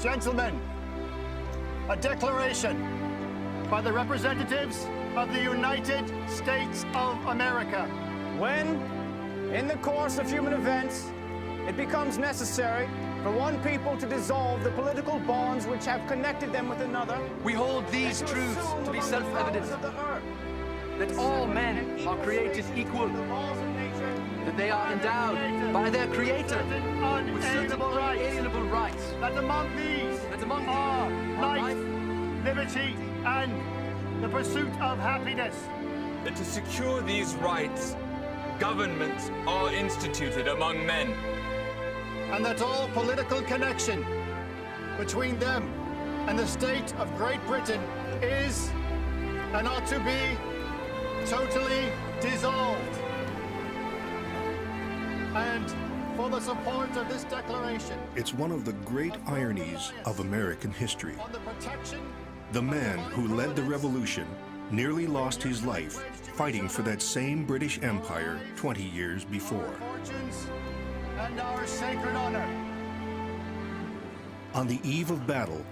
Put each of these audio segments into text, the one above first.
Gentlemen, a declaration by the representatives of the United States of America. When, in the course of human events, it becomes necessary for one people to dissolve the political bonds which have connected them with another, we hold these truths to be self-evident, that all men are created equal, that they are endowed by their Creator with certain unalienable rights, that among these are life, liberty, and the pursuit of happiness. That to secure these rights, governments are instituted among men. And that all political connection between them and the state of Great Britain is and ought to be totally dissolved. And for the support of this declaration, It's one of the great ironies of American history. on the protection The man who led the revolution nearly lost his life fighting for that same British Empire 20 years before. fortunes and our sacred honor. On the eve of battle,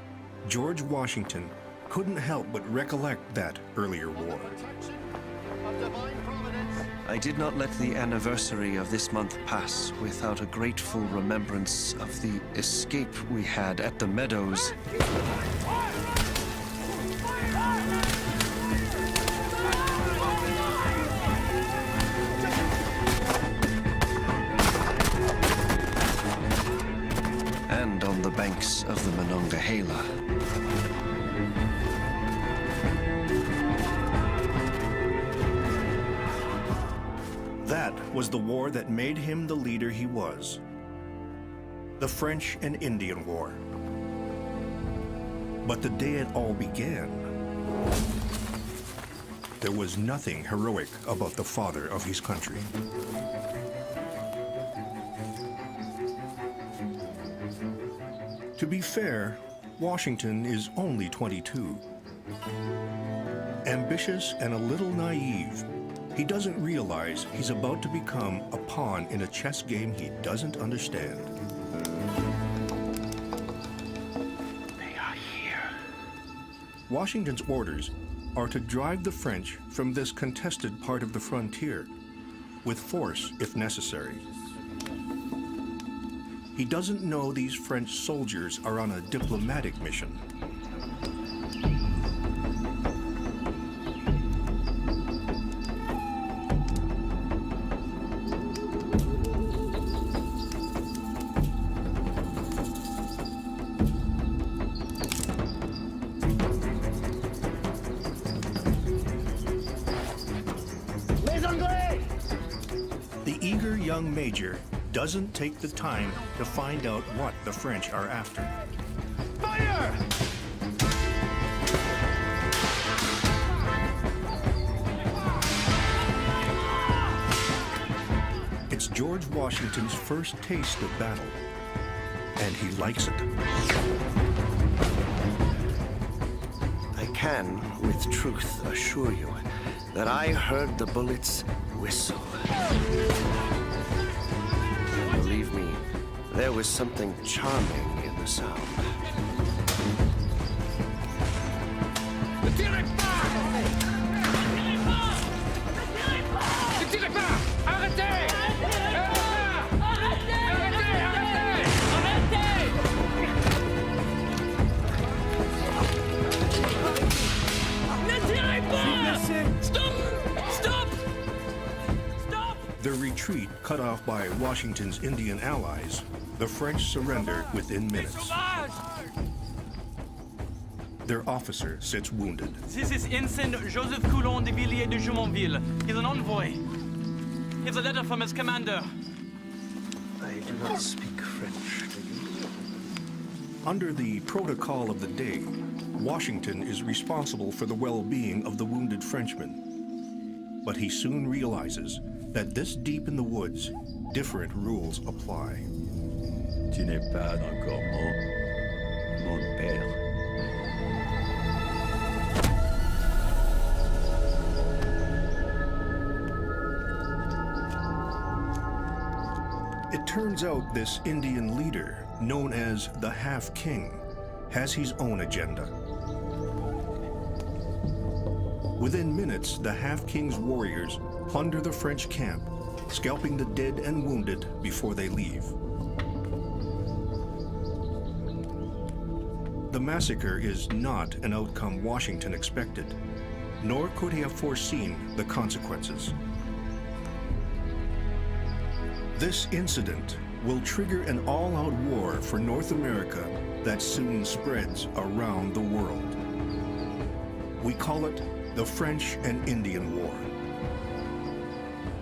George Washington couldn't help but recollect that earlier war. Protection of divine providence. I did not let the anniversary of this month pass without a grateful remembrance of the escape we had at the meadows. And on the banks of the Monongahela. That was the war that made him the leader he was. The French and Indian War. But the day it all began, there was nothing heroic about the father of his country. To be fair, Washington is only 22. Ambitious and a little naive, he doesn't realize he's about to become a pawn in a chess game he doesn't understand. They are here. Washington's orders are to drive the French from this contested part of the frontier, with force if necessary. He doesn't know these French soldiers are on a diplomatic mission. The eager young major doesn't take the time to find out what the French are after. fire! It's George Washington's first taste of battle, and he likes it. I can, with truth, assure you that I heard the bullets whistle. Believe me, there was something charming in the sound. Ne tirez pas! Ne tirez pas! Arrêtez! Their retreat cut off by Washington's Indian allies, the French surrender within minutes. Their officer sits wounded. This is Ensign Joseph Coulon de Villiers de Jumonville. He's an envoy. Here's a letter from his commander. I do not speak French, do you? Under the protocol of the day, Washington is responsible for the well-being of the wounded Frenchmen. But he soon realizes that this deep in the woods, different rules apply. Tu n'es pas encore mort, mon père. It turns out this Indian leader, known as the Half-King, has his own agenda. Within minutes, the Half-King's warriors plunder the French camp, scalping the dead and wounded before they leave. The massacre is not an outcome Washington expected, nor could he have foreseen the consequences. This incident will trigger an all-out war for North America that soon spreads around the world. We call it the French and Indian War.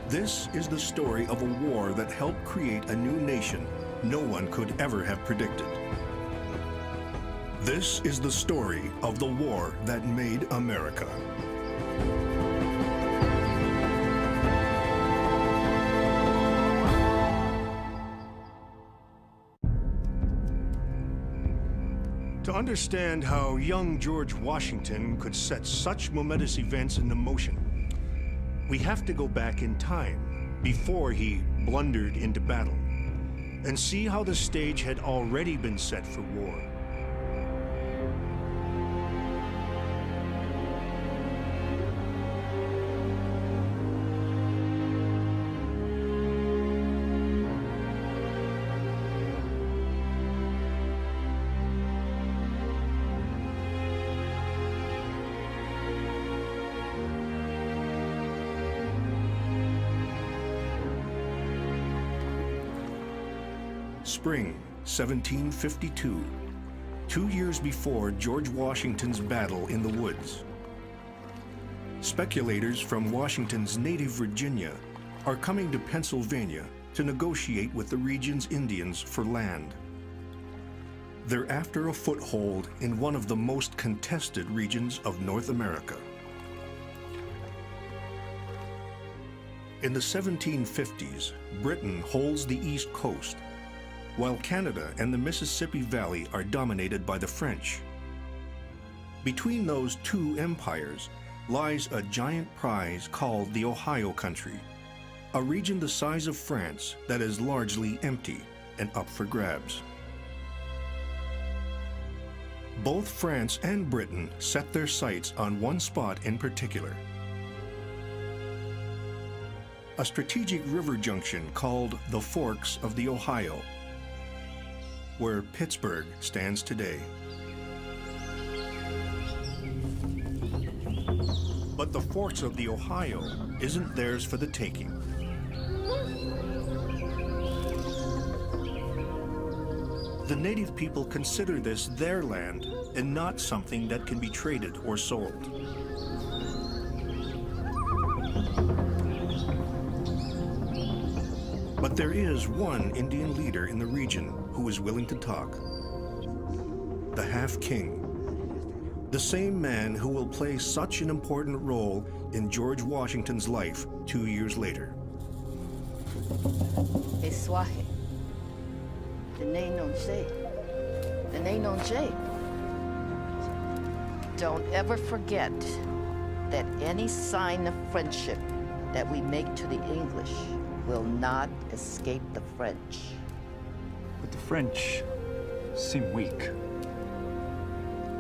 This is the story of a war that helped create a new nation no one could ever have predicted. This is the story of the war that made America. To understand how young George Washington could set such momentous events into motion, we have to go back in time, before he blundered into battle, and see how the stage had already been set for war. Spring 1752, 2 years before George Washington's battle in the woods. Speculators from Washington's native Virginia are coming to Pennsylvania to negotiate with the region's Indians for land. They're after a foothold in one of the most contested regions of North America. In the 1750s, Britain holds the East Coast, while Canada and the Mississippi Valley are dominated by the French. Between those two empires lies a giant prize called the Ohio Country, a region the size of France that is largely empty and up for grabs. Both France and Britain set their sights on one spot in particular: a strategic river junction called the Forks of the Ohio, where Pittsburgh stands today. But the Forks of the Ohio isn't theirs for the taking. The native people consider this their land and not something that can be traded or sold. But there is one Indian leader in the region who is willing to talk. The Half-King. The same man who will play such an important role in George Washington's life 2 years later. Eswahe. Don't ever forget that any sign of friendship that we make to the English will not escape the French. But the French seem weak,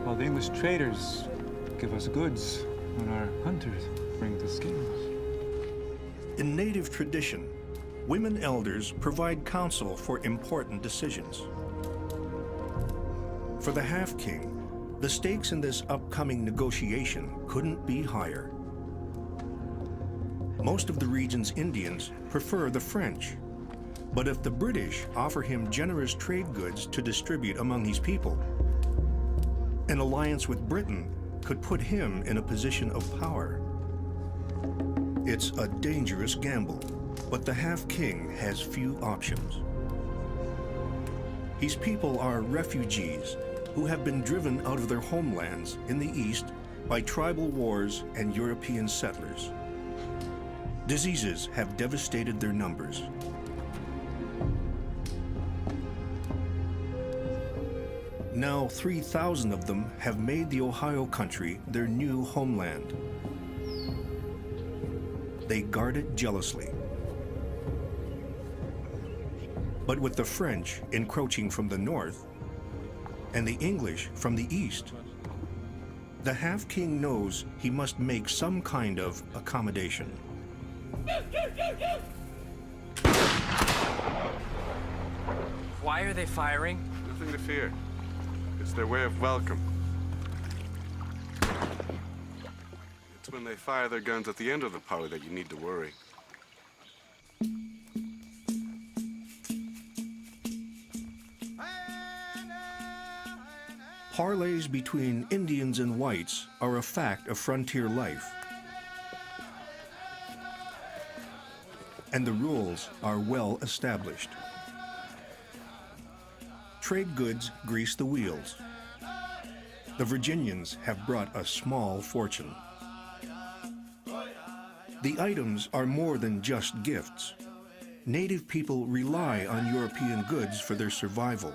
while the English traders give us goods and our hunters bring the skins. In native tradition, women elders provide counsel for important decisions. For the Half-King, the stakes in this upcoming negotiation couldn't be higher. Most of the region's Indians prefer the French, but if the British offer him generous trade goods to distribute among his people, an alliance with Britain could put him in a position of power. It's a dangerous gamble, but the Half-King has few options. His people are refugees who have been driven out of their homelands in the East by tribal wars and European settlers. Diseases have devastated their numbers. Now 3,000 of them have made the Ohio Country their new homeland. They guard it jealously. But with the French encroaching from the north, and the English from the east. The half-king knows he must make some kind of accommodation. Why are they firing? Nothing to fear. It's their way of welcome. It's when they fire their guns at the end of the parley that you need to worry. Parleys between Indians and whites are a fact of frontier life. And the rules are well established. Trade goods grease the wheels. The Virginians have brought a small fortune. The items are more than just gifts. Native people rely on European goods for their survival.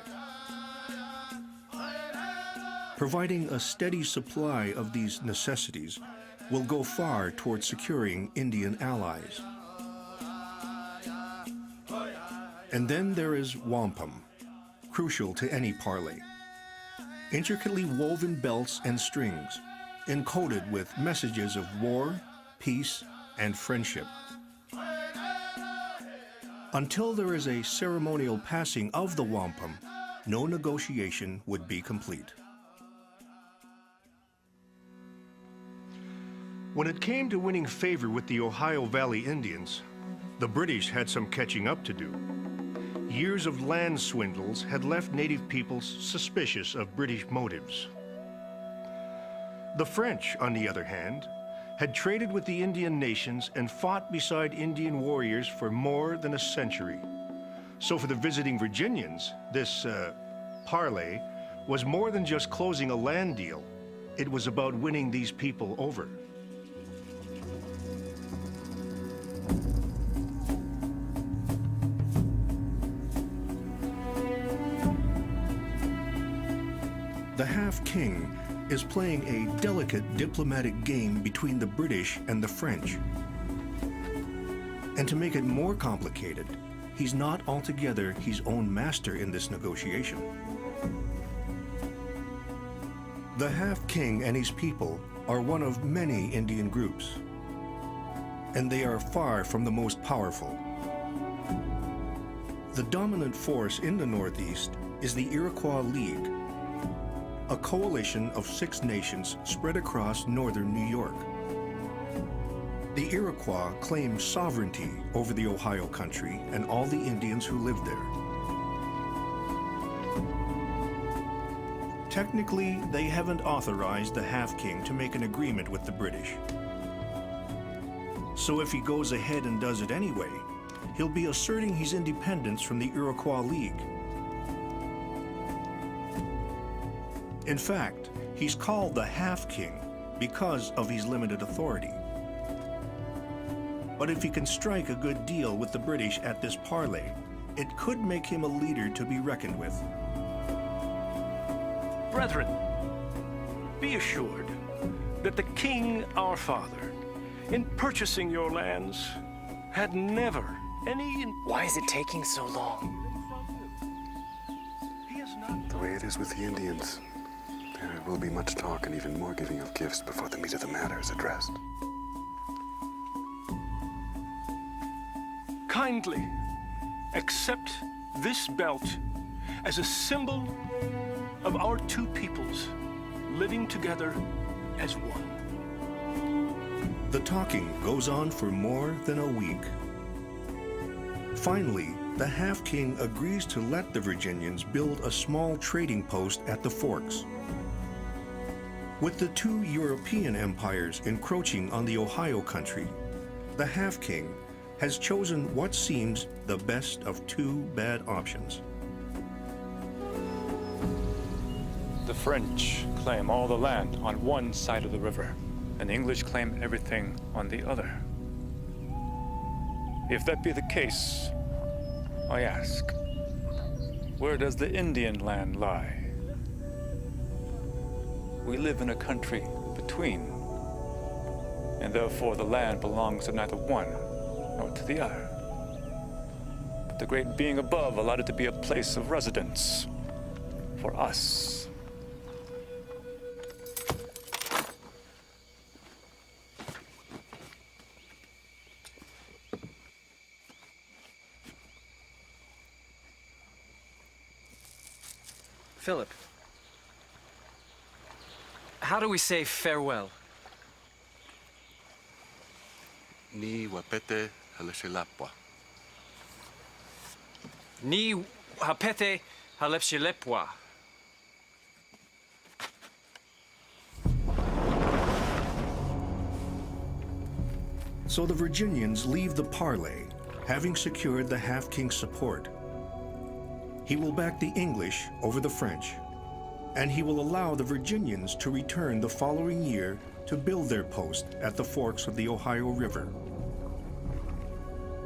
Providing a steady supply of these necessities will go far toward securing Indian allies. And then there is wampum, crucial to any parley. Intricately woven belts and strings, encoded with messages of war, peace, and friendship. Until there is a ceremonial passing of the wampum, no negotiation would be complete. When it came to winning favor with the Ohio Valley Indians, the British had some catching up to do. Years of land swindles had left native peoples suspicious of British motives. The French, on the other hand, had traded with the Indian nations and fought beside Indian warriors for more than a century. So for the visiting Virginians, this parley was more than just closing a land deal. It was about winning these people over. The half-king is playing a delicate diplomatic game between the British and the French. And to make it more complicated, he's not altogether his own master in this negotiation. The half-king and his people are one of many Indian groups, and they are far from the most powerful. The dominant force in the Northeast is the Iroquois League, a coalition of 6 nations spread across northern New York. The Iroquois claim sovereignty over the Ohio country and all the Indians who live there. Technically, they haven't authorized the half-king to make an agreement with the British. So if he goes ahead and does it anyway, he'll be asserting his independence from the Iroquois League. In fact, he's called the half-king because of his limited authority. But if he can strike a good deal with the British at this parley, it could make him a leader to be reckoned with. Brethren, be assured that the king, our father, in purchasing your lands, had never any... Why is it taking so long? The way it is with the Indians, there will be much talk and even more giving of gifts before the meat of the matter is addressed. Kindly accept this belt as a symbol of our two peoples living together as one. The talking goes on for more than a week. Finally, the half-king agrees to let the Virginians build a small trading post at the Forks. With the 2 European empires encroaching on the Ohio country, the half-king has chosen what seems the best of 2 bad options. The French claim all the land on one side of the river, and the English claim everything on the other. If that be the case, I ask, where does the Indian land lie? We live in a country between, and therefore the land belongs to neither one nor to the other. But the great being above allowed it to be a place of residence for us. Philip, how do we say farewell? Ni wapete haleshelapwa. Ni hapete halepshilepwa. So the Virginians leave the parley, having secured the half-king's support. He will back the English over the French, and he will allow the Virginians to return the following year to build their post at the forks of the Ohio River.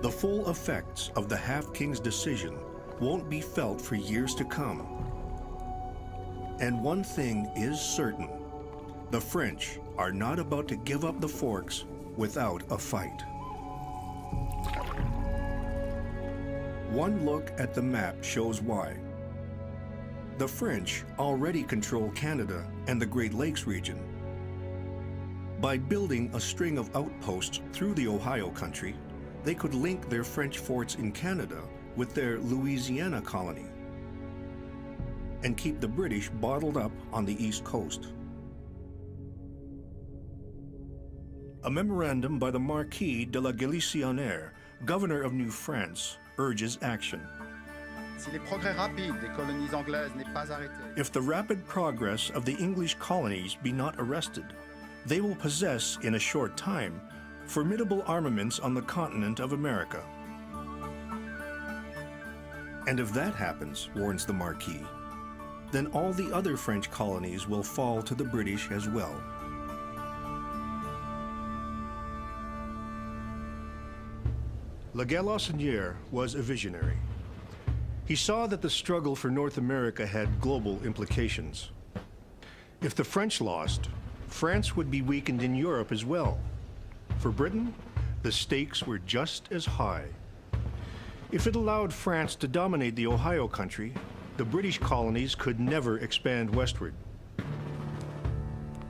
The full effects of the half-king's decision won't be felt for years to come. And one thing is certain: the French are not about to give up the forks without a fight. One look at the map shows why. The French already control Canada and the Great Lakes region. By building a string of outposts through the Ohio country, they could link their French forts in Canada with their Louisiana colony and keep the British bottled up on the East Coast. A memorandum by the Marquis de la Galissonière, governor of New France, urges action. If the rapid progress of the English colonies be not arrested, they will possess in a short time formidable armaments on the continent of America. And if that happens, warns the Marquis, then all the other French colonies will fall to the British as well. La Galissonière was a visionary. He saw that the struggle for North America had global implications. If the French lost, France would be weakened in Europe as well. For Britain, the stakes were just as high. If it allowed France to dominate the Ohio country, the British colonies could never expand westward.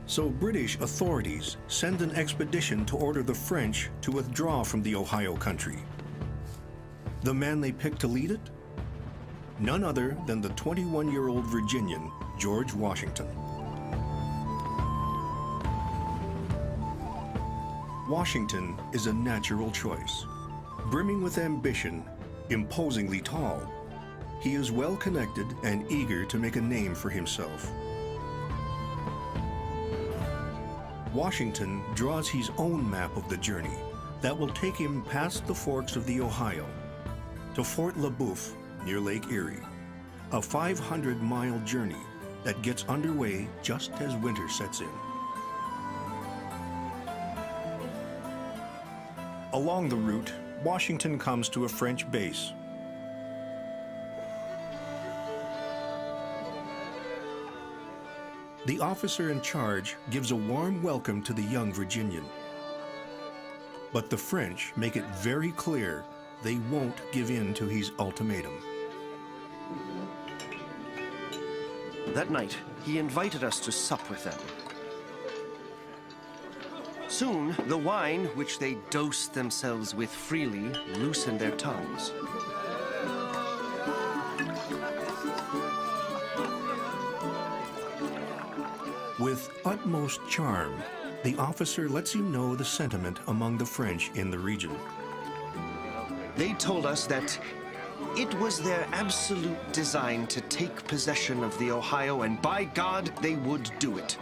So British authorities send an expedition to order the French to withdraw from the Ohio country. The man they picked to lead it? None other than the 21-year-old Virginian, George Washington. Washington is a natural choice. Brimming with ambition, imposingly tall, he is well connected and eager to make a name for himself. Washington draws his own map of the journey that will take him past the forks of the Ohio to Fort Le Boeuf near Lake Erie, a 500-mile journey that gets underway just as winter sets in. Along the route, Washington comes to a French base. The officer in charge gives a warm welcome to the young Virginian. But the French make it very clear they won't give in to his ultimatum. That night, he invited us to sup with them. Soon, the wine, which they dosed themselves with freely, loosened their tongues. With utmost charm, the officer lets you know the sentiment among the French in the region. They told us that it was their absolute design to take possession of the Ohio, and by God, they would do it.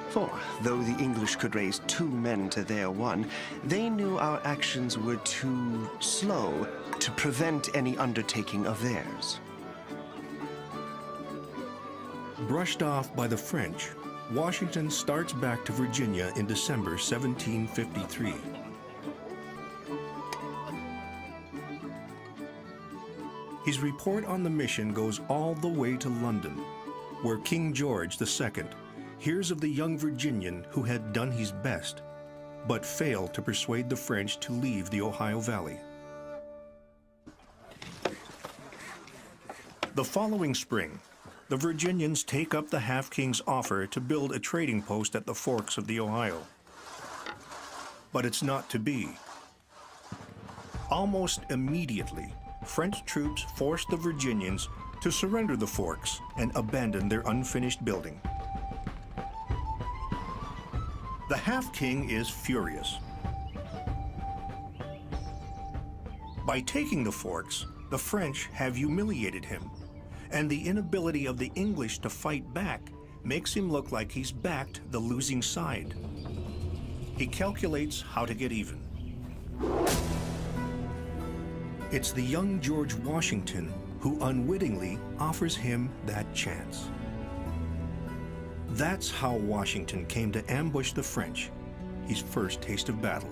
For, though the English could raise 2 men to their 1, they knew our actions were too slow to prevent any undertaking of theirs. Brushed off by the French, Washington starts back to Virginia in December 1753. His report on the mission goes all the way to London, where King George II hears of the young Virginian who had done his best, but failed to persuade the French to leave the Ohio Valley. The following spring, the Virginians take up the half-king's offer to build a trading post at the forks of the Ohio. But it's not to be. Almost immediately, French troops forced the Virginians to surrender the forks and abandon their unfinished building. The Half-King is furious. By taking the forks, the French have humiliated him, and the inability of the English to fight back makes him look like he's backed the losing side. He calculates how to get even. It's the young George Washington who unwittingly offers him that chance. That's how Washington came to ambush the French, his first taste of battle.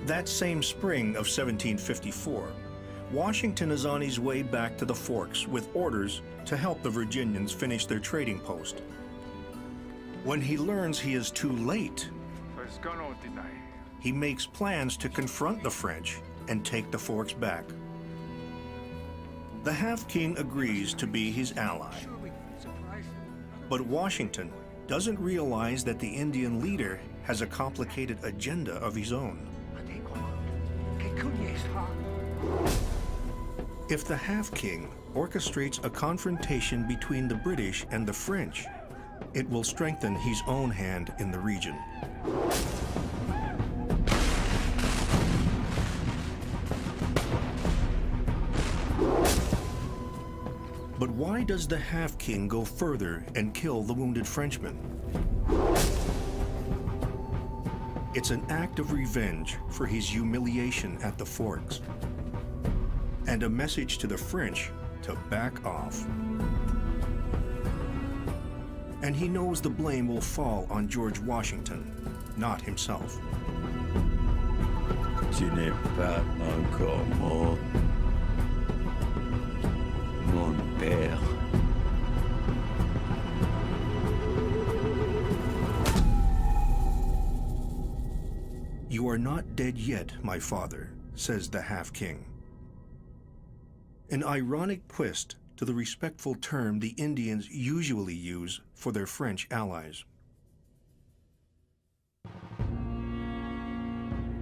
That same spring of 1754, Washington is on his way back to the Forks with orders to help the Virginians finish their trading post. When he learns he is too late, he makes plans to confront the French and take the Forks back. The Half-King agrees to be his ally. But Washington doesn't realize that the Indian leader has a complicated agenda of his own. If the Half-King orchestrates a confrontation between the British and the French, it will strengthen his own hand in the region. But why does the Half-King go further and kill the wounded Frenchman? It's an act of revenge for his humiliation at the Forks, and a message to the French to back off. And he knows the blame will fall on George Washington, not himself. Tu n'es pas encore mort, mon père. You are not dead yet, my father, says the Half-King. An ironic twist to the respectful term the Indians usually use for their French allies.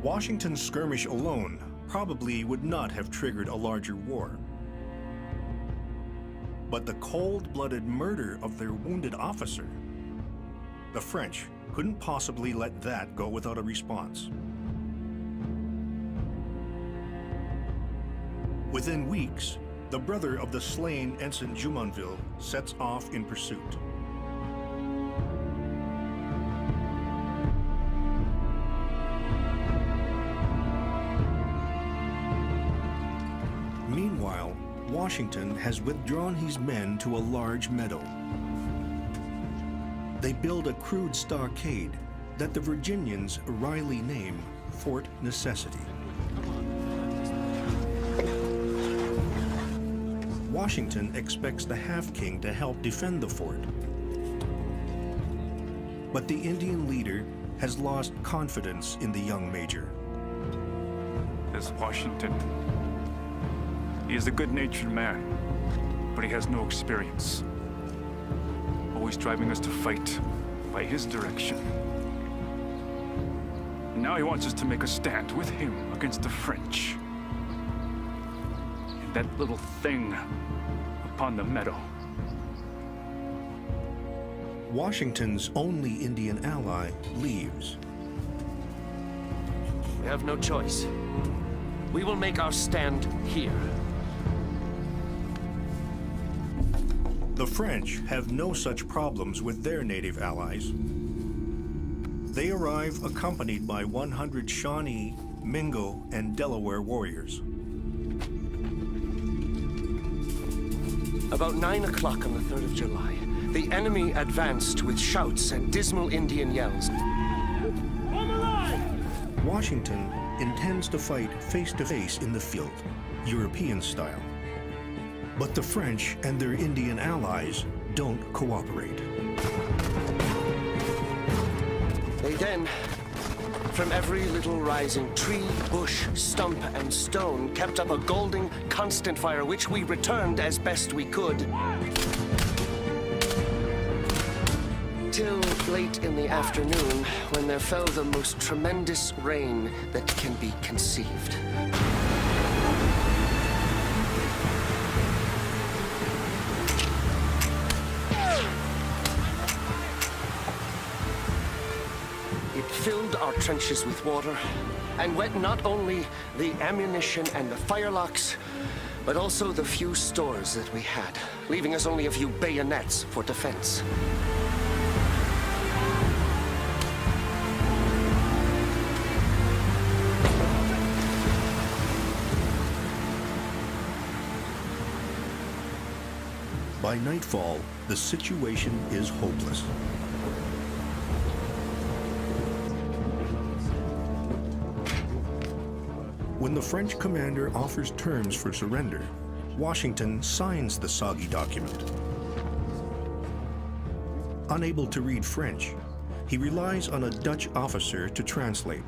Washington's skirmish alone probably would not have triggered a larger war. But the cold-blooded murder of their wounded officer, the French couldn't possibly let that go without a response. Within weeks, the brother of the slain Ensign Jumonville sets off in pursuit. Meanwhile, Washington has withdrawn his men to a large meadow. They build a crude stockade that the Virginians wryly name Fort Necessity. Washington expects the Half-King to help defend the fort. But the Indian leader has lost confidence in the young major. This Washington, he is a good-natured man, but he has no experience. Always driving us to fight by his direction. And now he wants us to make a stand with him against the French. And that little thing upon the meadow. Washington's only Indian ally leaves. We have no choice. We will make our stand here. The French have no such problems with their native allies. They arrive accompanied by 100 Shawnee, Mingo, and Delaware warriors. About 9 o'clock on the 3rd of July, the enemy advanced with shouts and dismal Indian yells. Washington intends to fight face-to-face in the field, European style. But the French and their Indian allies don't cooperate. They then, from every little rising tree, bush, stump, and stone, kept up a golden, constant fire, which we returned as best we could. Till late in the afternoon, when there fell the most tremendous rain that can be conceived. filled our trenches with water and wet not only the ammunition and the firelocks, but also the few stores that we had, leaving us only a few bayonets for defense. By nightfall, the situation is hopeless. When the French commander offers terms for surrender, Washington signs the soggy document. Unable to read French, he relies on a Dutch officer to translate.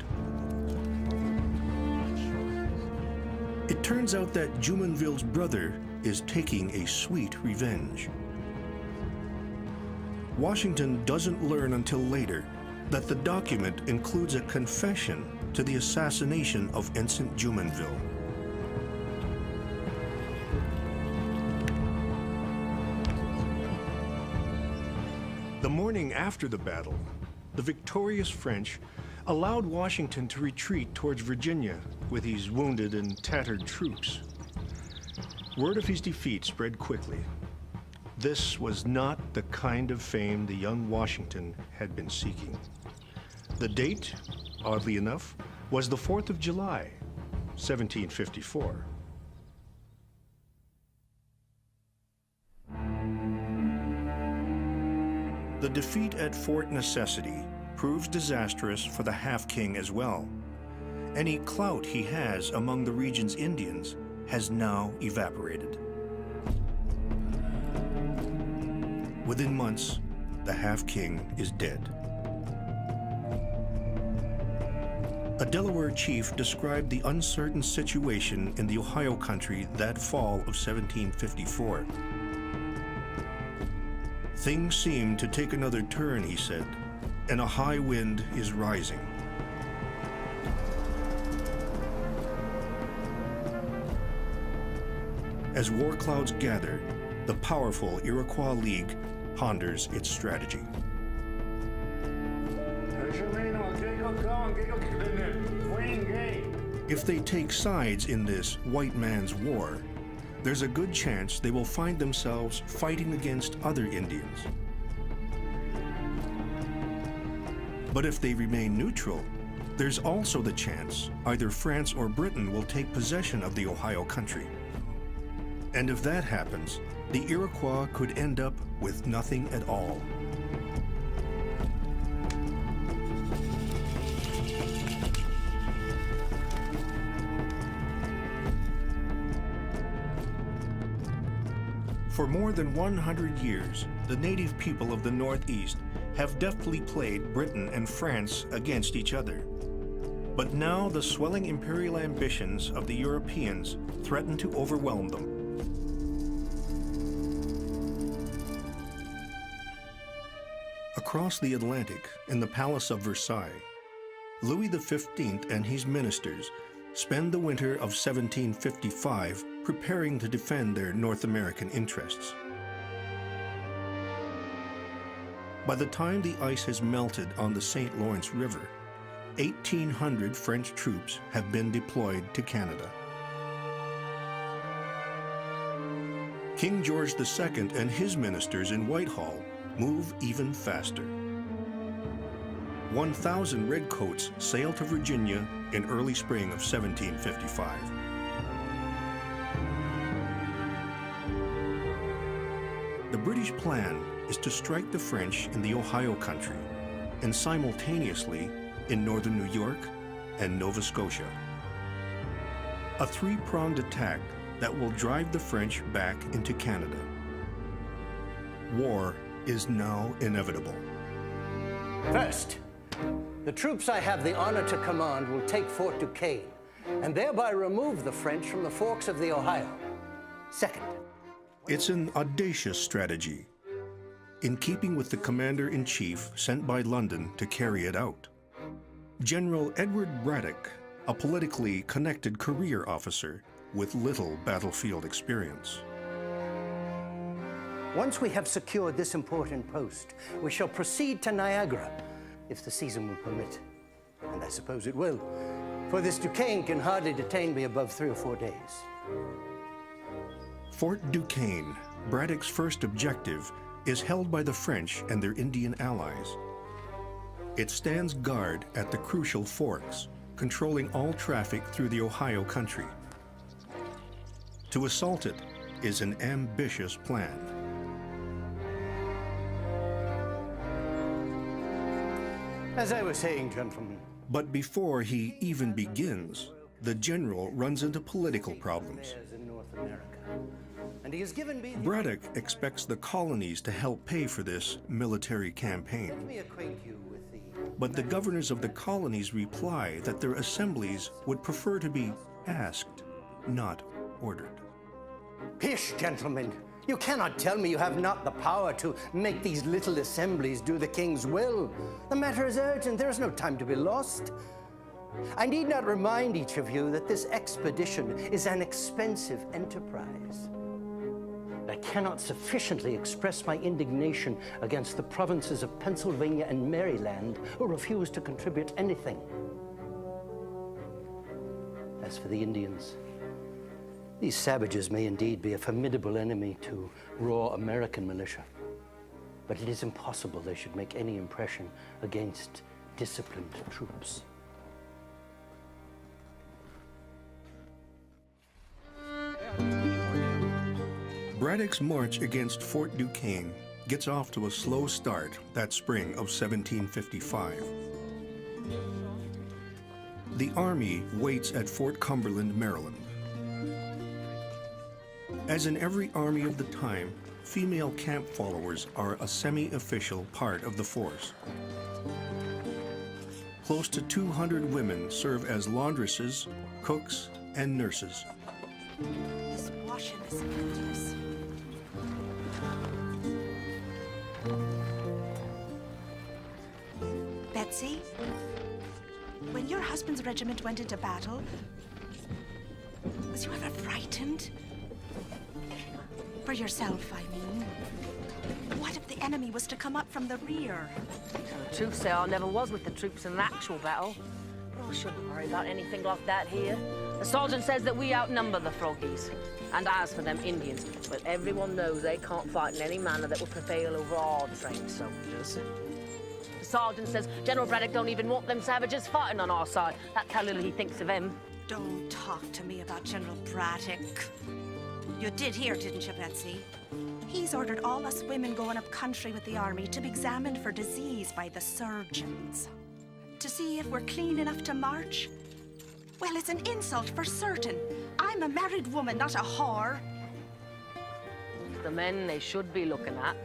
It turns out that Jumonville's brother is taking a sweet revenge. Washington doesn't learn until later that the document includes a confession to the assassination of Ensign Jumonville. The morning after the battle, the victorious French allowed Washington to retreat towards Virginia with his wounded and tattered troops. Word of his defeat spread quickly. This was not the kind of fame the young Washington had been seeking. The date, oddly enough, was the 4th of July, 1754. The defeat at Fort Necessity proves disastrous for the half-king as well. Any clout he has among the region's Indians has now evaporated. Within months, the half-king is dead. A Delaware chief described the uncertain situation in the Ohio country that fall of 1754. Things seem to take another turn, he said, and a high wind is rising. As war clouds gather, the powerful Iroquois League ponders its strategy. If they take sides in this white man's war, there's a good chance they will find themselves fighting against other Indians. But if they remain neutral, there's also the chance either France or Britain will take possession of the Ohio country. And if that happens, the Iroquois could end up with nothing at all. For more than 100 years, the native people of the Northeast have deftly played Britain and France against each other. But now the swelling imperial ambitions of the Europeans threaten to overwhelm them. Across the Atlantic, in the Palace of Versailles, Louis XV and his ministers spend the winter of 1755 preparing to defend their North American interests. By the time the ice has melted on the St. Lawrence River, 1,800 French troops have been deployed to Canada. King George II and his ministers in Whitehall move even faster. 1,000 redcoats sail to Virginia in early spring of 1755. The British plan is to strike the French in the Ohio country and simultaneously in northern New York and Nova Scotia. A three-pronged attack that will drive the French back into Canada. War is now inevitable. First, the troops I have the honor to command will take Fort Duquesne and thereby remove the French from the forks of the Ohio. Second, it's an audacious strategy, in keeping with the commander-in-chief sent by London to carry it out. General Edward Braddock, a politically connected career officer with little battlefield experience. Once we have secured this important post, we shall proceed to Niagara, if the season will permit. And I suppose it will, for this Duquesne can hardly detain me above 3 or 4 days. Fort Duquesne, Braddock's first objective, is held by the French and their Indian allies. It stands guard at the crucial forks, controlling all traffic through the Ohio country. To assault it is an ambitious plan. As I was saying, gentlemen. But before he even begins, the general runs into political problems. In North America. And he has given me Braddock expects the colonies to help pay for this military campaign. Let me acquaint you with the... But the governors of the colonies reply that their assemblies would prefer to be asked, not ordered. Pish, gentlemen! You cannot tell me you have not the power to make these little assemblies do the king's will. The matter is urgent. There is no time to be lost. I need not remind each of you that this expedition is an expensive enterprise. I cannot sufficiently express my indignation against the provinces of Pennsylvania and Maryland who refuse to contribute anything. As for the Indians, these savages may indeed be a formidable enemy to raw American militia, but it is impossible they should make any impression against disciplined troops. Braddock's march against Fort Duquesne gets off to a slow start that spring of 1755. The army waits at Fort Cumberland, Maryland. As in every army of the time, female camp followers are a semi-official part of the force. Close to 200 women serve as laundresses, cooks, and nurses. This washing is endless. Betsy, when your husband's regiment went into battle, was you ever frightened? For yourself, I mean. What if the enemy was to come up from the rear? The truth say I never was with the troops in an actual battle. But I shouldn't worry about anything like that here. The sergeant says that we outnumber the Froggies. And as for them Indians, well, everyone knows they can't fight in any manner that will prevail over our trained soldiers. The sergeant says General Braddock don't even want them savages fighting on our side. That's how little he thinks of them. Don't talk to me about General Braddock. You did hear, didn't you, Betsy? He's ordered all us women going up country with the army to be examined for disease by the surgeons. To see if we're clean enough to march? Well, it's an insult for certain. I'm a married woman, not a whore. It's the men they should be looking at.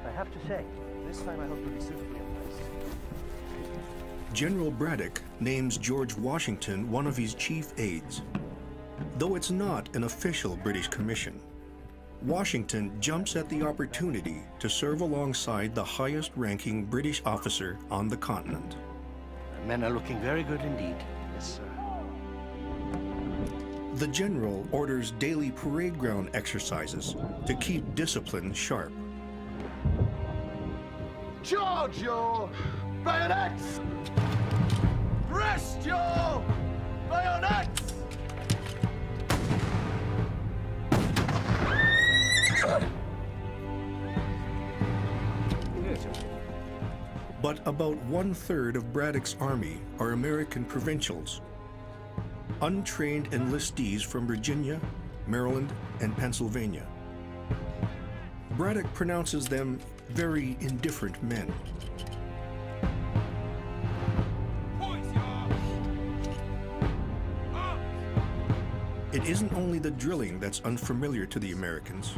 I have to say, this time I hope you'll be suitably impressed. General Braddock names George Washington one of his chief aides. Though it's not an official British commission, Washington jumps at the opportunity to serve alongside the highest-ranking British officer on the continent. The men are looking very good indeed. Yes, sir. The general orders daily parade ground exercises to keep discipline sharp. Charge your bayonets! Rest your bayonets! But about 1/3 of Braddock's army are American provincials, untrained enlistees from Virginia, Maryland, and Pennsylvania. Braddock pronounces them very indifferent men. It isn't only the drilling that's unfamiliar to the Americans.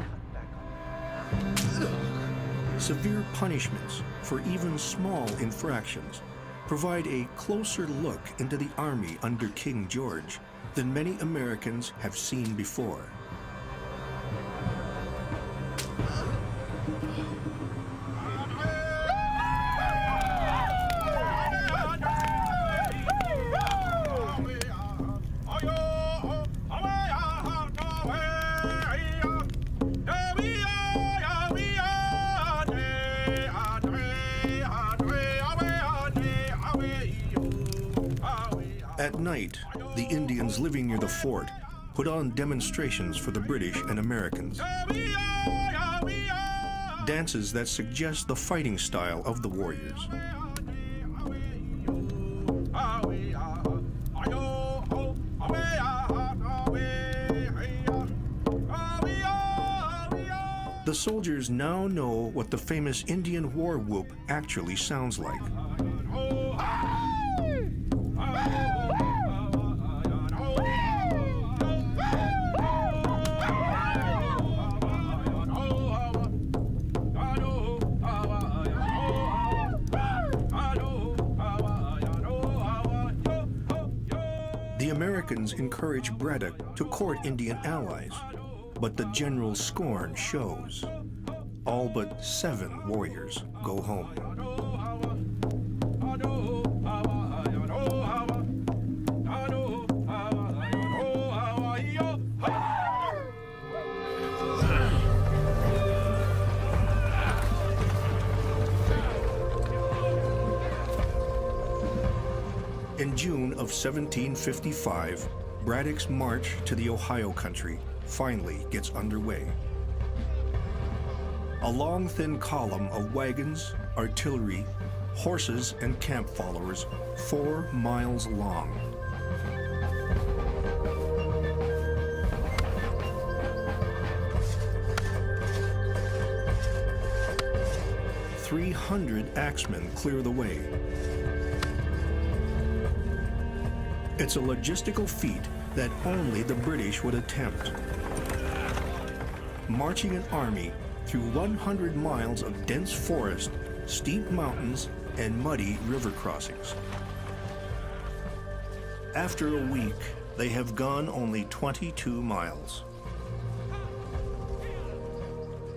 Severe punishments for even small infractions provide a closer look into the army under King George than many Americans have seen before. At night, the Indians living near the fort put on demonstrations for the British and Americans. Dances that suggest the fighting style of the warriors. The soldiers now know what the famous Indian war whoop actually sounds like. The Americans encourage Braddock to court Indian allies, but the general's scorn shows. All but 7 warriors go home. In June of 1755, Braddock's march to the Ohio country finally gets underway. A long, thin column of wagons, artillery, horses, and camp followers, 4 miles long. "300 axemen clear the way. It's a logistical feat that only the British would attempt. Marching an army through 100 miles of dense forest, steep mountains, and muddy river crossings. After a week, they have gone only 22 miles.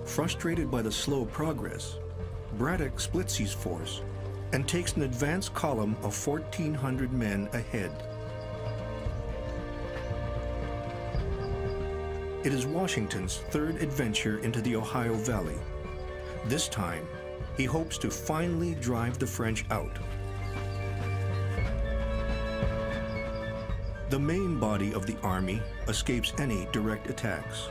Frustrated by the slow progress, Braddock splits his force and takes an advance column of 1,400 men ahead. It is Washington's 3rd adventure into the Ohio Valley. This time, he hopes to finally drive the French out. The main body of the army escapes any direct attacks.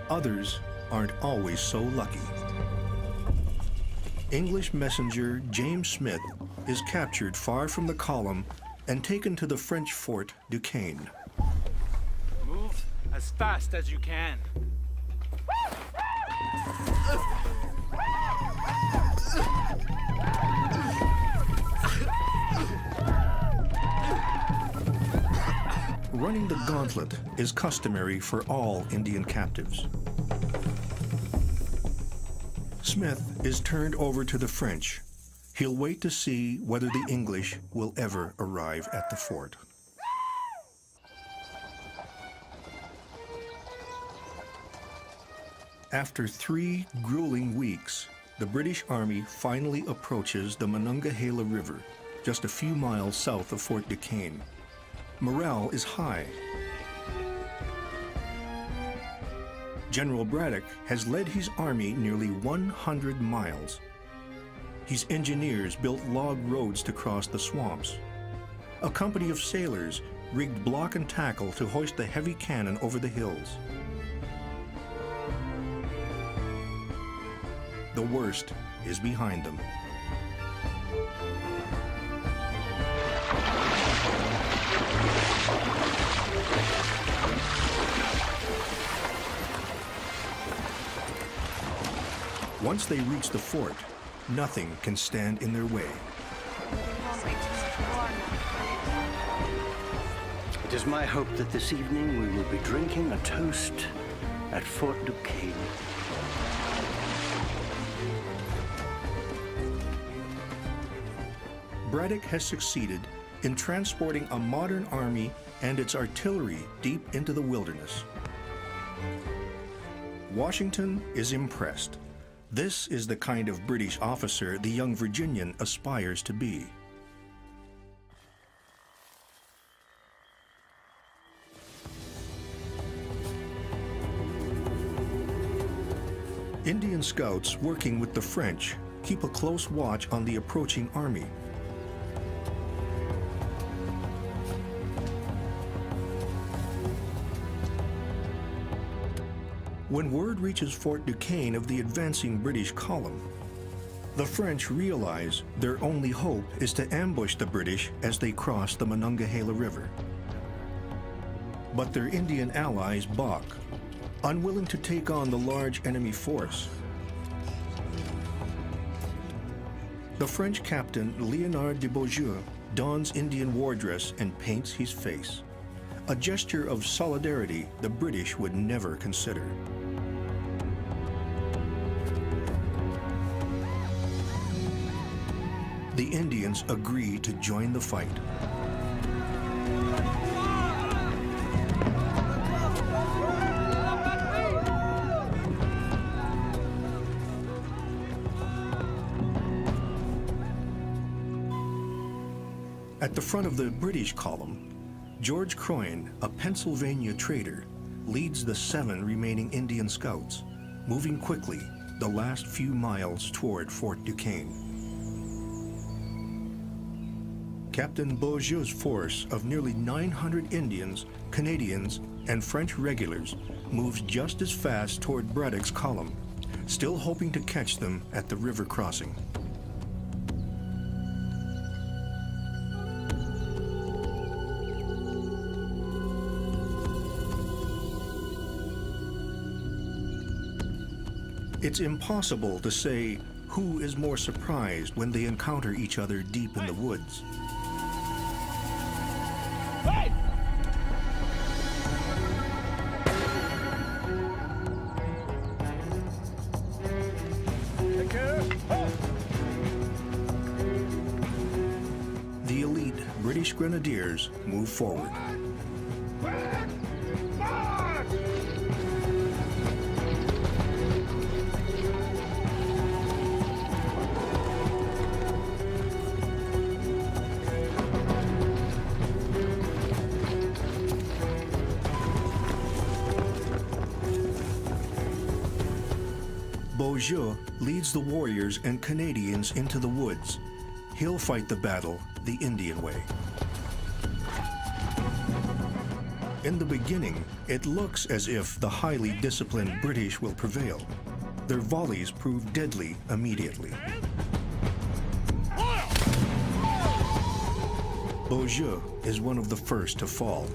Others aren't always so lucky. English messenger James Smith is captured far from the column and taken to the French fort Duquesne. Move as fast as you can. Running the gauntlet is customary for all Indian captives. Smith is turned over to the French. He'll wait to see whether the English will ever arrive at the fort. After 3 grueling weeks, the British Army finally approaches the Monongahela River, just a few miles south of Fort Duquesne. Morale is high. General Braddock has led his army nearly 100 miles. His engineers built log roads to cross the swamps. A company of sailors rigged block and tackle to hoist the heavy cannon over the hills. The worst is behind them. Once they reach the fort, nothing can stand in their way. It is my hope that this evening we will be drinking a toast at Fort Duquesne. Braddock has succeeded in transporting a modern army and its artillery deep into the wilderness. Washington is impressed. This is the kind of British officer the young Virginian aspires to be. Indian scouts working with the French keep a close watch on the approaching army. When word reaches Fort Duquesne of the advancing British column, the French realize their only hope is to ambush the British as they cross the Monongahela River. But their Indian allies balk, unwilling to take on the large enemy force. The French captain Léonard de Beaujeu dons Indian war dress and paints his face, a gesture of solidarity the British would never consider. The Indians agree to join the fight. At the front of the British column, George Croyan, a Pennsylvania trader, leads the 7 remaining Indian scouts, moving quickly the last few miles toward Fort Duquesne. Captain Beaujeu's force of nearly 900 Indians, Canadians, and French regulars moves just as fast toward Braddock's column, still hoping to catch them at the river crossing. It's impossible to say who is more surprised when they encounter each other deep in the woods. The elite British Grenadiers move forward. Beaujeu leads the warriors and Canadians into the woods. He'll fight the battle the Indian way. In the beginning, it looks as if the highly disciplined British will prevail. Their volleys prove deadly immediately. Beaujeu is one of the first to fall.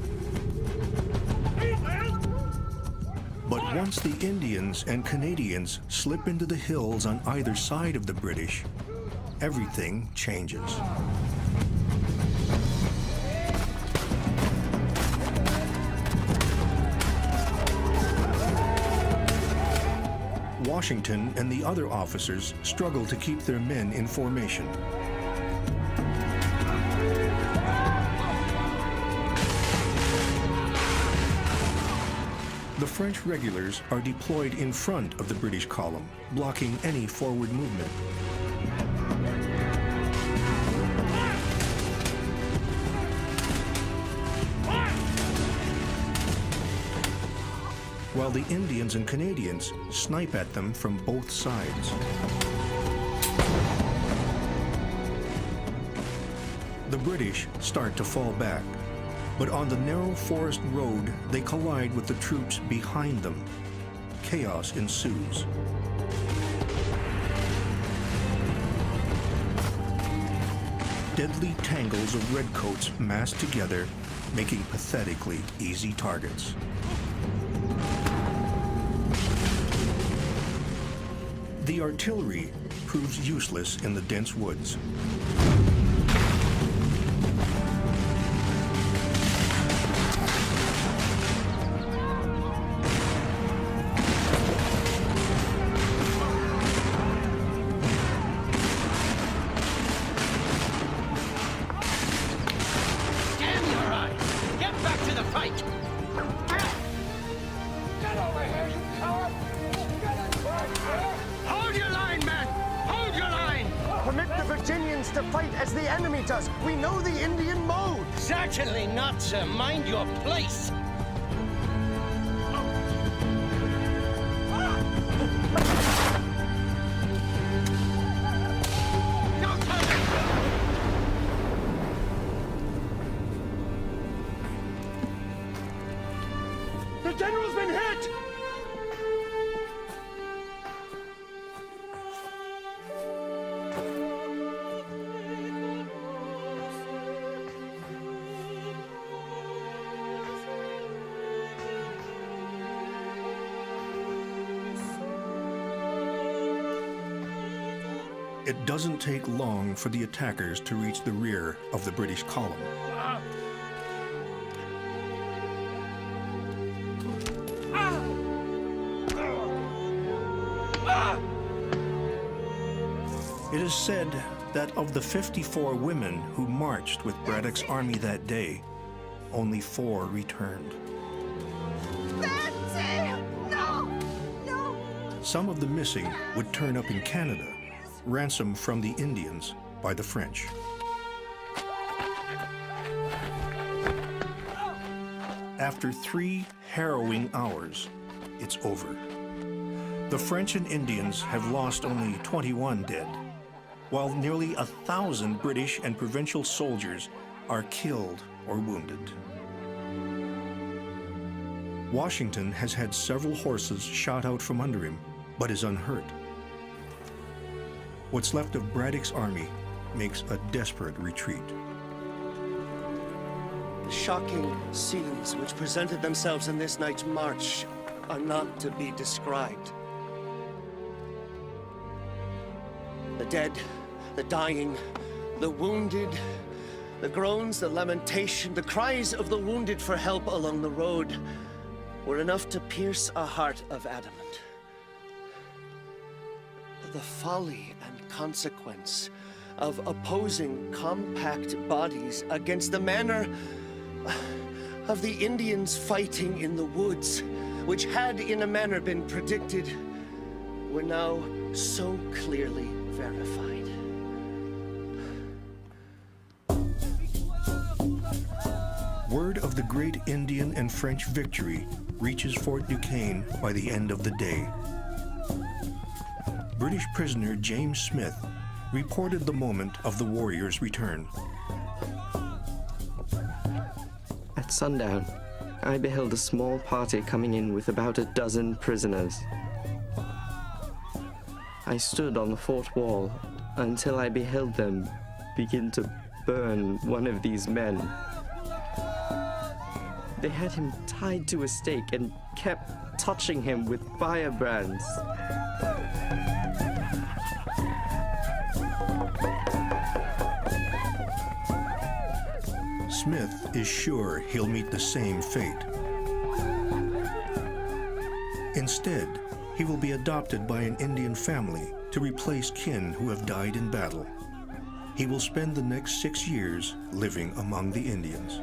But once the Indians and Canadians slip into the hills on either side of the British, everything changes. Washington and the other officers struggle to keep their men in formation. The French regulars are deployed in front of the British column, blocking any forward movement. While the Indians and Canadians snipe at them from both sides. The British start to fall back, but on the narrow forest road, they collide with the troops behind them. Chaos ensues. Deadly tangles of redcoats mass together, making pathetically easy targets. The artillery proves useless in the dense woods. We know the Indian mode. Certainly not, sir. Mind your place. The general's been hit! It doesn't take long for the attackers to reach the rear of the British column. It is said that of the 54 women who marched with Braddock's army that day, only 4 returned. No! No! Some of the missing would turn up in Canada, ransomed from the Indians by the French. After 3 harrowing hours, it's over. The French and Indians have lost only 21 dead, while nearly 1,000 British and provincial soldiers are killed or wounded. Washington has had several horses shot out from under him, but is unhurt. What's left of Braddock's army makes a desperate retreat. The shocking scenes which presented themselves in this night's march are not to be described. The dead, the dying, the wounded, the groans, the lamentation, the cries of the wounded for help along the road were enough to pierce a heart of adamant. The folly and consequence of opposing compact bodies against the manner of the Indians fighting in the woods, which had in a manner been predicted, were now so clearly verified. Word of the great Indian and French victory reaches Fort Duquesne by the end of the day. British prisoner James Smith reported the moment of the warriors' return. At sundown, I beheld a small party coming in with about a dozen prisoners. I stood on the fort wall until I beheld them begin to burn one of these men. They had him tied to a stake and kept touching him with firebrands. Smith is sure he'll meet the same fate. Instead, he will be adopted by an Indian family to replace kin who have died in battle. He will spend the next 6 years living among the Indians.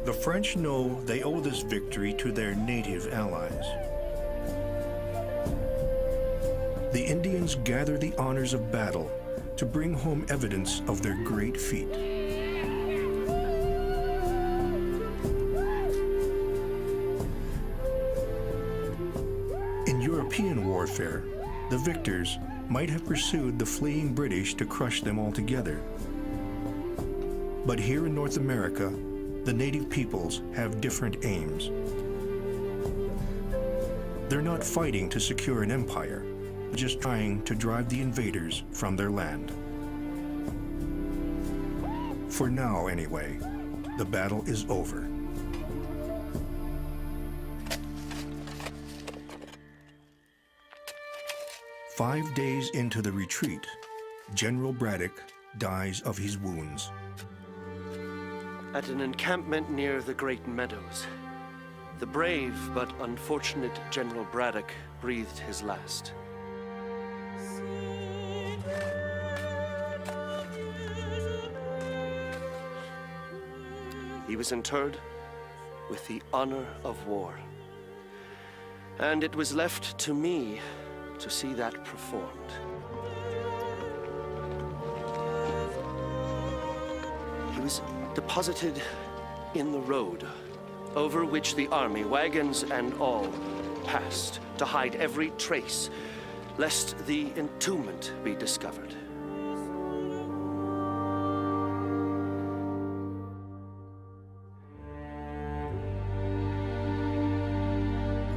The French know they owe this victory to their native allies. The Indians gather the honors of battle to bring home evidence of their great feat. In European warfare, the victors might have pursued the fleeing British to crush them altogether. But here in North America, the native peoples have different aims. They're not fighting to secure an empire, just trying to drive the invaders from their land. For now, anyway, the battle is over. Five days into the retreat, General Braddock dies of his wounds. At an encampment near the Great Meadows, the brave but unfortunate General Braddock breathed his last. He was interred with the honor of war, and it was left to me to see that performed. He was deposited in the road over which the army, wagons and all, passed to hide every trace, lest the entombment be discovered.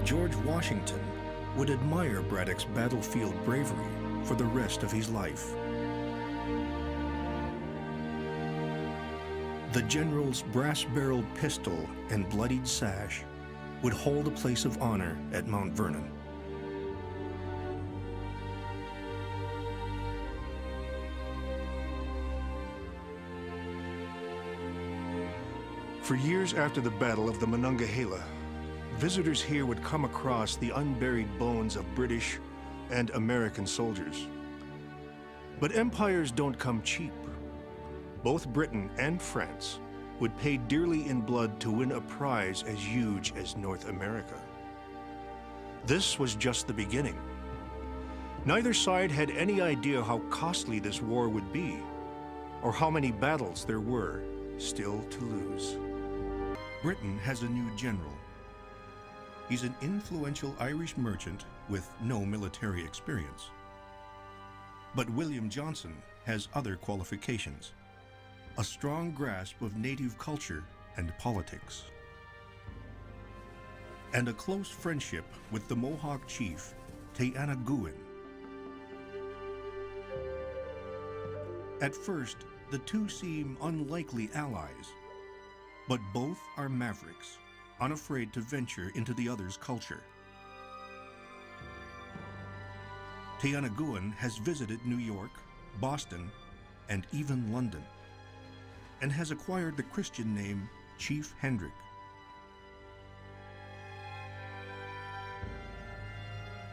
George Washington would admire Braddock's battlefield bravery for the rest of his life. The general's brass-barreled pistol and bloodied sash would hold a place of honor at Mount Vernon. For years after the Battle of the Monongahela, visitors here would come across the unburied bones of British and American soldiers. But empires don't come cheap. Both Britain and France would pay dearly in blood to win a prize as huge as North America. This was just the beginning. Neither side had any idea how costly this war would be, or how many battles there were still to lose. Britain has a new general. He's an influential Irish merchant with no military experience. But William Johnson has other qualifications: a strong grasp of native culture and politics, and a close friendship with the Mohawk chief, Teanagouin. At first, the two seem unlikely allies, but both are mavericks, unafraid to venture into the other's culture. Teanagouin has visited New York, Boston, and even London, and has acquired the Christian name Chief Hendrick.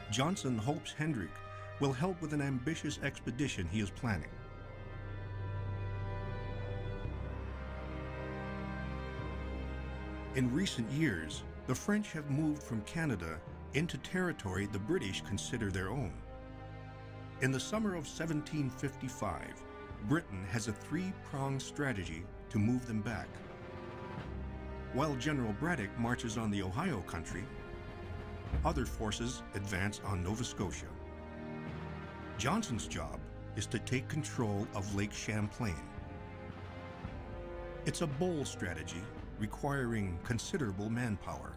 Johnson hopes Hendrick will help with an ambitious expedition he is planning. In recent years, the French have moved from Canada into territory the British consider their own. In the summer of 1755, Britain has a three-pronged strategy to move them back. While General Braddock marches on the Ohio country, other forces advance on Nova Scotia. Johnson's job is to take control of Lake Champlain. It's a bold strategy requiring considerable manpower.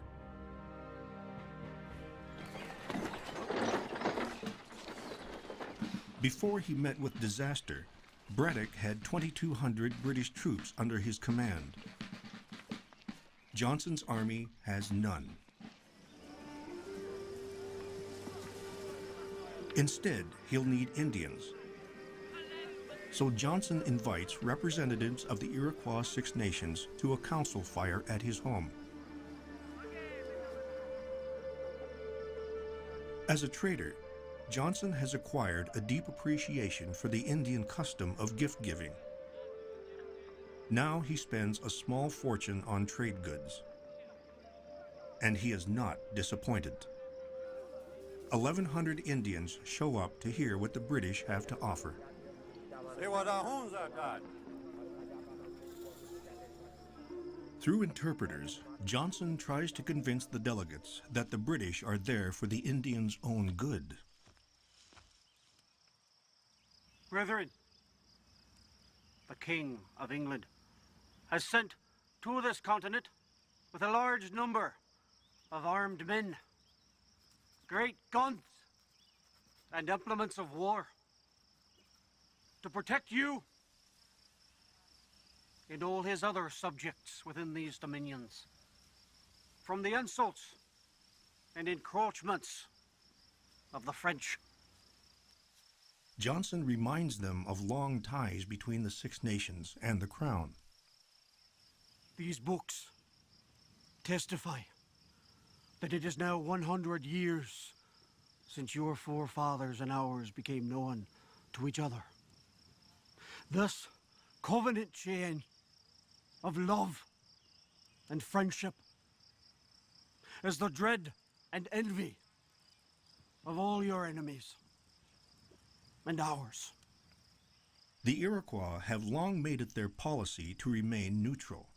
Before he met with disaster, Braddock had 2,200 British troops under his command. Johnson's army has none. Instead, he'll need Indians. So Johnson invites representatives of the Iroquois Six Nations to a council fire at his home. As a trader, Johnson has acquired a deep appreciation for the Indian custom of gift-giving. Now he spends a small fortune on trade goods. And he is not disappointed. 1,100 Indians show up to hear what the British have to offer. Through interpreters, Johnson tries to convince the delegates that the British are there for the Indians' own good. Brethren, the King of England has sent to this continent with a large number of armed men, great guns, and implements of war, to protect you and all his other subjects within these dominions from the insults and encroachments of the French. Johnson reminds them of long ties between the Six Nations and the Crown. These books testify that it is now 100 years since your forefathers and ours became known to each other. This covenant chain of love and friendship is the dread and envy of all your enemies and ours. The Iroquois have long made it their policy to remain neutral.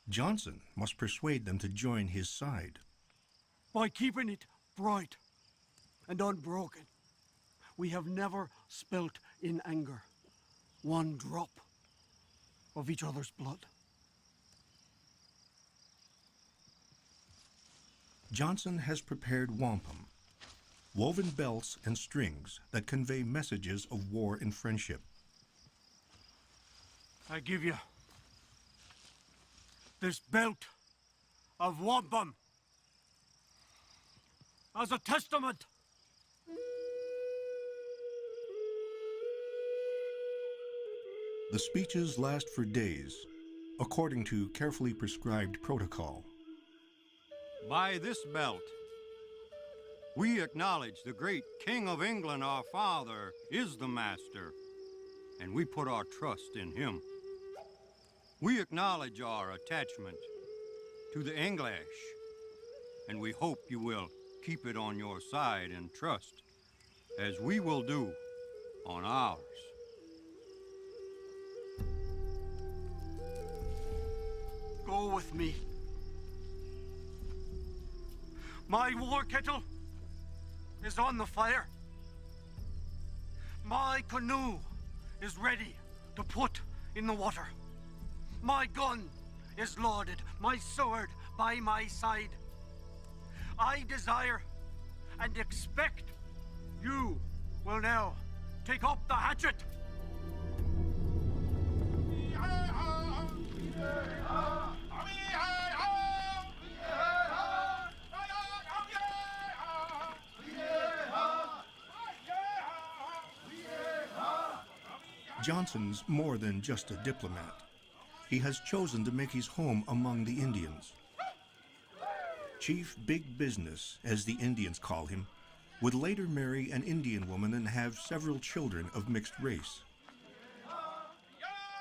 Johnson must persuade them to join his side. By keeping it bright and unbroken, we have never spilt in anger one drop of each other's blood. Johnson has prepared wampum, woven belts and strings that convey messages of war and friendship. I give you this belt of wampum as a testament. The speeches last for days, according to carefully prescribed protocol. By this belt, we acknowledge the great King of England, our father, is the master, and we put our trust in him. We acknowledge our attachment to the English, and we hope you will keep it on your side and trust, as we will do on ours. Go with me. My war kettle is on the fire. My canoe is ready to put in the water. My gun is loaded, my sword by my side. I desire and expect you will now take up the hatchet. Johnson's more than just a diplomat. He has chosen to make his home among the Indians. Chief Big Business, as the Indians call him, would later marry an Indian woman and have several children of mixed race.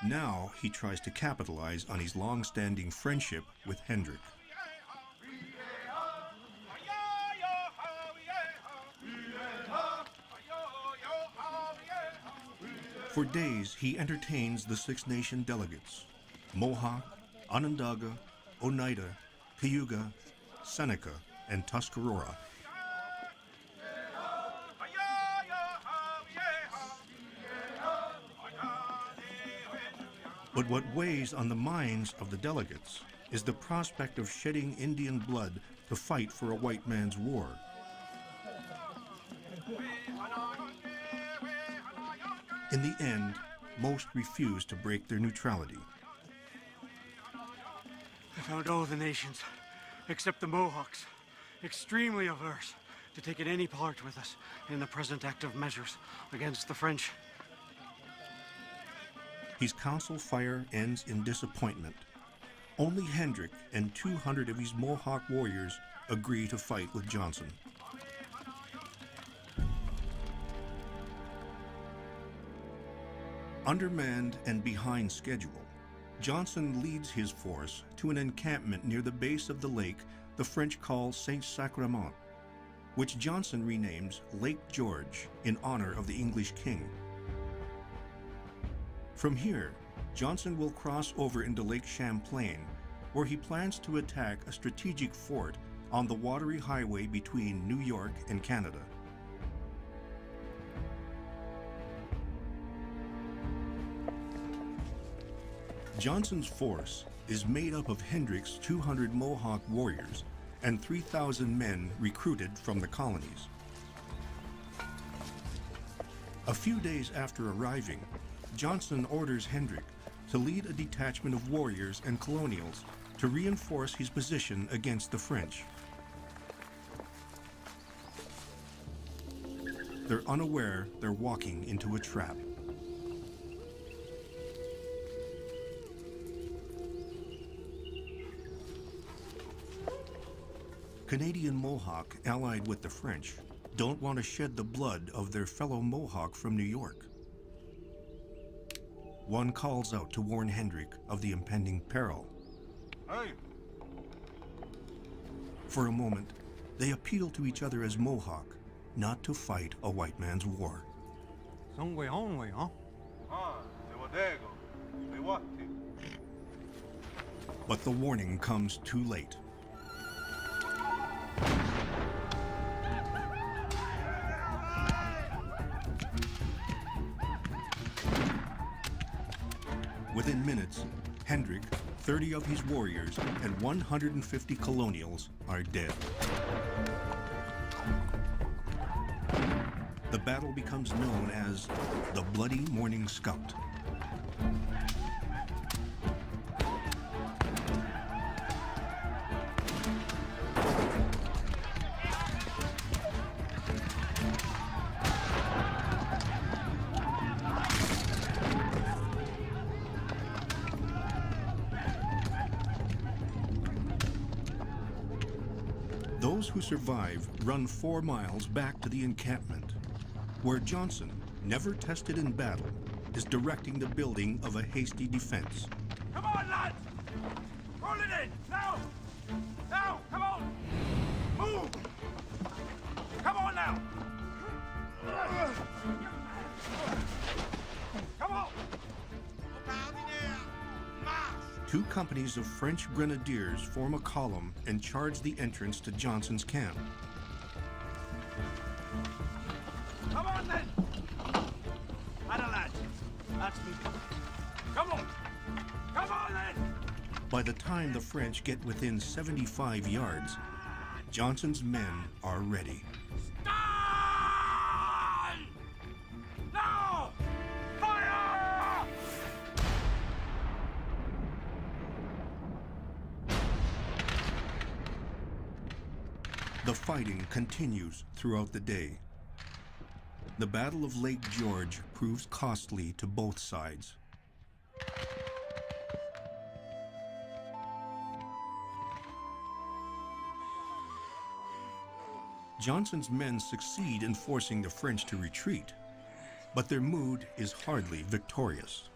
Now he tries to capitalize on his long-standing friendship with Hendrik. For days, he entertains the Six Nation delegates: Mohawk, Onondaga, Oneida, Cayuga, Seneca, and Tuscarora. But what weighs on the minds of the delegates is the prospect of shedding Indian blood to fight for a white man's war. In the end, most refuse to break their neutrality. I found all the nations, except the Mohawks, extremely averse to taking any part with us in the present active measures against the French. His council fire ends in disappointment. Only Hendrik and 200 of his Mohawk warriors agree to fight with Johnson. Undermanned and behind schedule, Johnson leads his force to an encampment near the base of the lake the French call Saint-Sacrement, which Johnson renames Lake George in honor of the English king. From here, Johnson will cross over into Lake Champlain, where he plans to attack a strategic fort on the watery highway between New York and Canada. Johnson's force is made up of Hendrik's 200 Mohawk warriors and 3,000 men recruited from the colonies. A few days after arriving, Johnson orders Hendrik to lead a detachment of warriors and colonials to reinforce his position against the French. They're unaware they're walking into a trap. Canadian Mohawk, allied with the French, don't want to shed the blood of their fellow Mohawk from New York. One calls out to warn Hendrik of the impending peril. Hey! For a moment, they appeal to each other as Mohawk, not to fight a white man's war. But the warning comes too late. Within minutes, Hendrik, 30 of his warriors and 150 colonials are dead. The battle becomes known as the Bloody Morning Scout. Those who survive run 4 miles back to the encampment, where Johnson, never tested in battle, is directing the building of a hasty defense. Come on, lads! Roll it in! Now! Now! Come on! Move! Come on now! Come on! 2 companies of French grenadiers form a column and charge the entrance to Johnson's camp. Come on then! Atta lads! That's me. Come on! Come on then! By the time the French get within 75 yards, Johnson's men are ready. Stand! Now! Fire! The fighting continues throughout the day. The Battle of Lake George proves costly to both sides. Johnson's men succeed in forcing the French to retreat, but their mood is hardly victorious.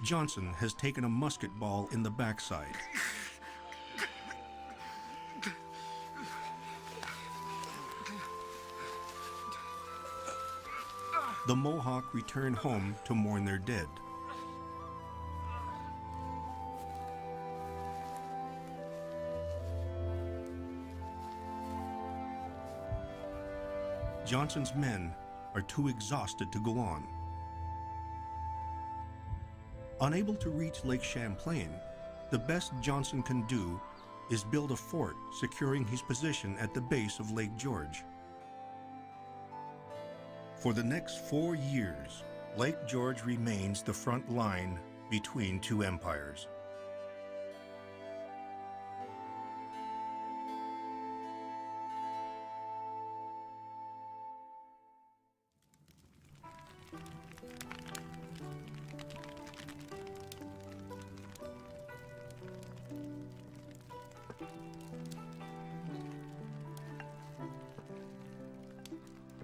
Johnson has taken a musket ball in the backside. The Mohawk return home to mourn their dead. Johnson's men are too exhausted to go on. Unable to reach Lake Champlain, the best Johnson can do is build a fort securing his position at the base of Lake George. For the next 4 years, Lake George remains the front line between 2 empires.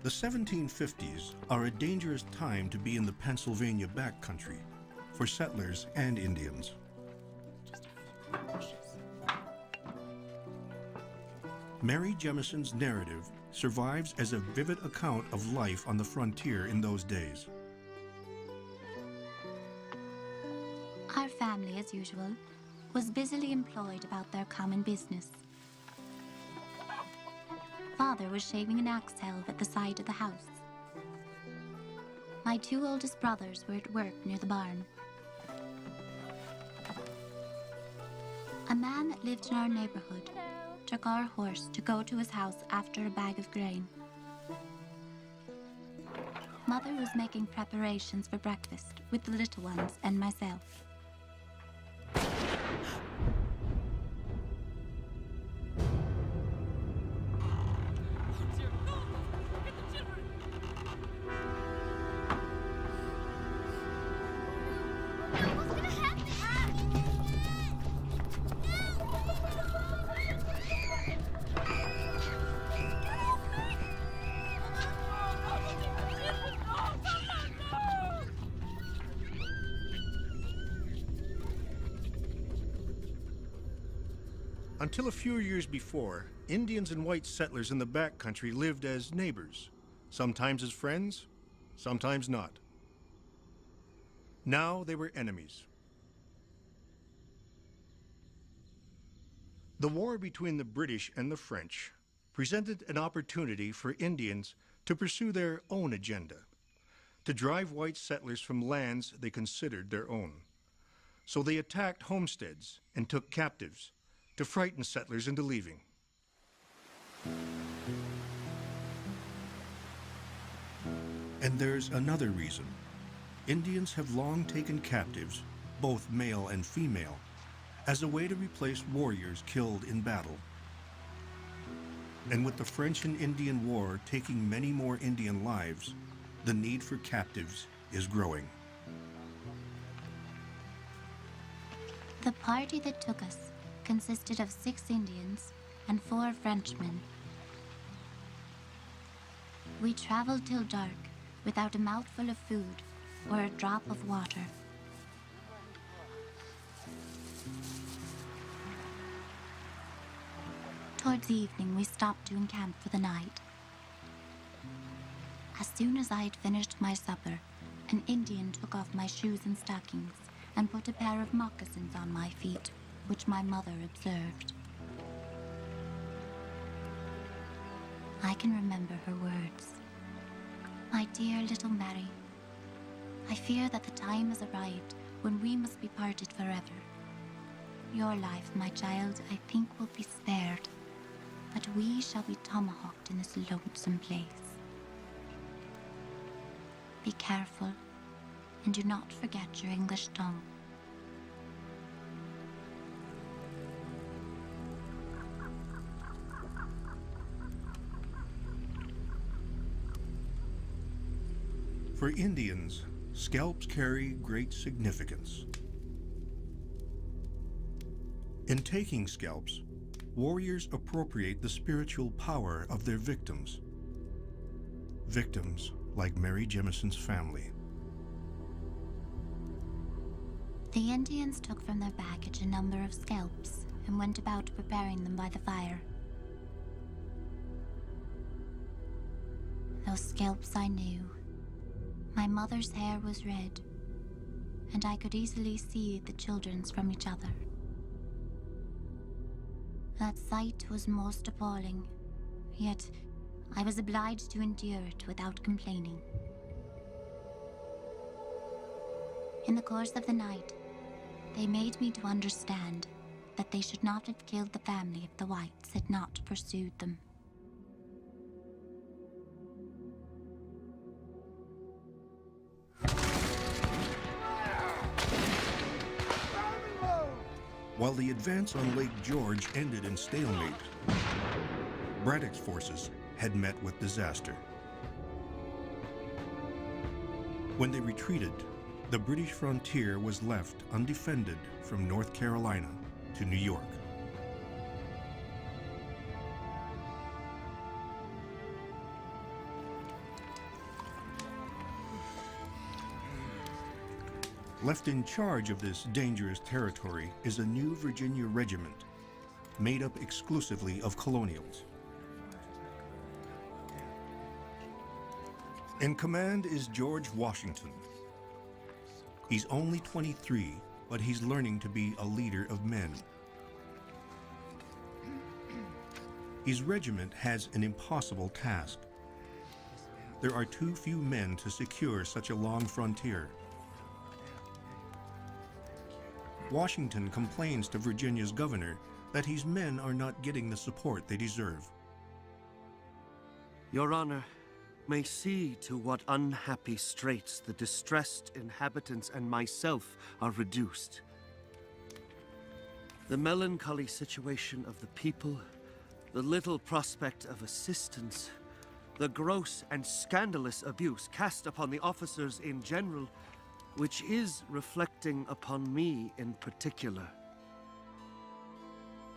The 1750s are a dangerous time to be in the Pennsylvania backcountry for settlers and Indians. Mary Jemison's narrative survives as a vivid account of life on the frontier in those days. Our family, as usual, was busily employed about their common business. Father was shaving an axe helve at the side of the house. My 2 oldest brothers were at work near the barn. A man that lived in our neighborhood took our horse to go to his house after a bag of grain. Mother was making preparations for breakfast with the little ones and myself. Until a few years before, Indians and white settlers in the backcountry lived as neighbors, sometimes as friends, sometimes not. Now they were enemies. The war between the British and the French presented an opportunity for Indians to pursue their own agenda, to drive white settlers from lands they considered their own. So they attacked homesteads and took captives to frighten settlers into leaving. And there's another reason. Indians have long taken captives, both male and female, as a way to replace warriors killed in battle. And with the French and Indian War taking many more Indian lives, the need for captives is growing. The party that took us consisted of 6 Indians and 4 Frenchmen. We traveled till dark without a mouthful of food or a drop of water. Towards evening, we stopped to encamp for the night. As soon as I had finished my supper, an Indian took off my shoes and stockings and put a pair of moccasins on my feet, which my mother observed. I can remember her words. My dear little Mary, I fear that the time has arrived when we must be parted forever. Your life, my child, I think will be spared, but we shall be tomahawked in this lonesome place. Be careful, and do not forget your English tongue. For Indians, scalps carry great significance. In taking scalps, warriors appropriate the spiritual power of their victims. Victims like Mary Jemison's family. The Indians took from their baggage a number of scalps and went about preparing them by the fire. Those scalps I knew. My mother's hair was red, and I could easily see the children's from each other. That sight was most appalling, yet I was obliged to endure it without complaining. In the course of the night, they made me to understand that they should not have killed the family if the whites had not pursued them. While the advance on Lake George ended in stalemate, Braddock's forces had met with disaster. When they retreated, the British frontier was left undefended from North Carolina to New York. Left in charge of this dangerous territory is a new Virginia regiment, made up exclusively of colonials. In command is George Washington. He's only 23, but he's learning to be a leader of men. His regiment has an impossible task. There are too few men to secure such a long frontier. Washington complains to Virginia's governor that his men are not getting the support they deserve. Your Honor may see to what unhappy straits the distressed inhabitants and myself are reduced. The melancholy situation of the people, the little prospect of assistance, the gross and scandalous abuse cast upon the officers in general, which is reflecting upon me in particular.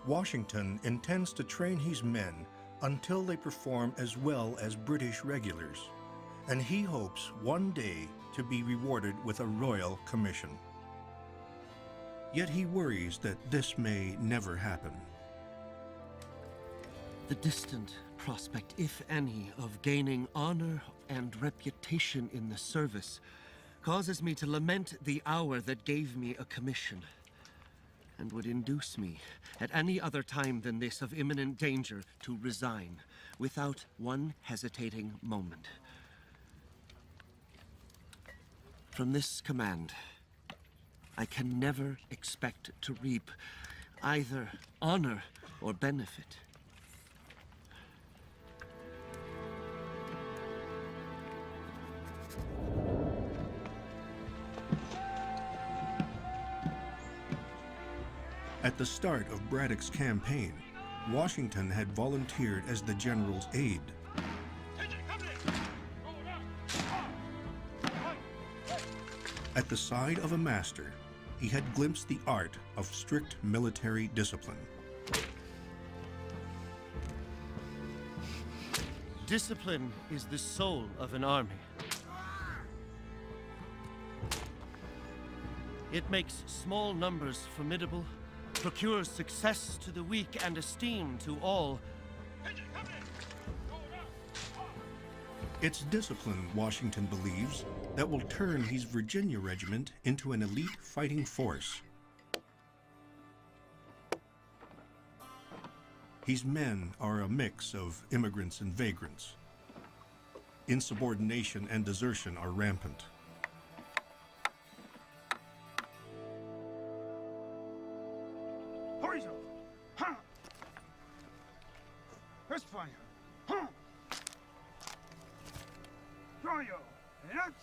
Washington intends to train his men until they perform as well as British regulars, and he hopes one day to be rewarded with a royal commission. Yet he worries that this may never happen. The distant prospect, if any, of gaining honor and reputation in the service causes me to lament the hour that gave me a commission, and would induce me, at any other time than this of imminent danger, to resign, without one hesitating moment. From this command, I can never expect to reap either honor or benefit. At the start of Braddock's campaign, Washington had volunteered as the general's aide. At the side of a master, he had glimpsed the art of strict military discipline. Discipline is the soul of an army. It makes small numbers formidable, procures success to the weak and esteem to all. It's discipline, Washington believes, that will turn his Virginia regiment into an elite fighting force. His men are a mix of immigrants and vagrants. Insubordination and desertion are rampant. Poison! Huh! First fire! Huh! Fire! Hands!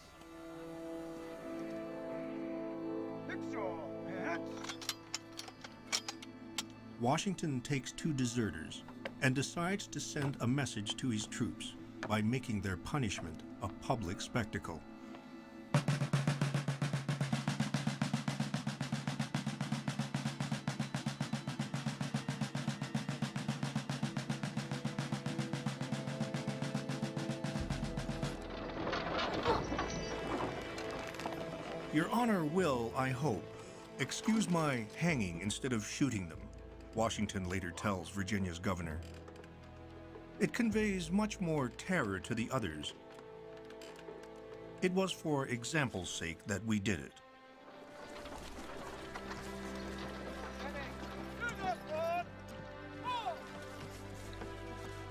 Pixel! Hands! Washington takes two deserters and decides to send a message to his troops by making their punishment a public spectacle. Your Honor will, I hope, excuse my hanging instead of shooting them, Washington later tells Virginia's governor. It conveys much more terror to the others. It was for example's sake that we did it.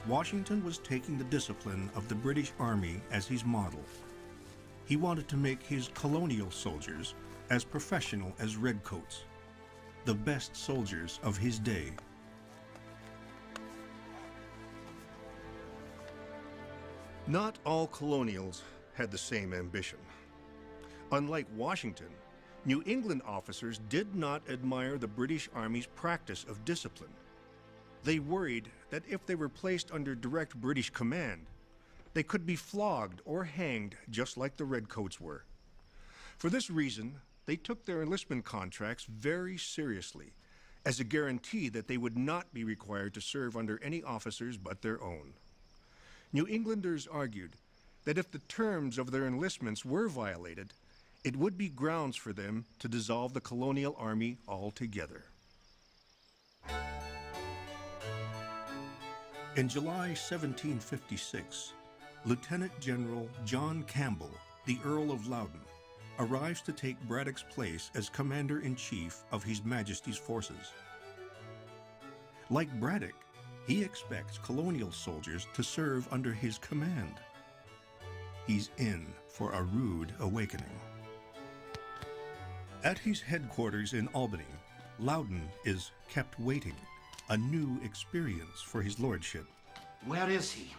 Washington was taking the discipline of the British Army as his model. He wanted to make his colonial soldiers as professional as redcoats, the best soldiers of his day. Not all colonials had the same ambition. Unlike Washington, New England officers did not admire the British Army's practice of discipline. They worried that if they were placed under direct British command, they could be flogged or hanged just like the redcoats were. For this reason, they took their enlistment contracts very seriously, as a guarantee that they would not be required to serve under any officers but their own. New Englanders argued that if the terms of their enlistments were violated, it would be grounds for them to dissolve the colonial army altogether. In July 1756, Lieutenant General John Campbell, the Earl of Loudoun, arrives to take Braddock's place as Commander-in-Chief of His Majesty's forces. Like Braddock, he expects colonial soldiers to serve under his command. He's in for a rude awakening. At his headquarters in Albany, Loudoun is kept waiting, a new experience for his lordship. Where is he?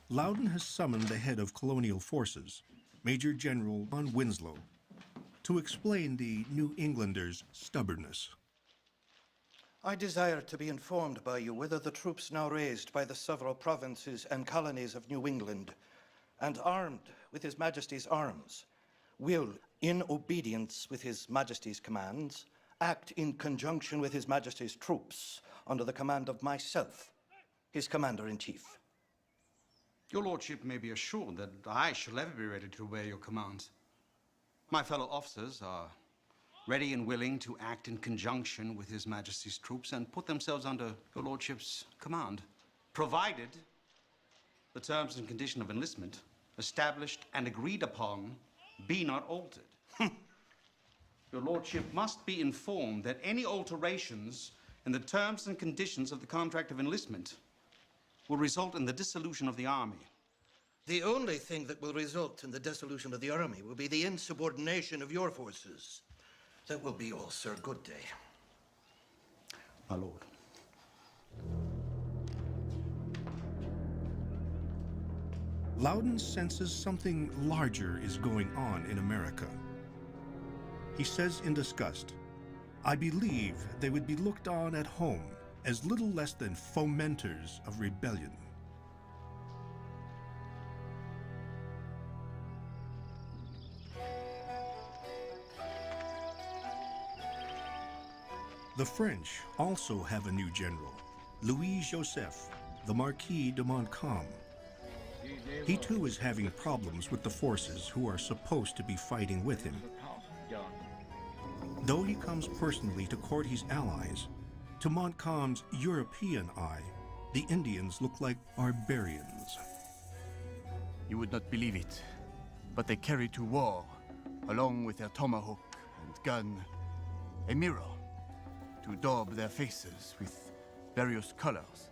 Loudoun has summoned the head of colonial forces, Major General John Winslow, to explain the New Englanders' stubbornness. I desire to be informed by you whether the troops now raised by the several provinces and colonies of New England, and armed with His Majesty's arms, will, in obedience with His Majesty's commands, act in conjunction with His Majesty's troops under the command of myself, His Commander-in-Chief. Your lordship may be assured that I shall ever be ready to obey your commands. My fellow officers are ready and willing to act in conjunction with His Majesty's troops and put themselves under your lordship's command, provided the terms and conditions of enlistment established and agreed upon be not altered. Your lordship must be informed that any alterations in the terms and conditions of the contract of enlistment will result in the dissolution of the army, The only thing that will result in the dissolution of the army will be the insubordination of your forces. That will be all, sir. Good day. My lord. Loudon senses something larger is going on in America. He says in disgust, "I believe they would be looked on at home as little less than fomenters of rebellion." The French also have a new general, Louis-Joseph, the Marquis de Montcalm. He too is having problems with the forces who are supposed to be fighting with him. Though he comes personally to court his allies, to Montcalm's European eye, the Indians look like barbarians. You would not believe it, but they carry to war, along with their tomahawk and gun, a mirror to daub their faces with various colors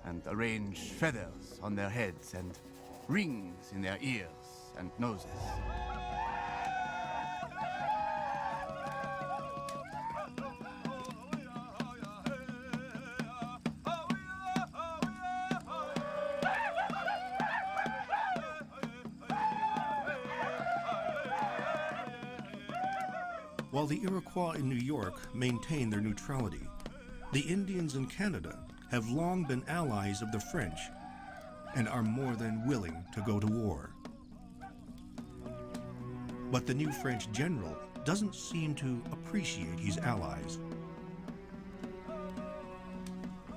and arrange feathers on their heads and rings in their ears and noses. While the Iroquois in New York maintain their neutrality, the Indians in Canada have long been allies of the French and are more than willing to go to war. But the new French general doesn't seem to appreciate his allies.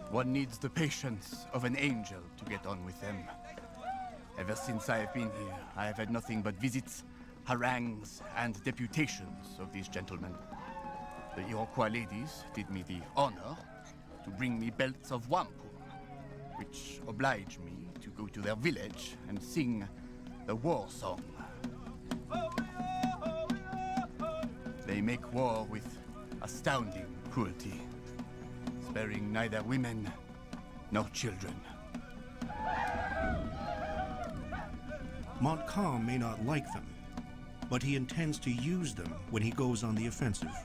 One needs the patience of an angel to get on with them. Ever since I have been here, I have had nothing but visits, harangues, and deputations of these gentlemen. The Iroquois ladies did me the honor to bring me belts of wampum, which oblige me to go to their village and sing the war song. They make war with astounding cruelty, sparing neither women nor children. Montcalm may not like them, but he intends to use them when he goes on the offensive.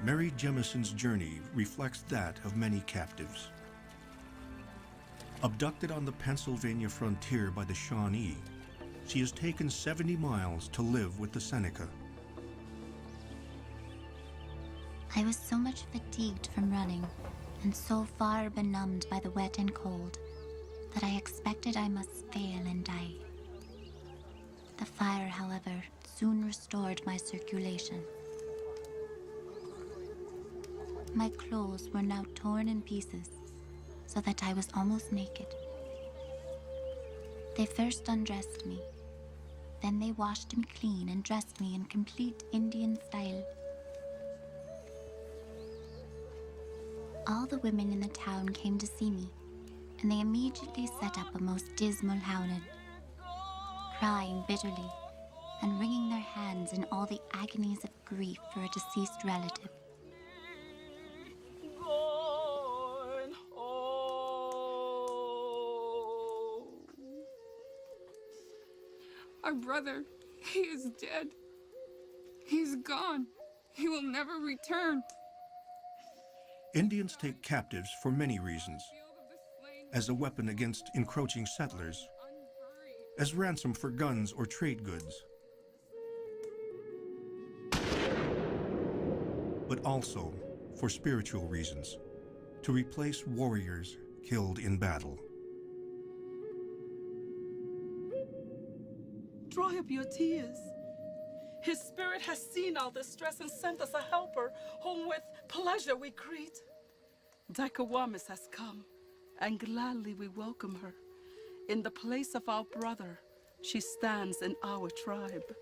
Mary Jemison's journey reflects that of many captives. Abducted on the Pennsylvania frontier by the Shawnee, she is taken 70 miles to live with the Seneca. I was so much fatigued from running, and so far benumbed by the wet and cold, that I expected I must fail and die. The fire, however, soon restored my circulation. My clothes were now torn in pieces, so that I was almost naked. They first undressed me, then they washed me clean and dressed me in complete Indian style. All the women in the town came to see me, and they immediately set up a most dismal howling, crying bitterly and wringing their hands in all the agonies of grief for a deceased relative. Our brother, he is dead. He's gone. He will never return. Indians take captives for many reasons. As a weapon against encroaching settlers, as ransom for guns or trade goods, but also for spiritual reasons, to replace warriors killed in battle. Dry up your tears. His spirit has seen our distress and sent us a helper, whom with pleasure we greet. Dikawamis has come, and gladly we welcome her. In the place of our brother, she stands in our tribe.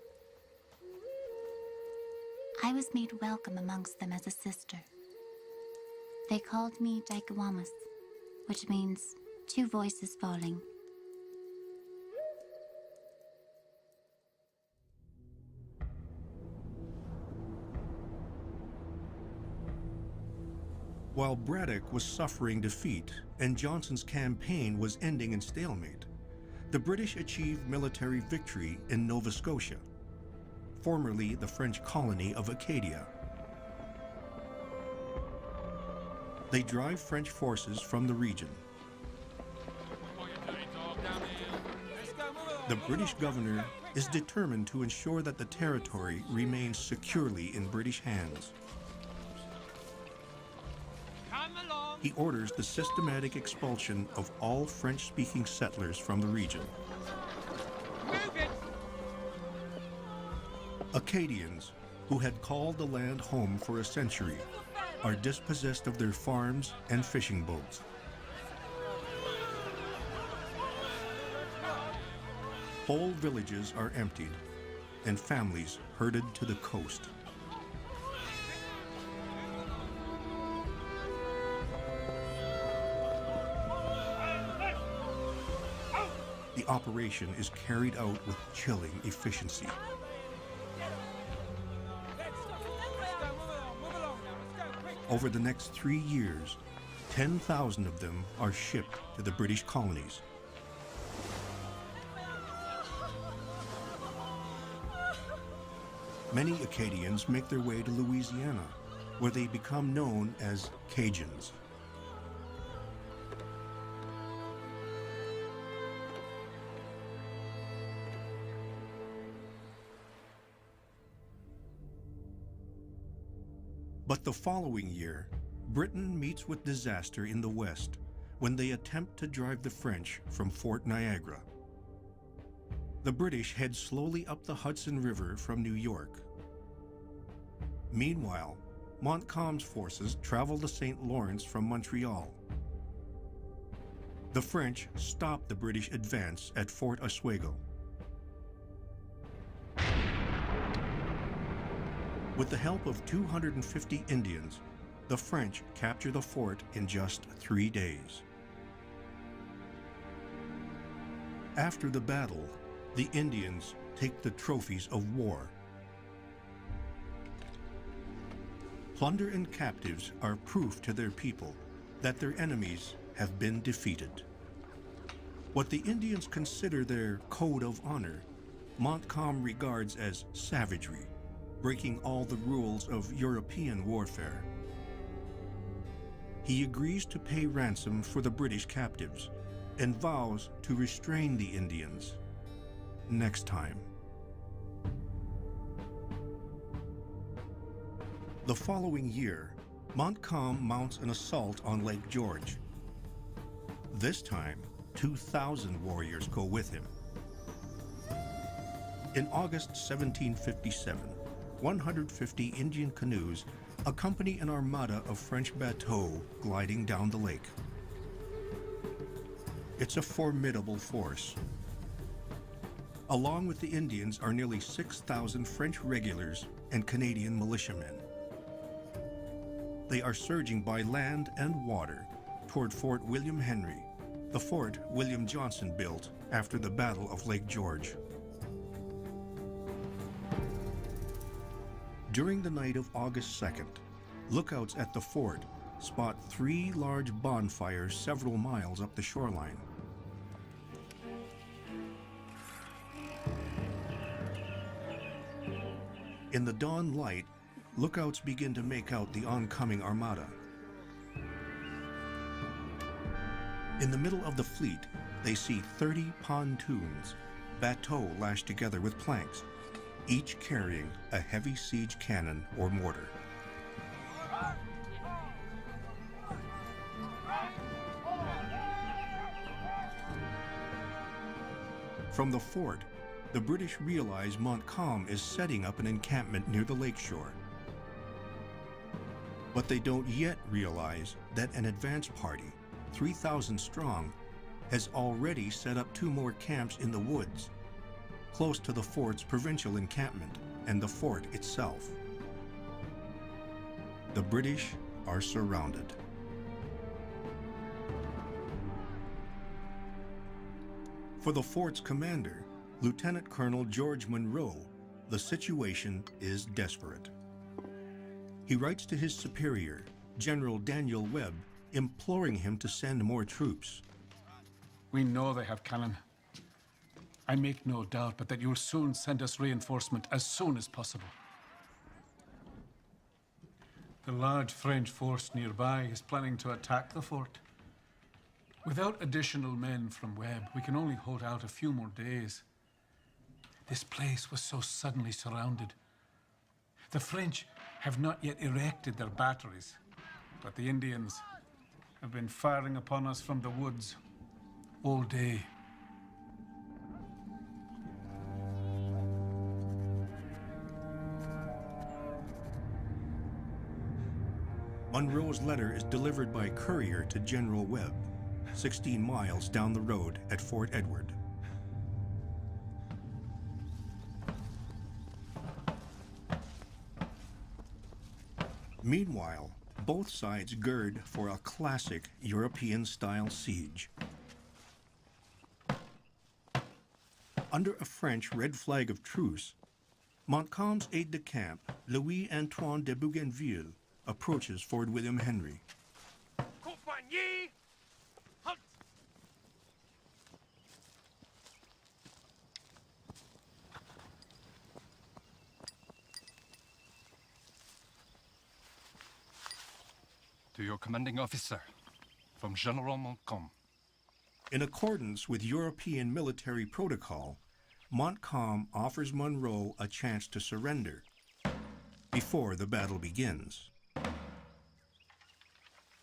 I was made welcome amongst them as a sister. They called me Daikawamas, which means two voices falling. While Braddock was suffering defeat and Johnson's campaign was ending in stalemate, the British achieved military victory in Nova Scotia, formerly the French colony of Acadia. They drive French forces from the region. The British governor is determined to ensure that the territory remains securely in British hands. He orders the systematic expulsion of all French-speaking settlers from the region. Acadians, who had called the land home for a century, are dispossessed of their farms and fishing boats. Whole villages are emptied, and families herded to the coast. The operation is carried out with chilling efficiency. Over the next 3 years, 10,000 of them are shipped to the British colonies. Many Acadians make their way to Louisiana, where they become known as Cajuns. But the following year, Britain meets with disaster in the West when they attempt to drive the French from Fort Niagara. The British head slowly up the Hudson River from New York. Meanwhile, Montcalm's forces travel to St. Lawrence from Montreal. The French stop the British advance at Fort Oswego. With the help of 250 Indians, the French capture the fort in just 3 days. After the battle, the Indians take the trophies of war. Plunder and captives are proof to their people that their enemies have been defeated. What the Indians consider their code of honor, Montcalm regards as savagery, breaking all the rules of European warfare. He agrees to pay ransom for the British captives and vows to restrain the Indians next time. The following year, Montcalm mounts an assault on Lake George. This time, 2,000 warriors go with him. In August 1757, 150 Indian canoes accompany an armada of French bateaux gliding down the lake. It's a formidable force. Along with the Indians are nearly 6,000 French regulars and Canadian militiamen. They are surging by land and water toward Fort William Henry, the fort William Johnson built after the Battle of Lake George. During the night of August 2nd, lookouts at the fort spot 3 large bonfires several miles up the shoreline. In the dawn light, lookouts begin to make out the oncoming armada. In the middle of the fleet, they see 30 pontoons, bateaux lashed together with planks, each carrying a heavy siege cannon or mortar. From the fort, the British realize Montcalm is setting up an encampment near the lakeshore. But they don't yet realize that an advance party, 3,000 strong, has already set up 2 more camps in the woods, close to the fort's provincial encampment and the fort itself. the British are surrounded. For the fort's commander, Lieutenant Colonel George Monroe, the situation is desperate. He writes to his superior, General Daniel Webb, imploring him to send more troops. We know they have cannon. I make no doubt but that you'll soon send us reinforcement as soon as possible. The large French force nearby is planning to attack the fort. Without additional men from Webb, we can only hold out a few more days. This place was so suddenly surrounded. The French have not yet erected their batteries, but the Indians have been firing upon us from the woods all day. Monroe's letter is delivered by courier to General Webb, 16 miles down the road at Fort Edward. Meanwhile, both sides gird for a classic European-style siege. Under a French red flag of truce, Montcalm's aide-de-camp, Louis-Antoine de Bougainville, approaches Fort William Henry. Compagnie, halt! To your commanding officer, from General Montcalm. In accordance with European military protocol, Montcalm offers Monroe a chance to surrender before the battle begins.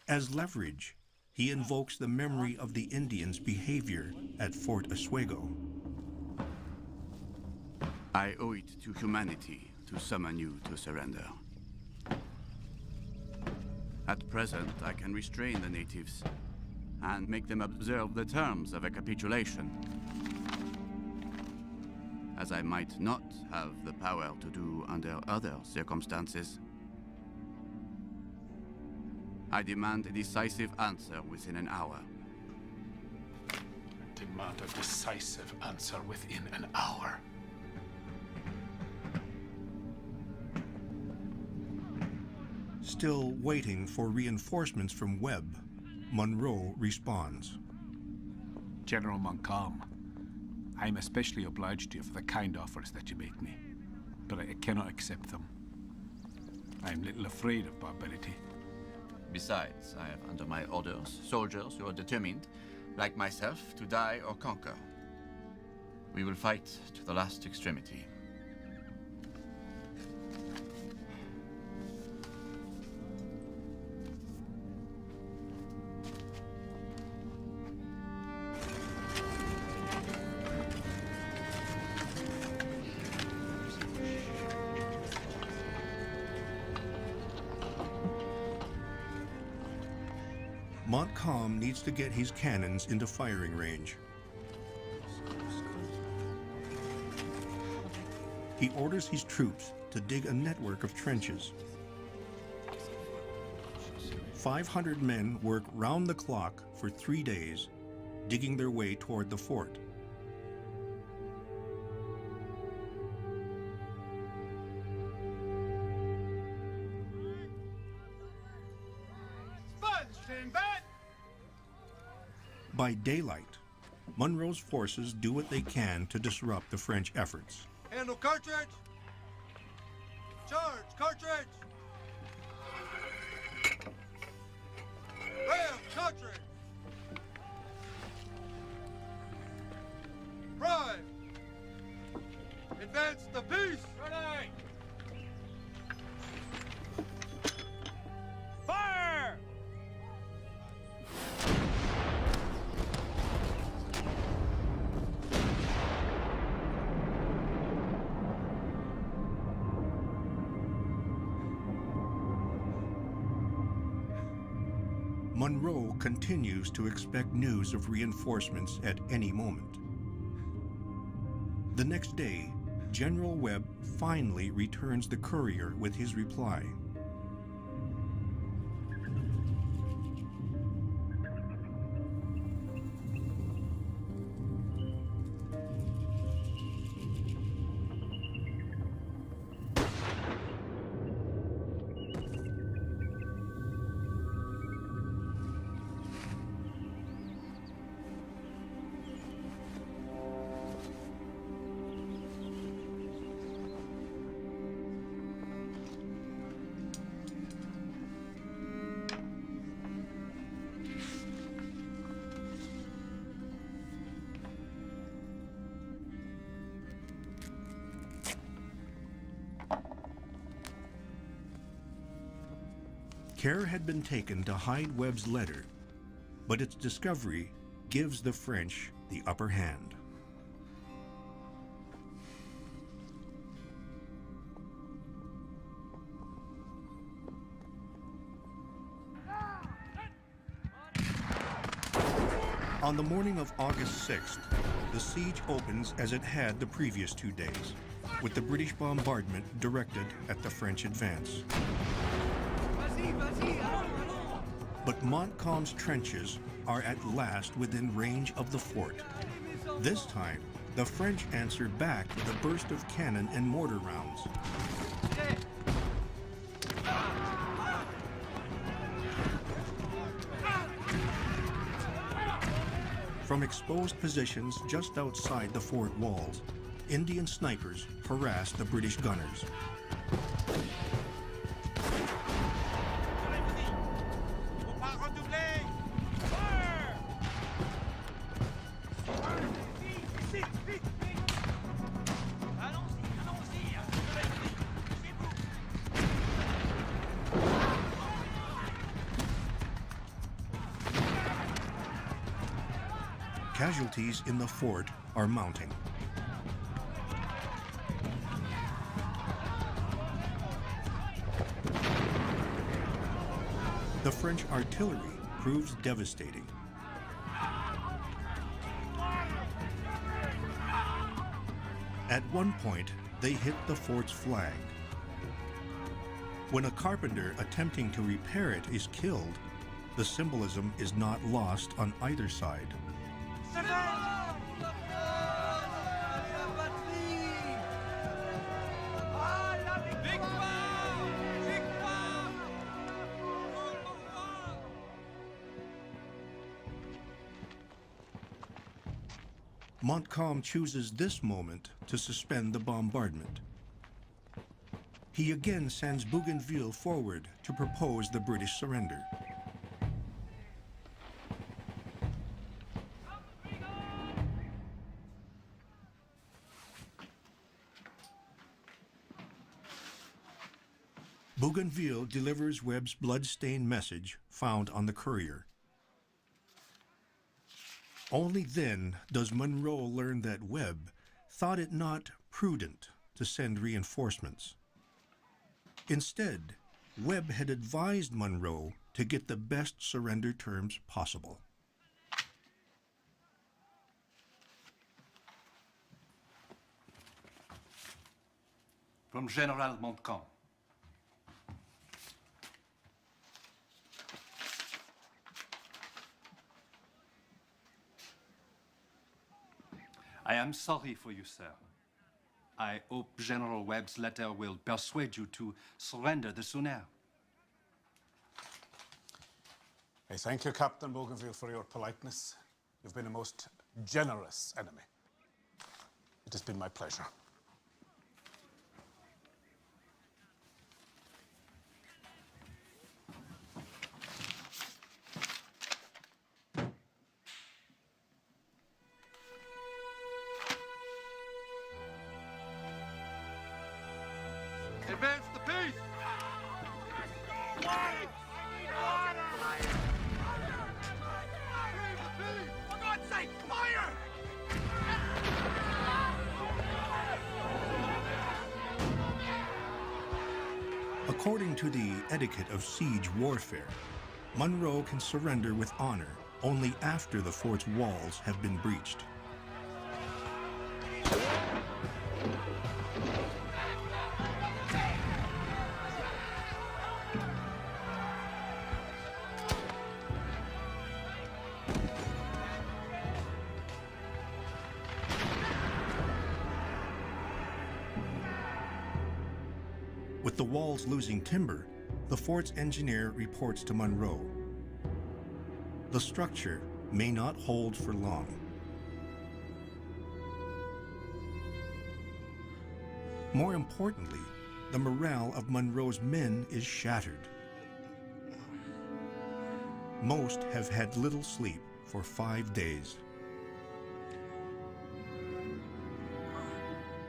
As leverage, he invokes the memory of the Indians' behavior at Fort Oswego. I owe it to humanity to summon you to surrender. At present, I can restrain the natives and make them observe the terms of a capitulation, as I might not have the power to do under other circumstances. I demand a decisive answer within an hour. Demand a decisive answer within an hour. Still waiting for reinforcements from Webb, Monroe responds. General Montcalm, I am especially obliged to you for the kind offers that you make me, but I cannot accept them. I am little afraid of barbarity. Besides, I have under my orders soldiers who are determined, like myself, to die or conquer. We will fight to the last extremity. Montcalm needs to get his cannons into firing range. He orders his troops to dig a network of trenches. 500 men work round the clock for 3 days, digging their way toward the fort. By daylight, Monroe's forces do what they can to disrupt the French efforts. Handle cartridge! Charge, cartridge! Ram, cartridge! Prime! Advance the piece! Ready! Fire! Monroe continues to expect news of reinforcements at any moment. The next day, General Webb finally returns the courier with his reply. Care had been taken to hide Webb's letter, but its discovery gives the French the upper hand. On the morning of August 6th, the siege opens as it had the previous 2 days, with the British bombardment directed at the French advance. But Montcalm's trenches are at last within range of the fort. This time, the French answer back with a burst of cannon and mortar rounds. From exposed positions just outside the fort walls, Indian snipers harass the British gunners. Casualties in the fort are mounting. The French artillery proves devastating. At one point, they hit the fort's flag. When a carpenter attempting to repair it is killed, the symbolism is not lost on either side. Montcalm chooses this moment to suspend the bombardment. He again sends Bougainville forward to propose the British surrender. Bougainville delivers Webb's blood-stained message found on the courier. Only then does Monroe learn that Webb thought it not prudent to send reinforcements. Instead, Webb had advised Monroe to get the best surrender terms possible. From General Montcalm. I am sorry for you, sir. I hope General Webb's letter will persuade you to surrender the sooner. I thank you, Captain Bougainville, for your politeness. You've been a most generous enemy. It has been my pleasure. Advance the peace! For God's sake, fire! According to the etiquette of siege warfare, Monroe can surrender with honor only after the fort's walls have been breached. With the walls losing timber, the fort's engineer reports to Monroe. The structure may not hold for long. More importantly, the morale of Monroe's men is shattered. Most have had little sleep for 5 days.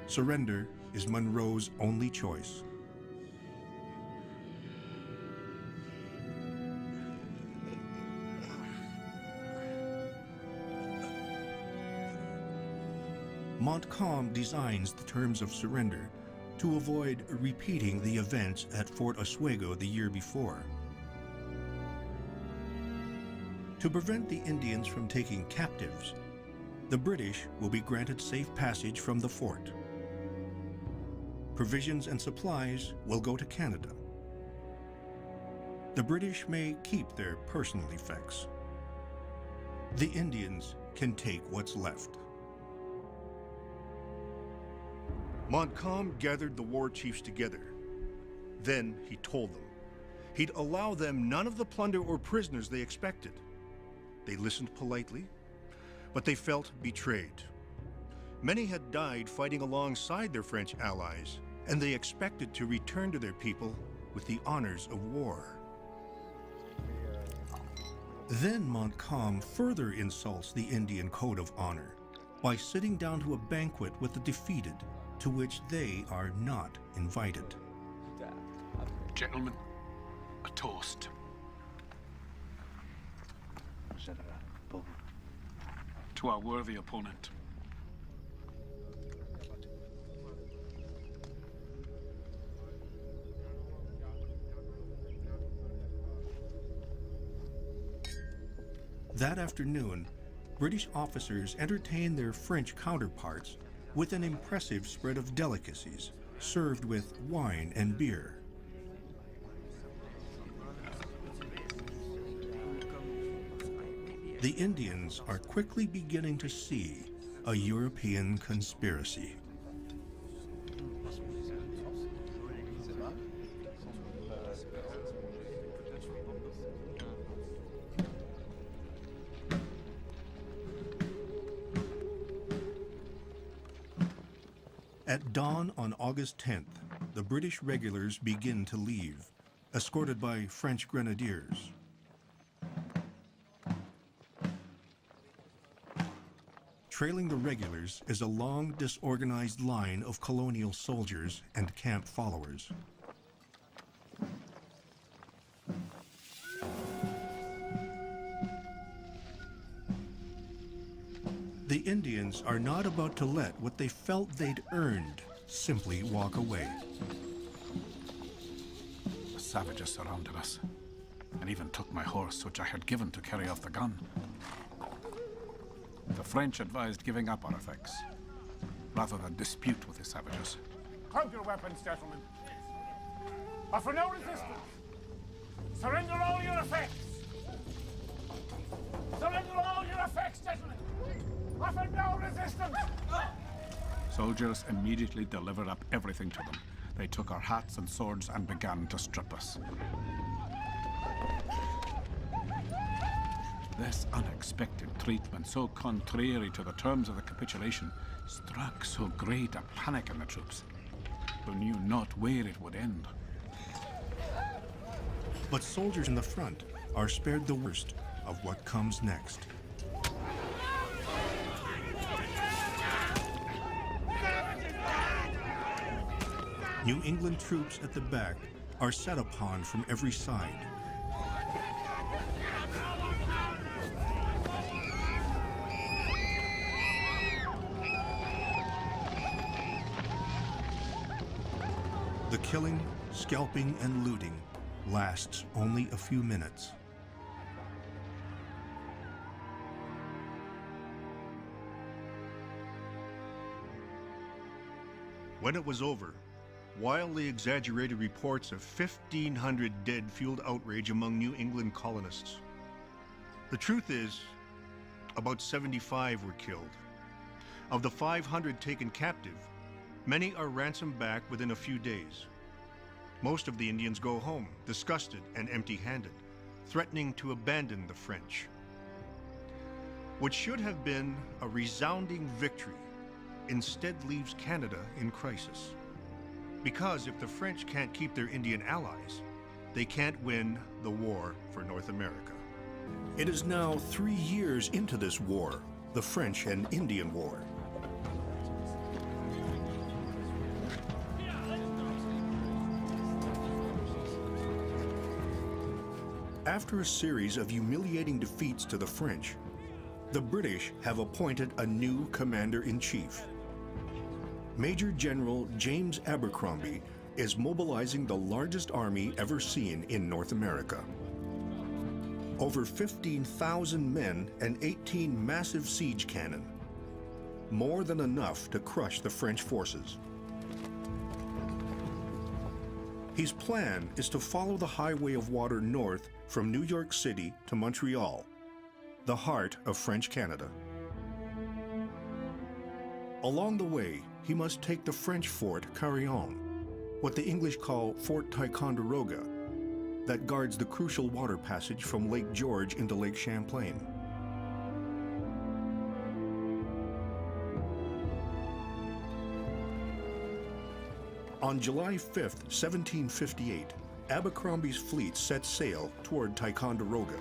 Surrender is Monroe's only choice. Montcalm designs the terms of surrender to avoid repeating the events at Fort Oswego the year before. To prevent the Indians from taking captives, the British will be granted safe passage from the fort. Provisions and supplies will go to Canada. The British may keep their personal effects. The Indians can take what's left. Montcalm gathered the war chiefs together. Then he told them he'd allow them none of the plunder or prisoners they expected. They listened politely, but they felt betrayed. Many had died fighting alongside their French allies, and they expected to return to their people with the honors of war. Then Montcalm further insults the Indian code of honor by sitting down to a banquet with the defeated, to which they are not invited. Gentlemen, a toast. To our worthy opponent. That afternoon, British officers entertained their French counterparts with an impressive spread of delicacies served with wine and beer. The Indians are quickly beginning to see a European conspiracy. At dawn on August 10th, the British regulars begin to leave, escorted by French grenadiers. Trailing the regulars is a long, disorganized line of colonial soldiers and camp followers. The Indians are not about to let what they felt they'd earned simply walk away. The savages surrounded us, and even took my horse, which I had given to carry off the gun. The French advised giving up our effects, rather than dispute with the savages. Hold your weapons, gentlemen. Offer no resistance. Surrender all your effects. Surrender all your effects, gentlemen. Offer no resistance. Soldiers immediately delivered up everything to them. They took our hats and swords and began to strip us. This unexpected treatment, so contrary to the terms of the capitulation, struck so great a panic in the troops, who knew not where it would end. But soldiers in the front are spared the worst of what comes next. New England troops at the back are set upon from every side. The killing, scalping, and looting lasts only a few minutes. When it was over, wildly exaggerated reports of 1,500 dead fueled outrage among New England colonists. The truth is, about 75 were killed. Of the 500 taken captive, many are ransomed back within a few days. Most of the Indians go home, disgusted and empty-handed, threatening to abandon the French. What should have been a resounding victory instead leaves Canada in crisis. Because if the French can't keep their Indian allies, they can't win the war for North America. It is now 3 years into this war, the French and Indian War. After a series of humiliating defeats to the French, the British have appointed a new commander-in-chief, Major General James Abercrombie is mobilizing the largest army ever seen in North America. Over 15,000 men and 18 massive siege cannon. More than enough to crush the French forces. His plan is to follow the highway of water north from New York City to Montreal, the heart of French Canada. Along the way, he must take the French fort Carillon, what the English call Fort Ticonderoga, that guards the crucial water passage from Lake George into Lake Champlain. On July 5th, 1758, Abercrombie's fleet set sail toward Ticonderoga.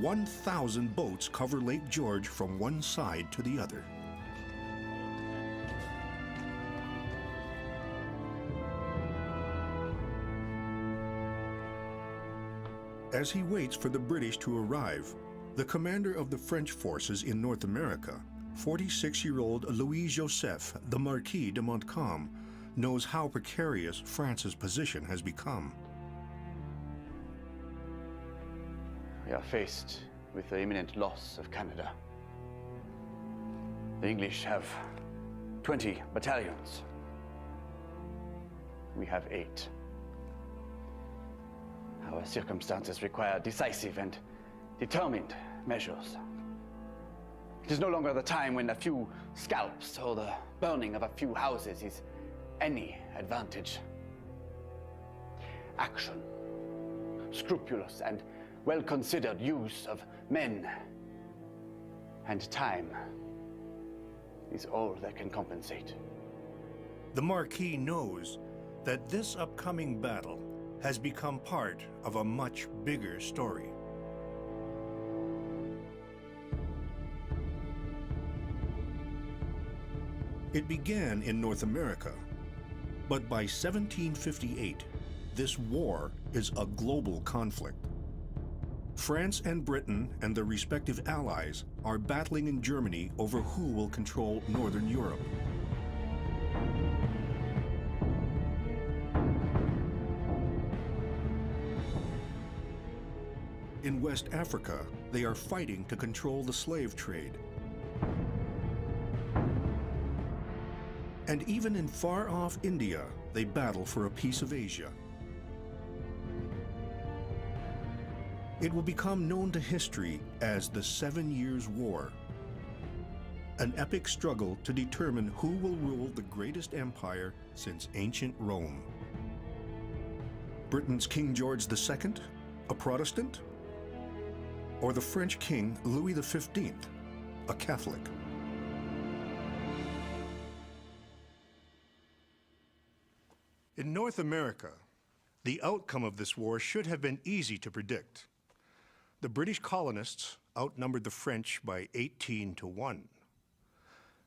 1,000 boats cover Lake George from one side to the other. As he waits for the British to arrive, the commander of the French forces in North America, 46-year-old Louis-Joseph, the Marquis de Montcalm, knows how precarious France's position has become. We are faced with the imminent loss of Canada. The English have 20 battalions. We have 8. Our circumstances require decisive and determined measures. It is no longer the time when a few scalps or the burning of a few houses is any advantage. Action, scrupulous and well-considered use of men and time is all that can compensate. The Marquis knows that this upcoming battle has become part of a much bigger story. It began in North America, but by 1758, this war is a global conflict. France and Britain and their respective allies are battling in Germany over who will control Northern Europe. In West Africa, they are fighting to control the slave trade. And even in far-off India, they battle for a piece of Asia. It will become known to history as the 7 Years' War, an epic struggle to determine who will rule the greatest empire since ancient Rome. Britain's King George II, a Protestant? Or the French King Louis XV, a Catholic? In North America, the outcome of this war should have been easy to predict. The British colonists outnumbered the French by 18-1.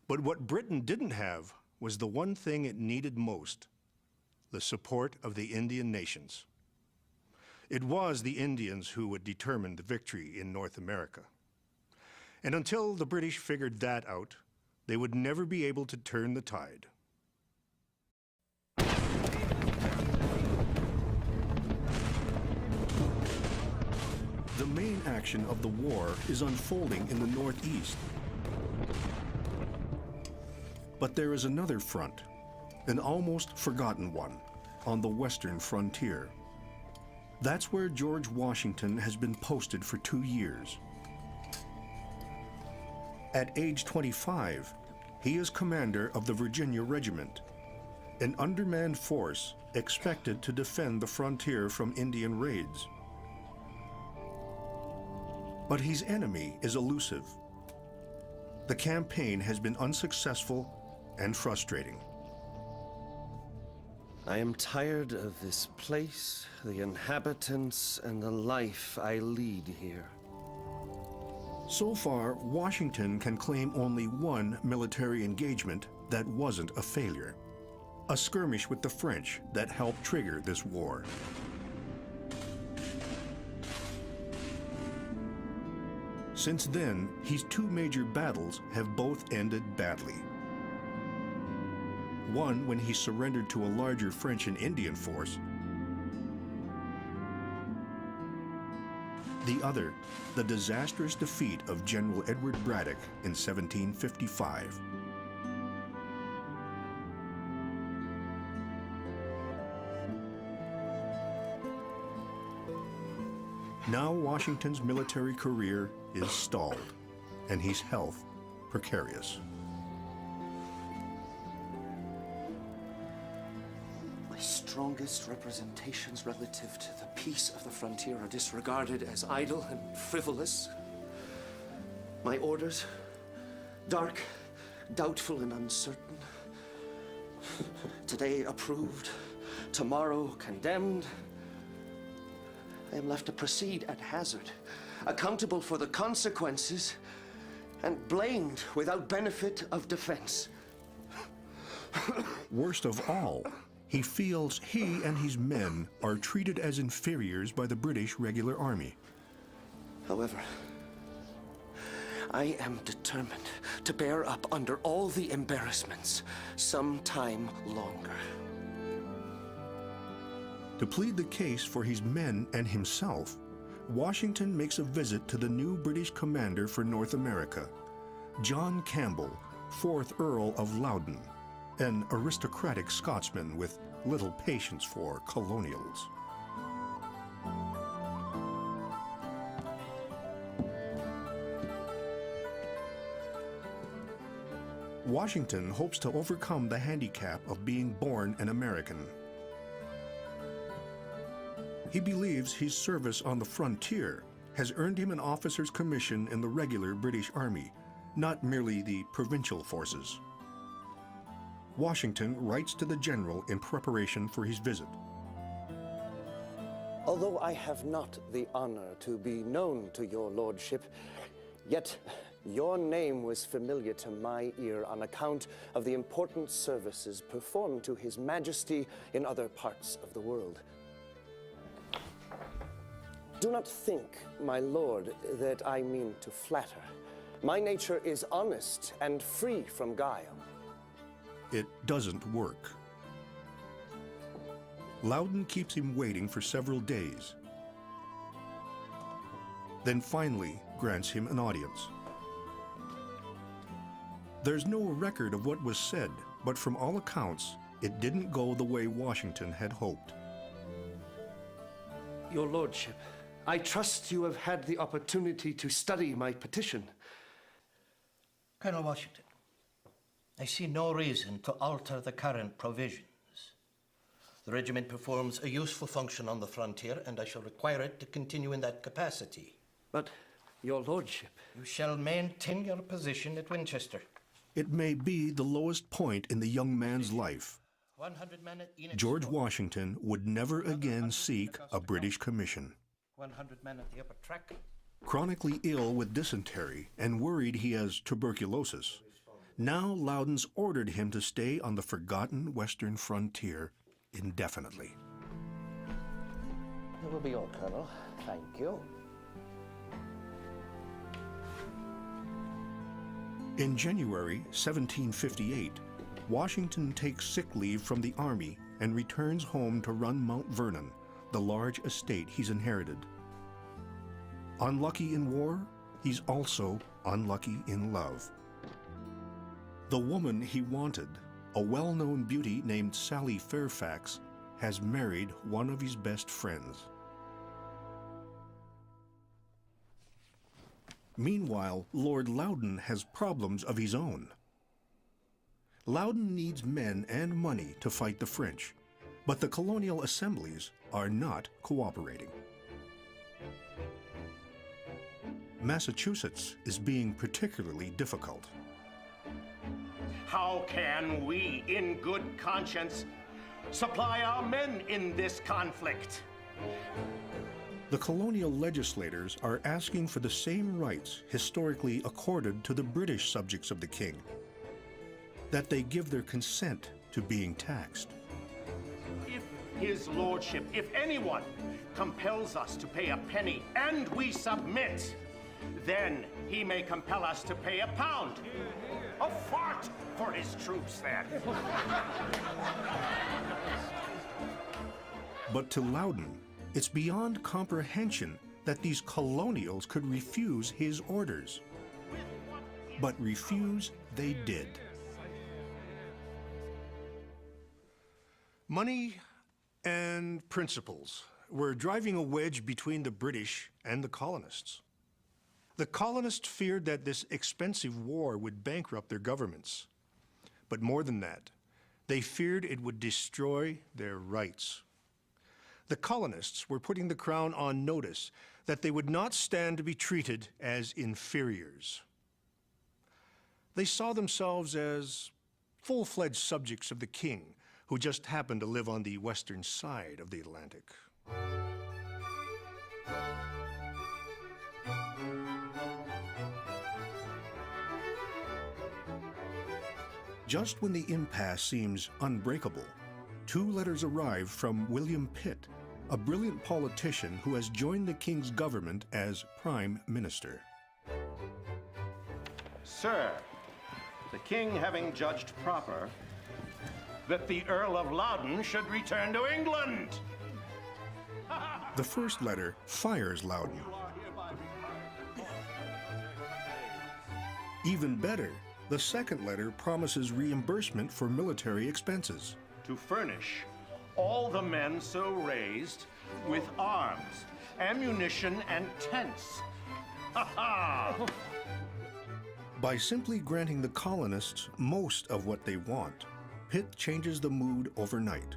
But what Britain didn't have was the one thing it needed most: the support of the Indian nations. It was the Indians who would determine the victory in North America. And until the British figured that out, they would never be able to turn the tide. The main action of the war is unfolding in the northeast. But there is another front, an almost forgotten one, on the western frontier. That's where George Washington has been posted for 2 years. At age 25, he is commander of the Virginia Regiment, an undermanned force expected to defend the frontier from Indian raids. But his enemy is elusive. The campaign has been unsuccessful and frustrating. I am tired of this place, the inhabitants, and the life I lead here. So far, Washington can claim only one military engagement that wasn't a failure: a skirmish with the French that helped trigger this war. Since then, his two major battles have both ended badly. One when he surrendered to a larger French and Indian force. The other, the disastrous defeat of General Edward Braddock in 1755. Now Washington's military career is stalled, and his health precarious. My strongest representations relative to the peace of the frontier are disregarded as idle and frivolous. My orders, dark, doubtful, and uncertain. Today approved, tomorrow condemned. I am left to proceed at hazard, accountable for the consequences, and blamed without benefit of defense. Worst of all, he feels he and his men are treated as inferiors by the British regular army. However, I am determined to bear up under all the embarrassments some time longer. To plead the case for his men and himself, Washington makes a visit to the new British commander for North America, John Campbell, 4th Earl of Loudon, an aristocratic Scotsman with little patience for colonials. Washington hopes to overcome the handicap of being born an American. He believes his service on the frontier has earned him an officer's commission in the regular British Army, not merely the provincial forces. Washington writes to the general in preparation for his visit. Although I have not the honor to be known to your lordship, yet your name was familiar to my ear on account of the important services performed to His Majesty in other parts of the world. Do not think, my lord, that I mean to flatter. My nature is honest and free from guile. It doesn't work. Loudon keeps him waiting for several days, then finally grants him an audience. There's no record of what was said, but from all accounts, it didn't go the way Washington had hoped. Your lordship, I trust you have had the opportunity to study my petition. Colonel Washington, I see no reason to alter the current provisions. The regiment performs a useful function on the frontier, and I shall require it to continue in that capacity. But, your lordship... You shall maintain your position at Winchester. It may be the lowest point in the young man's life. 100 men at Enid. George Washington would never again seek a British commission. 100 men at the upper track. Chronically ill with dysentery and worried he has tuberculosis, now Loudon's ordered him to stay on the forgotten western frontier indefinitely. That will be all, Colonel. Thank you. In January 1758, Washington takes sick leave from the army and returns home to run Mount Vernon, the large estate he's inherited. Unlucky in war, he's also unlucky in love. The woman he wanted, a well-known beauty named Sally Fairfax, has married one of his best friends. Meanwhile, Lord Loudon has problems of his own. Loudon needs men and money to fight the French, but the colonial assemblies are not cooperating. Massachusetts is being particularly difficult. How can we, in good conscience, supply our men in this conflict? The colonial legislators are asking for the same rights historically accorded to the British subjects of the king, that they give their consent to being taxed. If his lordship, if anyone, compels us to pay a penny and we submit, then he may compel us to pay £1. A fart for his troops, then. But to Loudon, it's beyond comprehension that these colonials could refuse his orders. But refuse they did. Money and principles were driving a wedge between the British and the colonists. The colonists feared that this expensive war would bankrupt their governments. But more than that, they feared it would destroy their rights. The colonists were putting the Crown on notice that they would not stand to be treated as inferiors. They saw themselves as full-fledged subjects of the king, who just happened to live on the western side of the Atlantic. Just when the impasse seems unbreakable, 2 letters arrive from William Pitt, a brilliant politician who has joined the king's government as Prime Minister. Sir, the king having judged proper that the Earl of Loudon should return to England. The first letter fires Loudon. Even better, the second letter promises reimbursement for military expenses. To furnish all the men so raised with arms, ammunition, and tents. Ha ha! By simply granting the colonists most of what they want, Pitt changes the mood overnight.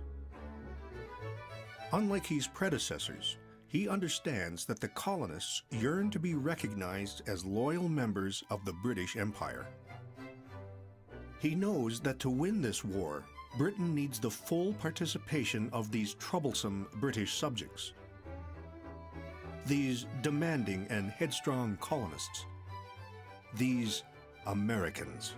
Unlike his predecessors, he understands that the colonists yearn to be recognized as loyal members of the British Empire. He knows that to win this war, Britain needs the full participation of these troublesome British subjects. These demanding and headstrong colonists. These Americans.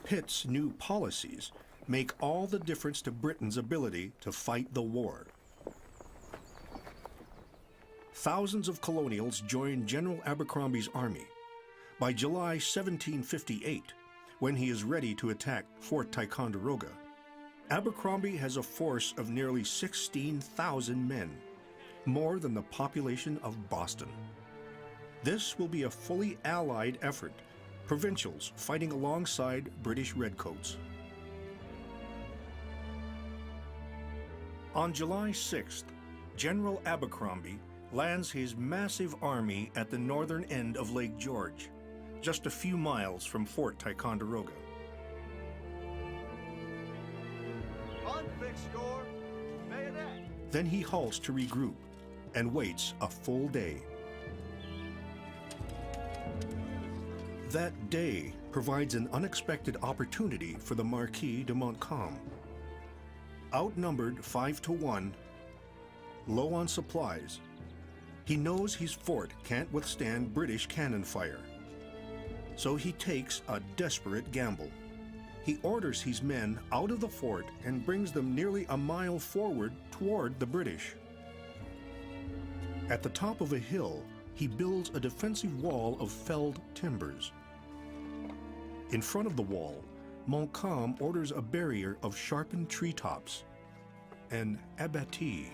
Pitt's new policies make all the difference to Britain's ability to fight the war. Thousands of colonials joined General Abercrombie's army. By July 1758, when he is ready to attack Fort Ticonderoga, Abercrombie has a force of nearly 16,000 men, more than the population of Boston. This will be a fully allied effort, provincials fighting alongside British redcoats. On July 6th, General Abercrombie lands his massive army at the northern end of Lake George, just a few miles from Fort Ticonderoga. Unfix your bayonet. Then he halts to regroup and waits a full day. That day provides an unexpected opportunity for the Marquis de Montcalm. Outnumbered 5-1, low on supplies, he knows his fort can't withstand British cannon fire. So he takes a desperate gamble. He orders his men out of the fort and brings them nearly a mile forward toward the British. At the top of a hill, he builds a defensive wall of felled timbers. In front of the wall, Montcalm orders a barrier of sharpened treetops, an abattis.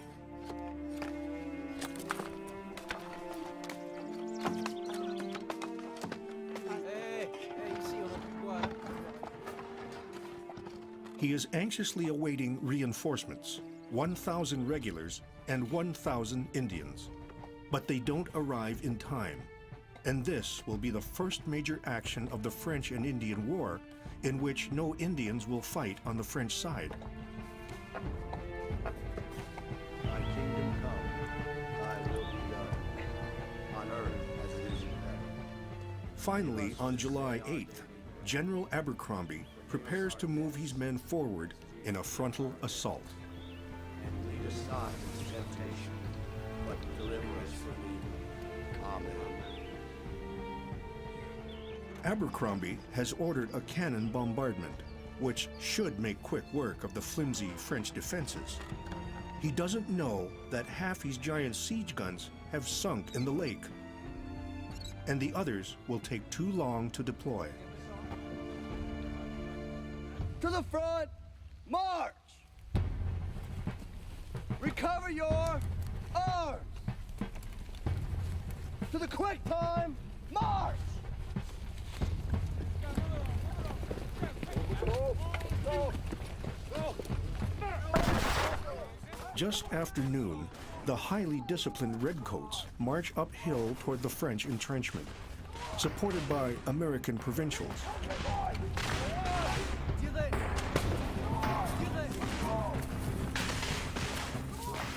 He is anxiously awaiting reinforcements, 1,000 regulars and 1,000 Indians. But they don't arrive in time. And this will be the first major action of the French and Indian War in which no Indians will fight on the French side. Thy kingdom come, thy will be done, on earth as it is in heaven. Finally, on July 8th, General Abercrombie prepares to move his men forward in a frontal assault. And lead us not into temptation, but deliver us from evil. Amen. Abercrombie has ordered a cannon bombardment, which should make quick work of the flimsy French defenses. He doesn't know that half his giant siege guns have sunk in the lake, and the others will take too long to deploy. To the front, march! Recover your arms! To the quick time, march! Just after noon, the highly disciplined Redcoats march uphill toward the French entrenchment, supported by American provincials.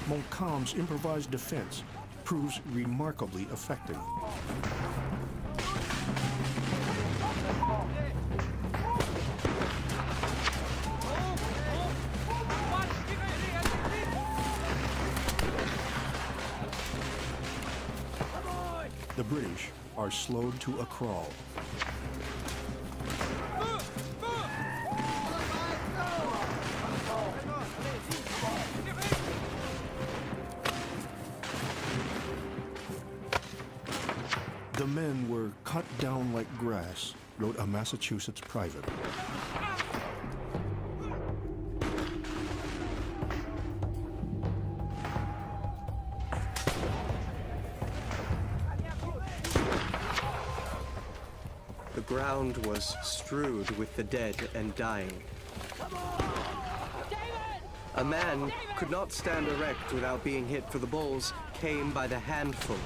Montcalm's improvised defense proves remarkably effective. The British are slowed to a crawl. The men were cut down like grass, wrote a Massachusetts private. The ground was strewed with the dead and dying. A man could not stand erect without being hit, for the balls came by the handful.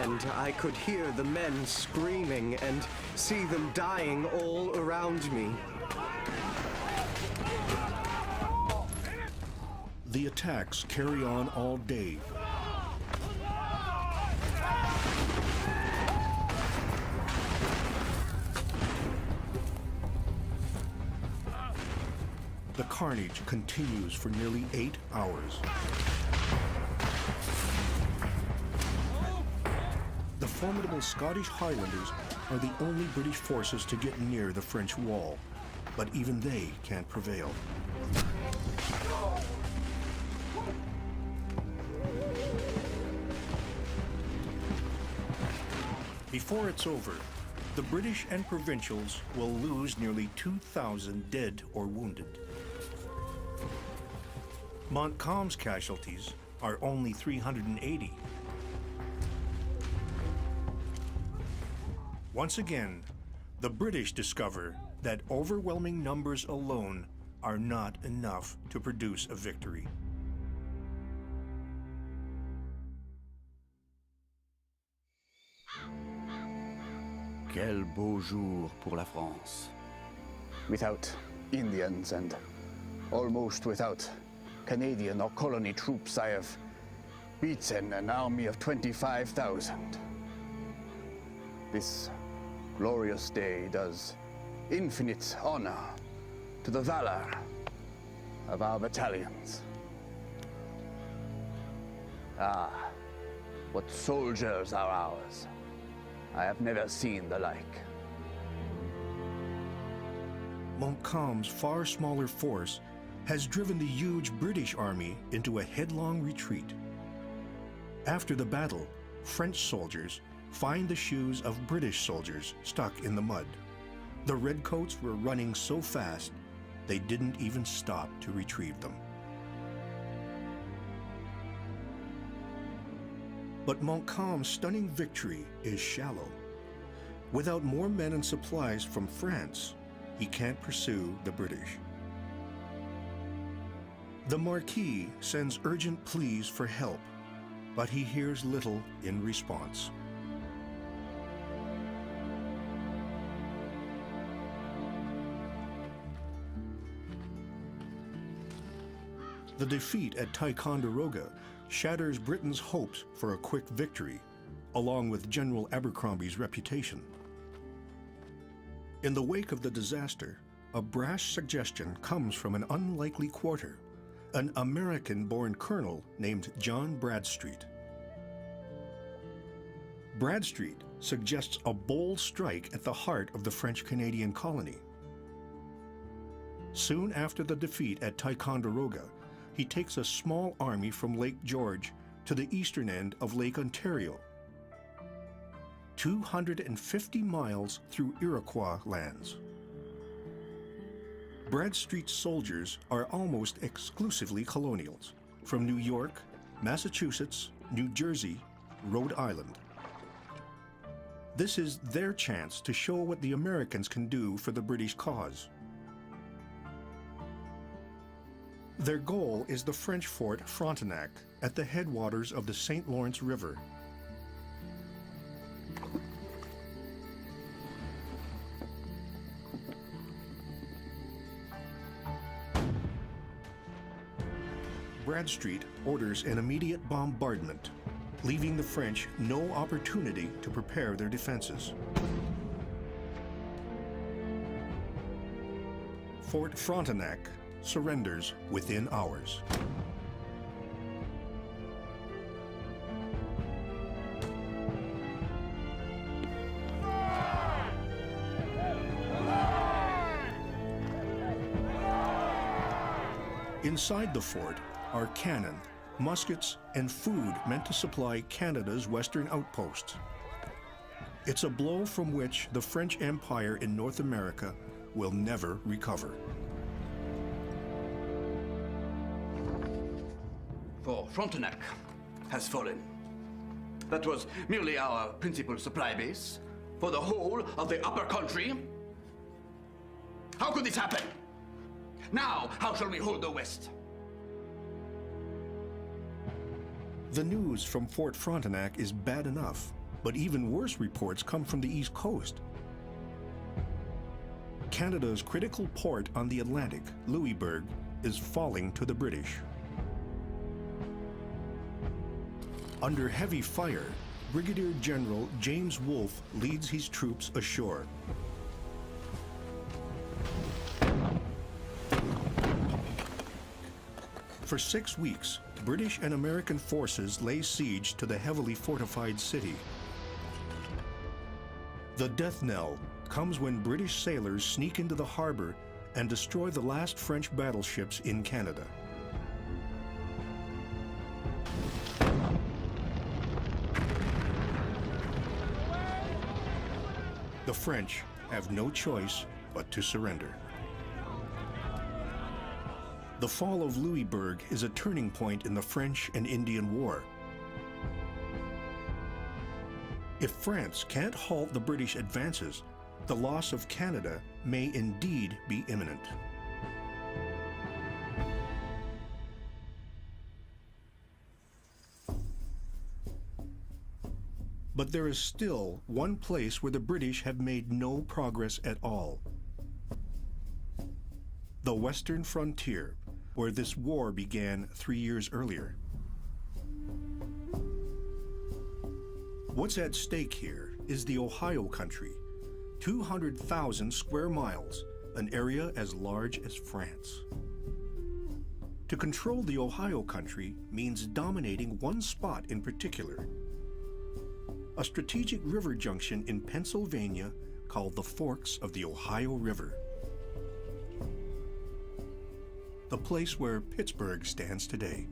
And I could hear the men screaming and see them dying all around me. The attacks carry on all day. The carnage continues for nearly 8 hours. The formidable Scottish Highlanders are the only British forces to get near the French wall, but even they can't prevail. Before it's over, the British and provincials will lose nearly 2,000 dead or wounded. Montcalm's casualties are only 380. Once again, the British discover that overwhelming numbers alone are not enough to produce a victory. Quel beau jour pour la France. Without Indians and almost without Canadian or colony troops, I have beaten an army of 25,000. This glorious day does infinite honor to the valor of our battalions. Ah, what soldiers are ours. I have never seen the like. Montcalm's far smaller force has driven the huge British army into a headlong retreat. After the battle, French soldiers find the shoes of British soldiers stuck in the mud. The Redcoats were running so fast, they didn't even stop to retrieve them. But Montcalm's stunning victory is shallow. Without more men and supplies from France, he can't pursue the British. The Marquis sends urgent pleas for help, but he hears little in response. The defeat at Ticonderoga shatters Britain's hopes for a quick victory, along with General Abercrombie's reputation. In the wake of the disaster, a brash suggestion comes from an unlikely quarter, an American-born colonel named John Bradstreet. Bradstreet suggests a bold strike at the heart of the French-Canadian colony. Soon after the defeat at Ticonderoga, he takes a small army from Lake George to the eastern end of Lake Ontario, 250 miles through Iroquois lands. Bradstreet's soldiers are almost exclusively colonials from New York, Massachusetts, New Jersey, Rhode Island. This is their chance to show what the Americans can do for the British cause. Their goal is the French fort Frontenac at the headwaters of the St. Lawrence River. Bradstreet orders an immediate bombardment, leaving the French no opportunity to prepare their defenses. Fort Frontenac surrenders within hours. Inside the fort are cannon, muskets, and food meant to supply Canada's western outposts. It's a blow from which the French Empire in North America will never recover. For Frontenac has fallen. That was merely our principal supply base for the whole of the upper country. How could this happen? Now, how shall we hold the West? The news from Fort Frontenac is bad enough, but even worse reports come from the East Coast. Canada's critical port on the Atlantic, Louisbourg, is falling to the British. Under heavy fire, Brigadier General James Wolfe leads his troops ashore. For 6 weeks, British and American forces lay siege to the heavily fortified city. The death knell comes when British sailors sneak into the harbor and destroy the last French battleships in Canada. The French have no choice but to surrender. The fall of Louisbourg is a turning point in the French and Indian War. If France can't halt the British advances, the loss of Canada may indeed be imminent. But there is still one place where the British have made no progress at all. The western frontier, where this war began 3 years earlier. What's at stake here is the Ohio country, 200,000 square miles, an area as large as France. To control the Ohio country means dominating one spot in particular, a strategic river junction in Pennsylvania called the Forks of the Ohio River, the place where Pittsburgh stands today.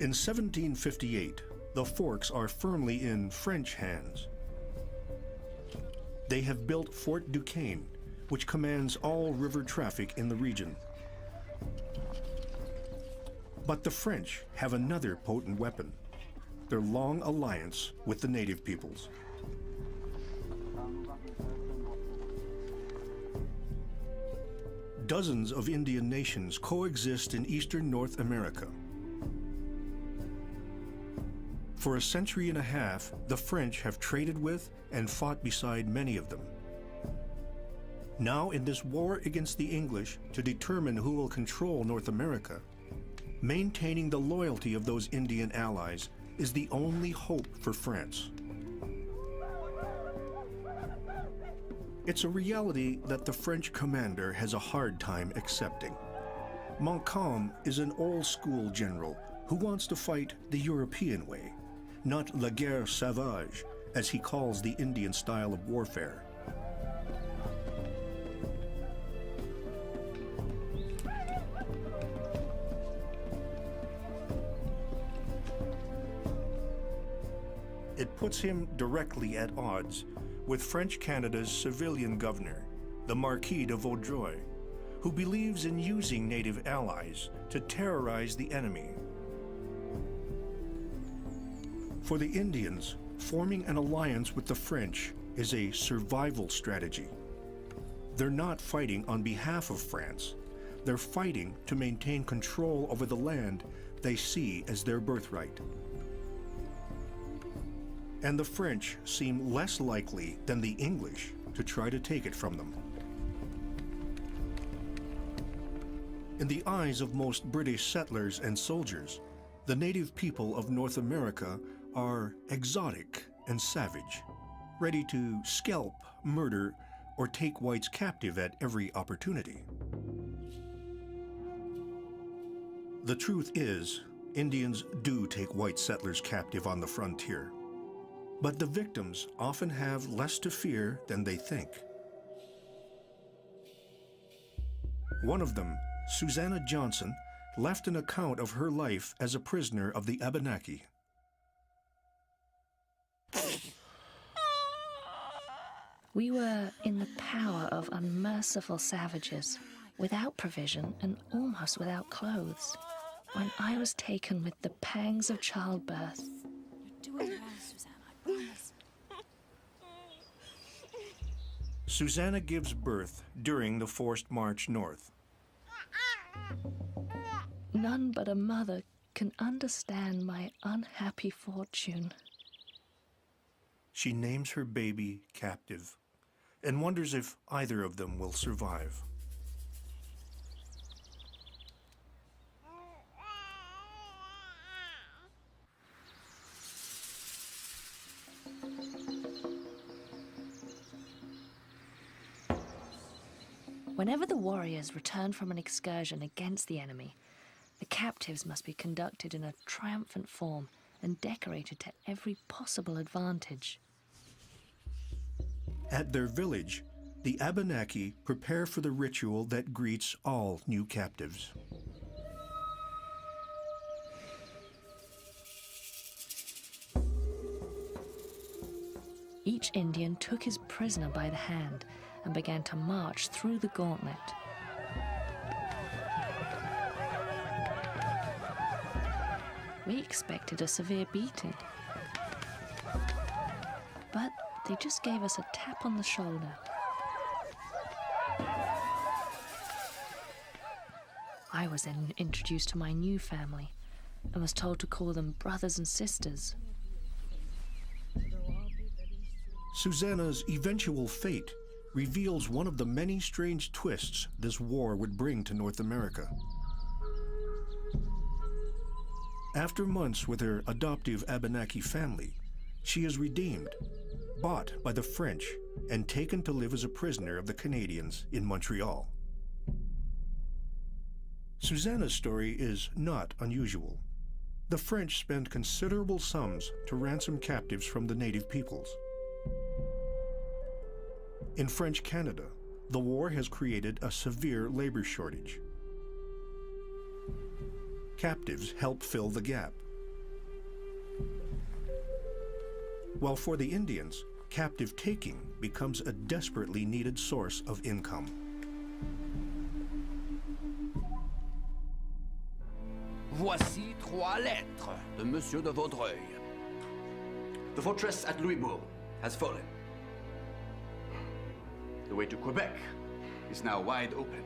In 1758, the Forks are firmly in French hands. They have built Fort Duquesne, which commands all river traffic in the region. But the French have another potent weapon, their long alliance with the native peoples. Dozens of Indian nations coexist in eastern North America. For a century and a half, the French have traded with and fought beside many of them. Now, in this war against the English to determine who will control North America, maintaining the loyalty of those Indian allies is the only hope for France. It's a reality that the French commander has a hard time accepting. Montcalm is an old-school general who wants to fight the European way, not la guerre sauvage, as he calls the Indian style of warfare. It puts him directly at odds with French Canada's civilian governor, the Marquis de Vaudreuil, who believes in using native allies to terrorize the enemy. For the Indians, forming an alliance with the French is a survival strategy. They're not fighting on behalf of France. They're fighting to maintain control over the land they see as their birthright. And the French seem less likely than the English to try to take it from them. In the eyes of most British settlers and soldiers, the native people of North America are exotic and savage, ready to scalp, murder, or take whites captive at every opportunity. The truth is, Indians do take white settlers captive on the frontier. But the victims often have less to fear than they think. One of them, Susanna Johnson, left an account of her life as a prisoner of the Abenaki. We were in the power of unmerciful savages, without provision and almost without clothes, when I was taken with the pangs of childbirth. You're doing well, Susanna, I promise. Susanna gives birth during the forced march north. None but a mother can understand my unhappy fortune. She names her baby Captive and wonders if either of them will survive. Whenever the warriors return from an excursion against the enemy, the captives must be conducted in a triumphant form and decorated to every possible advantage. At their village, the Abenaki prepare for the ritual that greets all new captives. Each Indian took his prisoner by the hand and began to march through the gauntlet. We expected a severe beating, but they just gave us a tap on the shoulder. I was then introduced to my new family and was told to call them brothers and sisters. Susanna's eventual fate reveals one of the many strange twists this war would bring to North America. After months with her adoptive Abenaki family, she is redeemed, bought by the French, and taken to live as a prisoner of the Canadians in Montreal. Susanna's story is not unusual. The French spend considerable sums to ransom captives from the native peoples. In French Canada, the war has created a severe labor shortage. Captives help fill the gap. While for the Indians, captive taking becomes a desperately needed source of income. Voici 3 lettres de Monsieur de Vaudreuil. The fortress at Louisbourg has fallen. The way to Quebec is now wide open.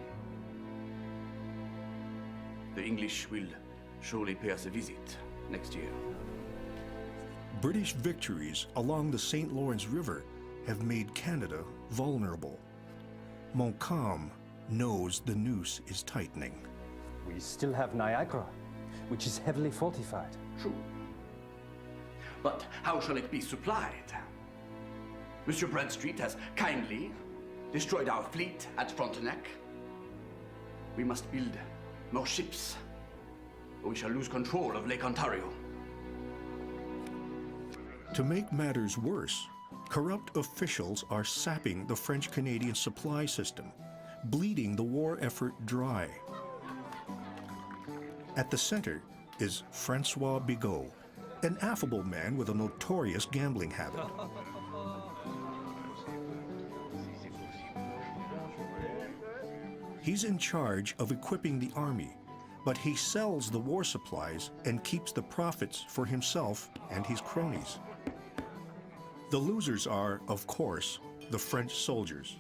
The English will surely pay us a visit next year. British victories along the St. Lawrence River have made Canada vulnerable. Montcalm knows the noose is tightening. We still have Niagara, which is heavily fortified. True. But how shall it be supplied? Monsieur Bradstreet has kindly destroyed our fleet at Frontenac. We must build more ships, or we shall lose control of Lake Ontario. To make matters worse, corrupt officials are sapping the French-Canadian supply system, bleeding the war effort dry. At the center is Francois Bigot, an affable man with a notorious gambling habit. He's in charge of equipping the army, but he sells the war supplies and keeps the profits for himself and his cronies. The losers are, of course, the French soldiers.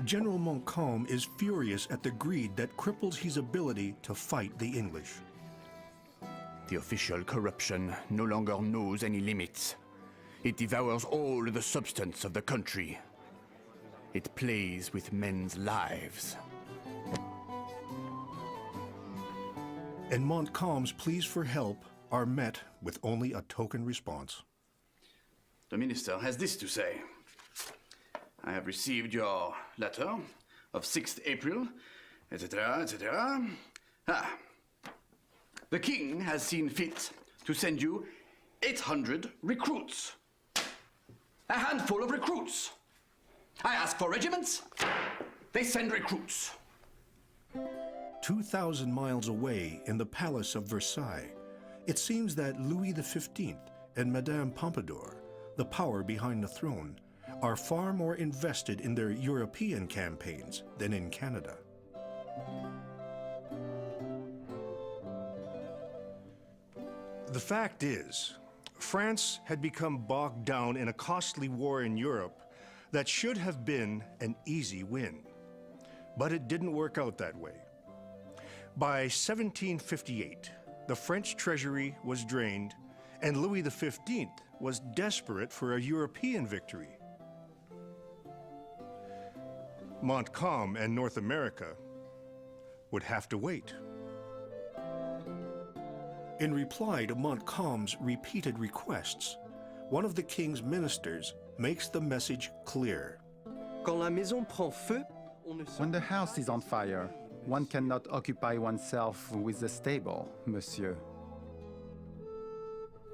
General Montcalm is furious at the greed that cripples his ability to fight the English. The official corruption no longer knows any limits. It devours all the substance of the country. It plays with men's lives. And Montcalm's pleas for help are met with only a token response. The minister has this to say. I have received your letter of 6th April, etc., etc. The king has seen fit to send you 800 recruits. A handful of recruits. I ask for regiments, they send recruits. 2,000 miles away in the Palace of Versailles, it seems that Louis XV and Madame Pompadour, the power behind the throne, are far more invested in their European campaigns than in Canada. The fact is, France had become bogged down in a costly war in Europe that should have been an easy win. But it didn't work out that way. By 1758, the French treasury was drained, and Louis XV was desperate for a European victory. Montcalm and North America would have to wait. In reply to Montcalm's repeated requests, one of the king's ministers makes the message clear. When the house is on fire, one cannot occupy oneself with the stable, monsieur.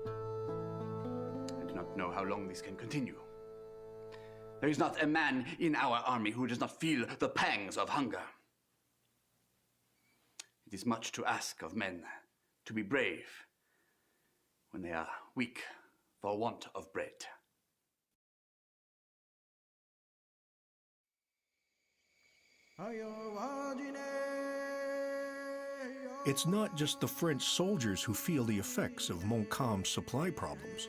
I do not know how long this can continue. There is not a man in our army who does not feel the pangs of hunger. It is much to ask of men to be brave when they are weak for want of bread. It's not just the French soldiers who feel the effects of Montcalm's supply problems.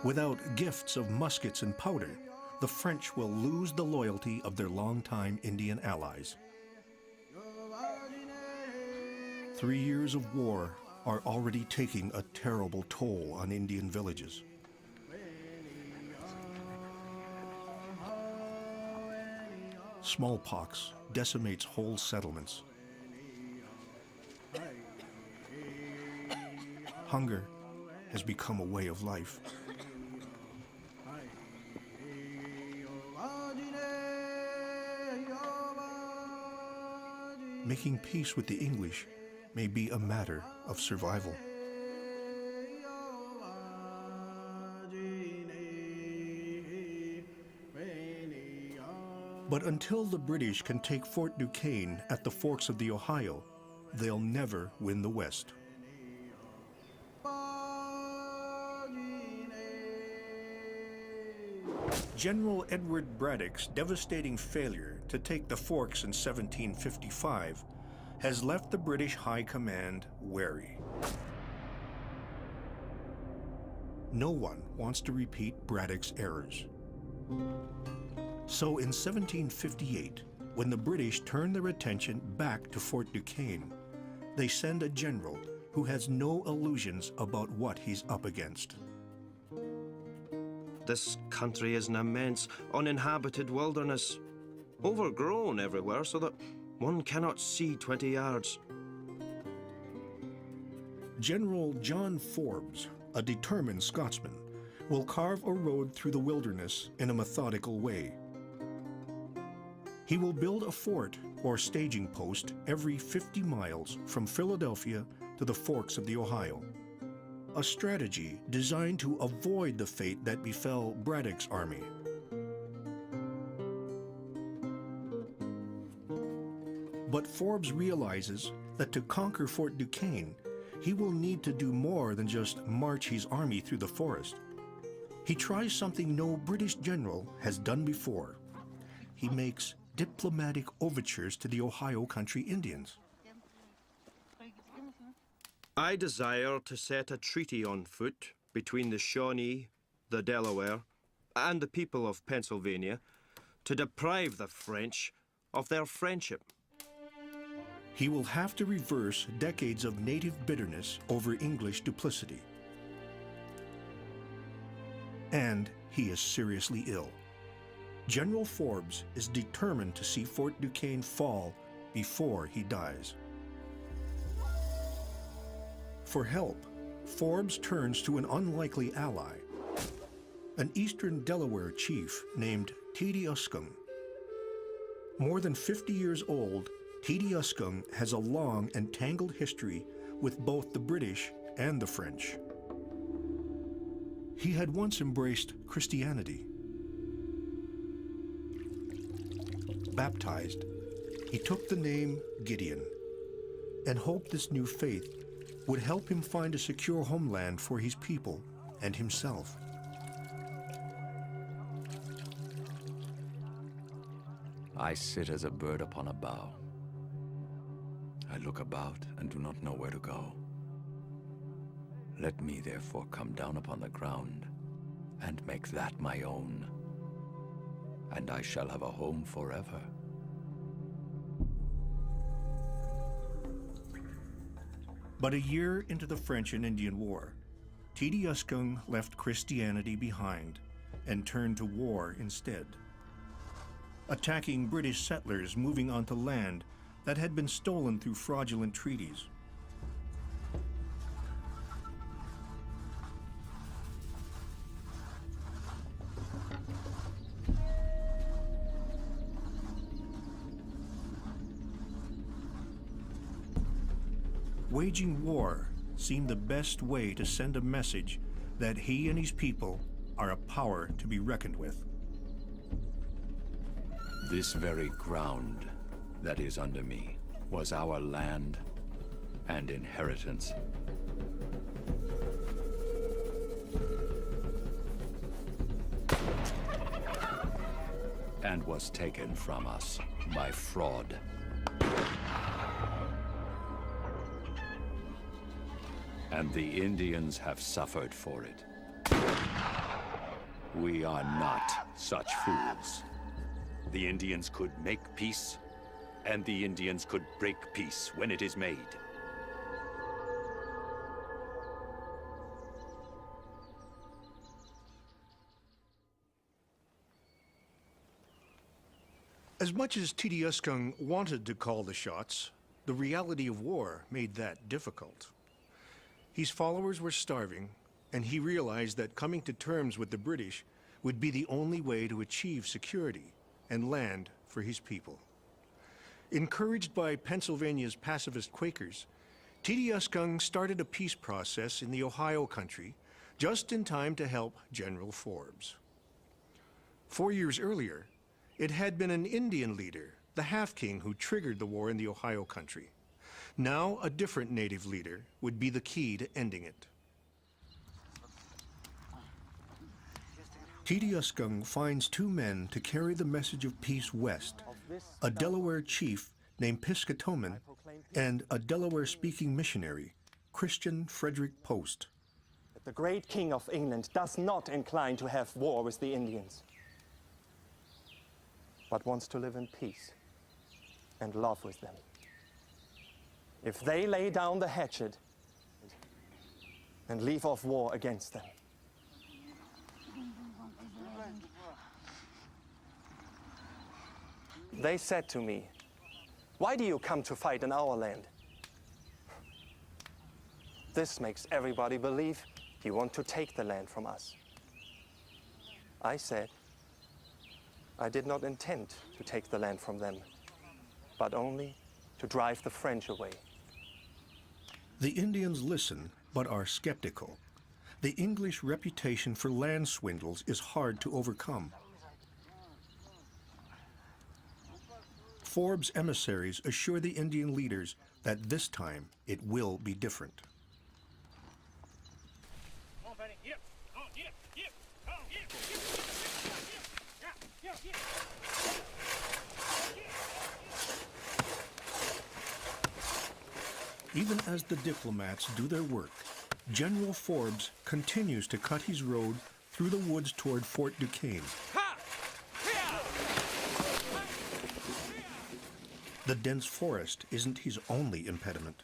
Without gifts of muskets and powder, the French will lose the loyalty of their longtime Indian allies. 3 years of war are already taking a terrible toll on Indian villages. Smallpox decimates whole settlements. Hunger has become a way of life. Making peace with the English may be a matter of survival. But until the British can take Fort Duquesne at the forks of the Ohio, they'll never win the West. General Edward Braddock's devastating failure to take the forks in 1755 has left the British High Command wary. No one wants to repeat Braddock's errors. So in 1758, when the British turn their attention back to Fort Duquesne, they send a general who has no illusions about what he's up against. This country is an immense, uninhabited wilderness, overgrown everywhere so that one cannot see 20 yards. General John Forbes, a determined Scotsman, will carve a road through the wilderness in a methodical way. He will build a fort or staging post every 50 miles from Philadelphia to the forks of the Ohio, a strategy designed to avoid the fate that befell Braddock's army. But Forbes realizes that to conquer Fort Duquesne, he will need to do more than just march his army through the forest. He tries something no British general has done before. He makes diplomatic overtures to the Ohio Country Indians. I desire to set a treaty on foot between the Shawnee, the Delaware, and the people of Pennsylvania to deprive the French of their friendship. He will have to reverse decades of native bitterness over English duplicity. And he is seriously ill. General Forbes is determined to see Fort Duquesne fall before he dies. For help, Forbes turns to an unlikely ally, an eastern Delaware chief named Tediuscung. More than 50 years old, Tediuscung has a long and tangled history with both the British and the French. He had once embraced Christianity. Baptized, he took the name Gideon and hoped this new faith would help him find a secure homeland for his people and himself. I sit as a bird upon a bough. I look about and do not know where to go. Let me therefore come down upon the ground and make that my own, and I shall have a home forever. But a year into the French and Indian War, Tediuscung left Christianity behind and turned to war instead, attacking British settlers moving onto land that had been stolen through fraudulent treaties. Waging war seemed the best way to send a message that he and his people are a power to be reckoned with. This very ground that is under me was our land and inheritance. And was taken from us by fraud. And the Indians have suffered for it. We are not such fools. The Indians could make peace, and the Indians could break peace when it is made. As much as Tediuscung wanted to call the shots, the reality of war made that difficult. His followers were starving, and he realized that coming to terms with the British would be the only way to achieve security and land for his people. Encouraged by Pennsylvania's pacifist Quakers, Tediuscung started a peace process in the Ohio country just in time to help General Forbes. 4 years earlier, it had been an Indian leader, the Half-King, who triggered the war in the Ohio country. Now, a different native leader would be the key to ending it. Tediuscung finds two men to carry the message of peace west, a Delaware chief named Piscatoman and a Delaware-speaking missionary, Christian Frederick Post. The great king of England does not incline to have war with the Indians, but wants to live in peace and love with them. If they lay down the hatchet and leave off war against them. They said to me, "Why do you come to fight in our land?" This makes everybody believe you want to take the land from us. I said I did not intend to take the land from them, but only to drive the French away. The Indians listen, but are skeptical. The English reputation for land swindles is hard to overcome. Forbes' emissaries assure the Indian leaders that this time it will be different. Even as the diplomats do their work, General Forbes continues to cut his road through the woods toward Fort Duquesne. The dense forest isn't his only impediment.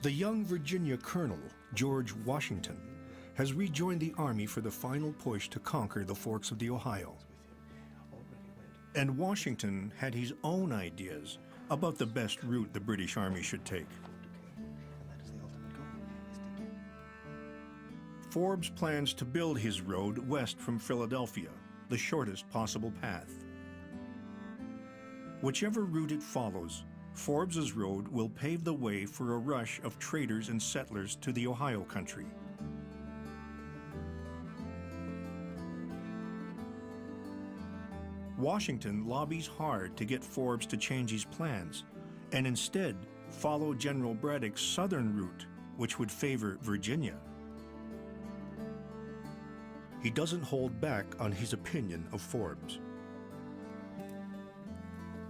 The young Virginia Colonel, George Washington, has rejoined the Army for the final push to conquer the forks of the Ohio. And Washington had his own ideas about the best route the British Army should take. Forbes plans to build his road west from Philadelphia, the shortest possible path. Whichever route it follows, Forbes's road will pave the way for a rush of traders and settlers to the Ohio country. Washington lobbies hard to get Forbes to change his plans and instead follow General Braddock's southern route, which would favor Virginia. He doesn't hold back on his opinion of Forbes.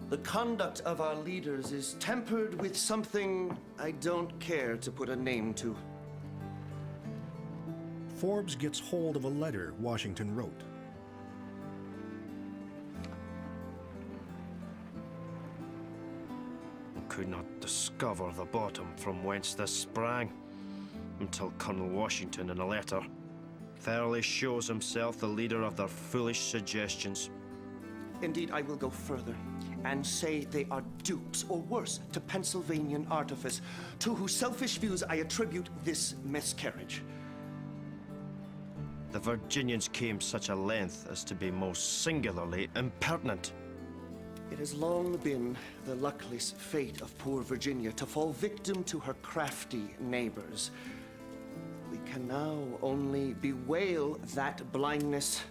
The conduct of our leaders is tempered with something I don't care to put a name to. Forbes gets hold of a letter Washington wrote. Could not discover the bottom from whence this sprang, until Colonel Washington in a letter thoroughly shows himself the leader of their foolish suggestions. Indeed, I will go further and say they are dupes, or worse, to Pennsylvanian artifice, to whose selfish views I attribute this miscarriage. The Virginians came such a length as to be most singularly impertinent. It has long been the luckless fate of poor Virginia to fall victim to her crafty neighbors. We can now only bewail that blindness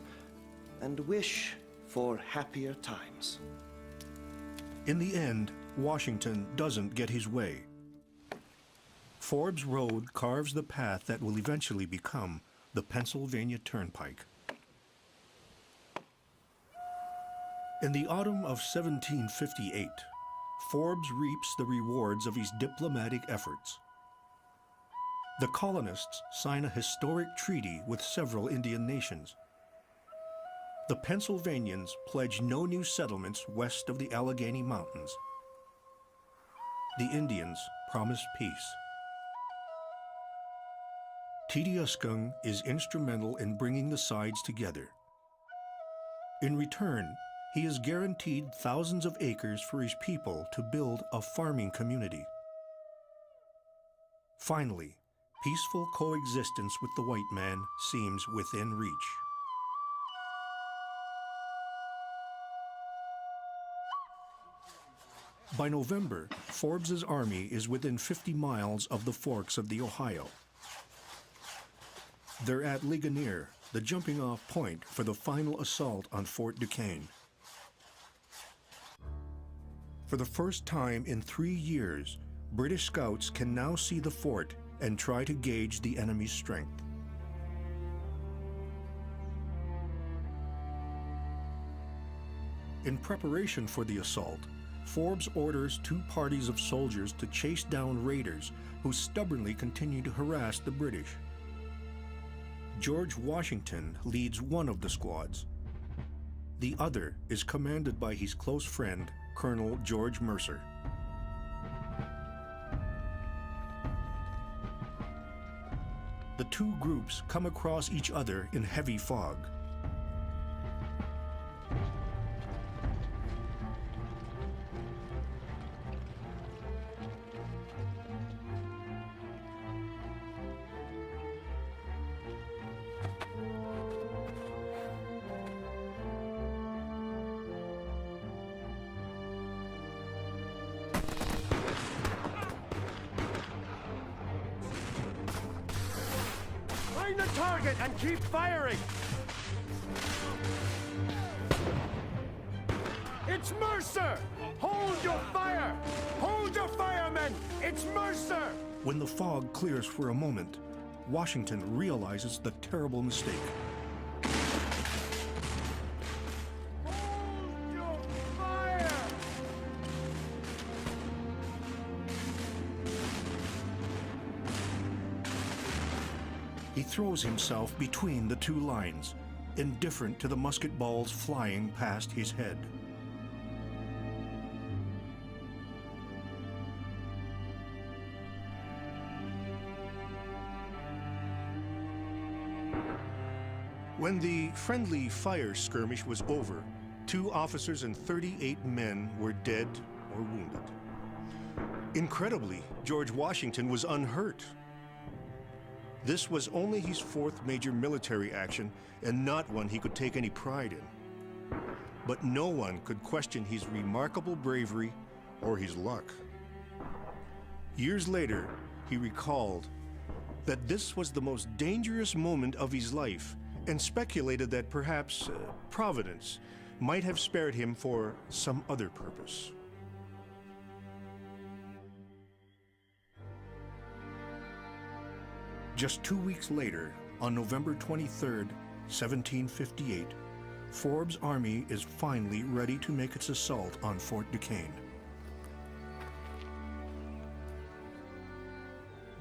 and wish for happier times. In the end, Washington doesn't get his way. Forbes Road carves the path that will eventually become the Pennsylvania Turnpike. In the autumn of 1758, Forbes reaps the rewards of his diplomatic efforts. The colonists sign a historic treaty with several Indian nations. The Pennsylvanians pledge no new settlements west of the Allegheny Mountains. The Indians promise peace. Tediuscung is instrumental in bringing the sides together. In return, he is guaranteed thousands of acres for his people to build a farming community. Finally, peaceful coexistence with the white man seems within reach. By November, Forbes's army is within 50 miles of the forks of the Ohio. They're at Ligonier, the jumping-off point for the final assault on Fort Duquesne. For the first time in 3 years, British scouts can now see the fort and try to gauge the enemy's strength. In preparation for the assault, Forbes orders 2 parties of soldiers to chase down raiders who stubbornly continue to harass the British. George Washington leads one of the squads. The other is commanded by his close friend, Colonel George Mercer. The 2 groups come across each other in heavy fog. target and keep firing! It's Mercer! Hold your fire! Hold your fire, men! It's Mercer! When the fog clears for a moment, Washington realizes the terrible mistake. Hold your fire! He throws himself between the two lines, indifferent to the musket balls flying past his head. When the friendly fire skirmish was over, 2 officers and 38 men were dead or wounded. Incredibly, George Washington was unhurt. This was only his 4th major military action and not one he could take any pride in. But no one could question his remarkable bravery or his luck. Years later, he recalled that this was the most dangerous moment of his life and speculated that perhaps Providence might have spared him for some other purpose. Just 2 weeks later, on November 23rd, 1758, Forbes' army is finally ready to make its assault on Fort Duquesne.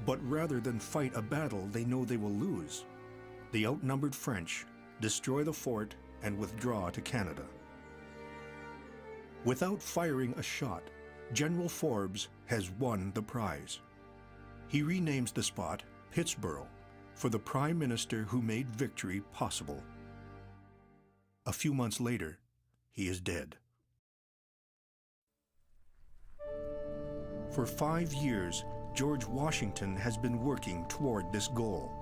But rather than fight a battle they know they will lose, the outnumbered French destroy the fort and withdraw to Canada. Without firing a shot, General Forbes has won the prize. He renames the spot Pittsburgh for the Prime Minister who made victory possible. A few months later, he is dead. For 5 years, George Washington has been working toward this goal,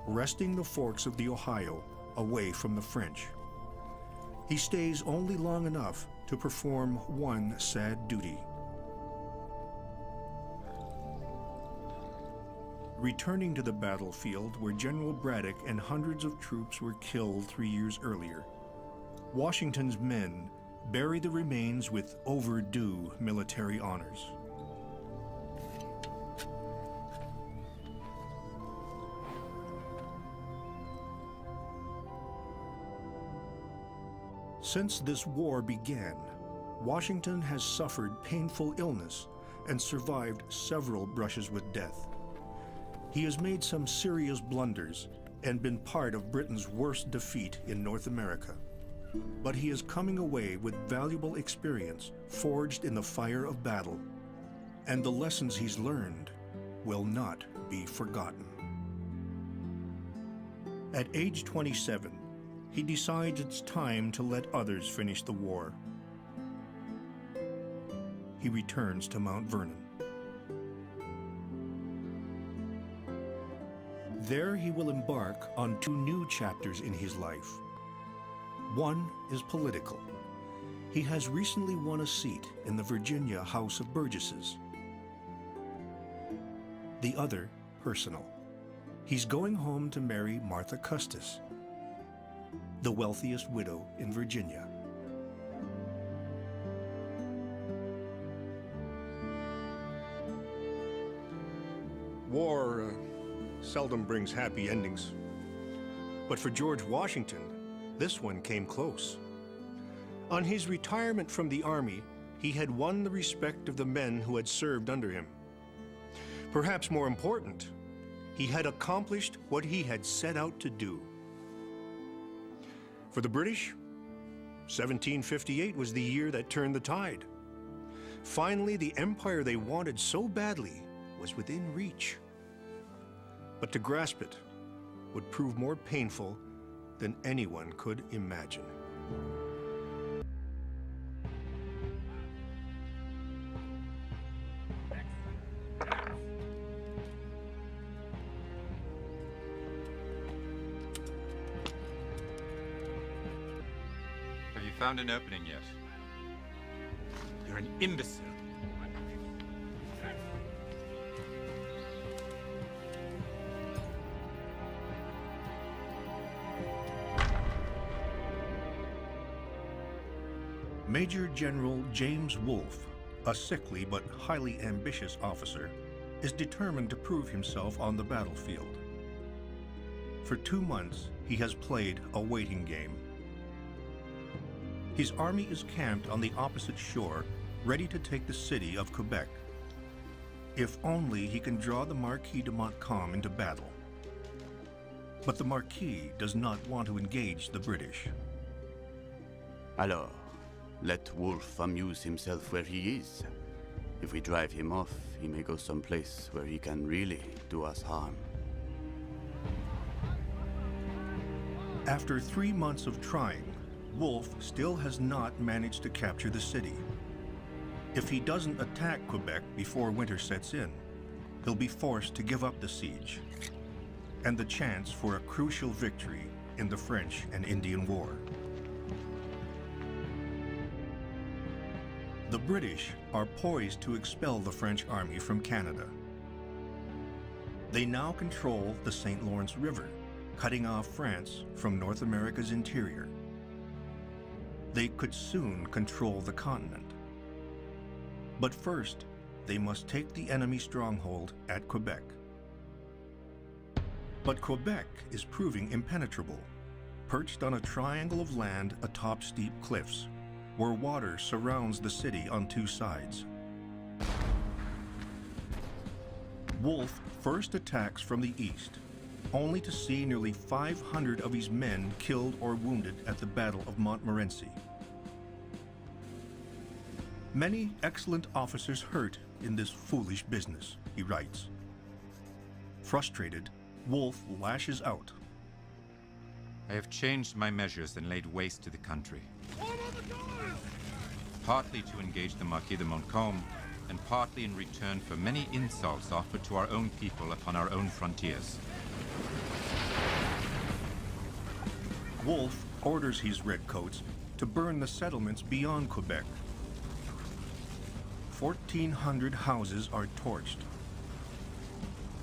wresting the forks of the Ohio away from the French. He stays only long enough to perform one sad duty. Returning to the battlefield where General Braddock and hundreds of troops were killed 3 years earlier, Washington's men bury the remains with overdue military honors. Since this war began, Washington has suffered painful illness and survived several brushes with death. He has made some serious blunders and been part of Britain's worst defeat in North America. But he is coming away with valuable experience forged in the fire of battle, and the lessons he's learned will not be forgotten. At age 27, he decides it's time to let others finish the war. He returns to Mount Vernon. There he will embark on 2 new chapters in his life. One is political. He has recently won a seat in the Virginia House of Burgesses. The other, personal. He's going home to marry Martha Custis, the wealthiest widow in Virginia. War seldom brings happy endings. But for George Washington, this one came close. On his retirement from the army, he had won the respect of the men who had served under him. Perhaps more important, he had accomplished what he had set out to do. For the British, 1758 was the year that turned the tide. Finally, the empire they wanted so badly was within reach. But to grasp it would prove more painful than anyone could imagine. Have you found an opening yet? You're an imbecile. Major General James Wolfe, a sickly but highly ambitious officer, is determined to prove himself on the battlefield. For 2 months, he has played a waiting game. His army is camped on the opposite shore, ready to take the city of Quebec. If only he can draw the Marquis de Montcalm into battle. But the Marquis does not want to engage the British. Alors, let Wolfe amuse himself where he is. If we drive him off, he may go someplace where he can really do us harm. After 3 months of trying, Wolfe still has not managed to capture the city. If he doesn't attack Quebec before winter sets in, he'll be forced to give up the siege and the chance for a crucial victory in the French and Indian War. The British are poised to expel the French army from Canada. They now control the St. Lawrence River, cutting off France from North America's interior. They could soon control the continent. But first, they must take the enemy stronghold at Quebec. But Quebec is proving impenetrable, perched on a triangle of land atop steep cliffs, where water surrounds the city on 2 sides. Wolfe first attacks from the east, only to see nearly 500 of his men killed or wounded at the Battle of Montmorency. Many excellent officers hurt in this foolish business, he writes. Frustrated, Wolfe lashes out. I have changed my measures and laid waste to the country. Partly to engage the Marquis de Montcalm, and partly in return for many insults offered to our own people upon our own frontiers. Wolfe orders his redcoats to burn the settlements beyond Quebec. 1,400 houses are torched.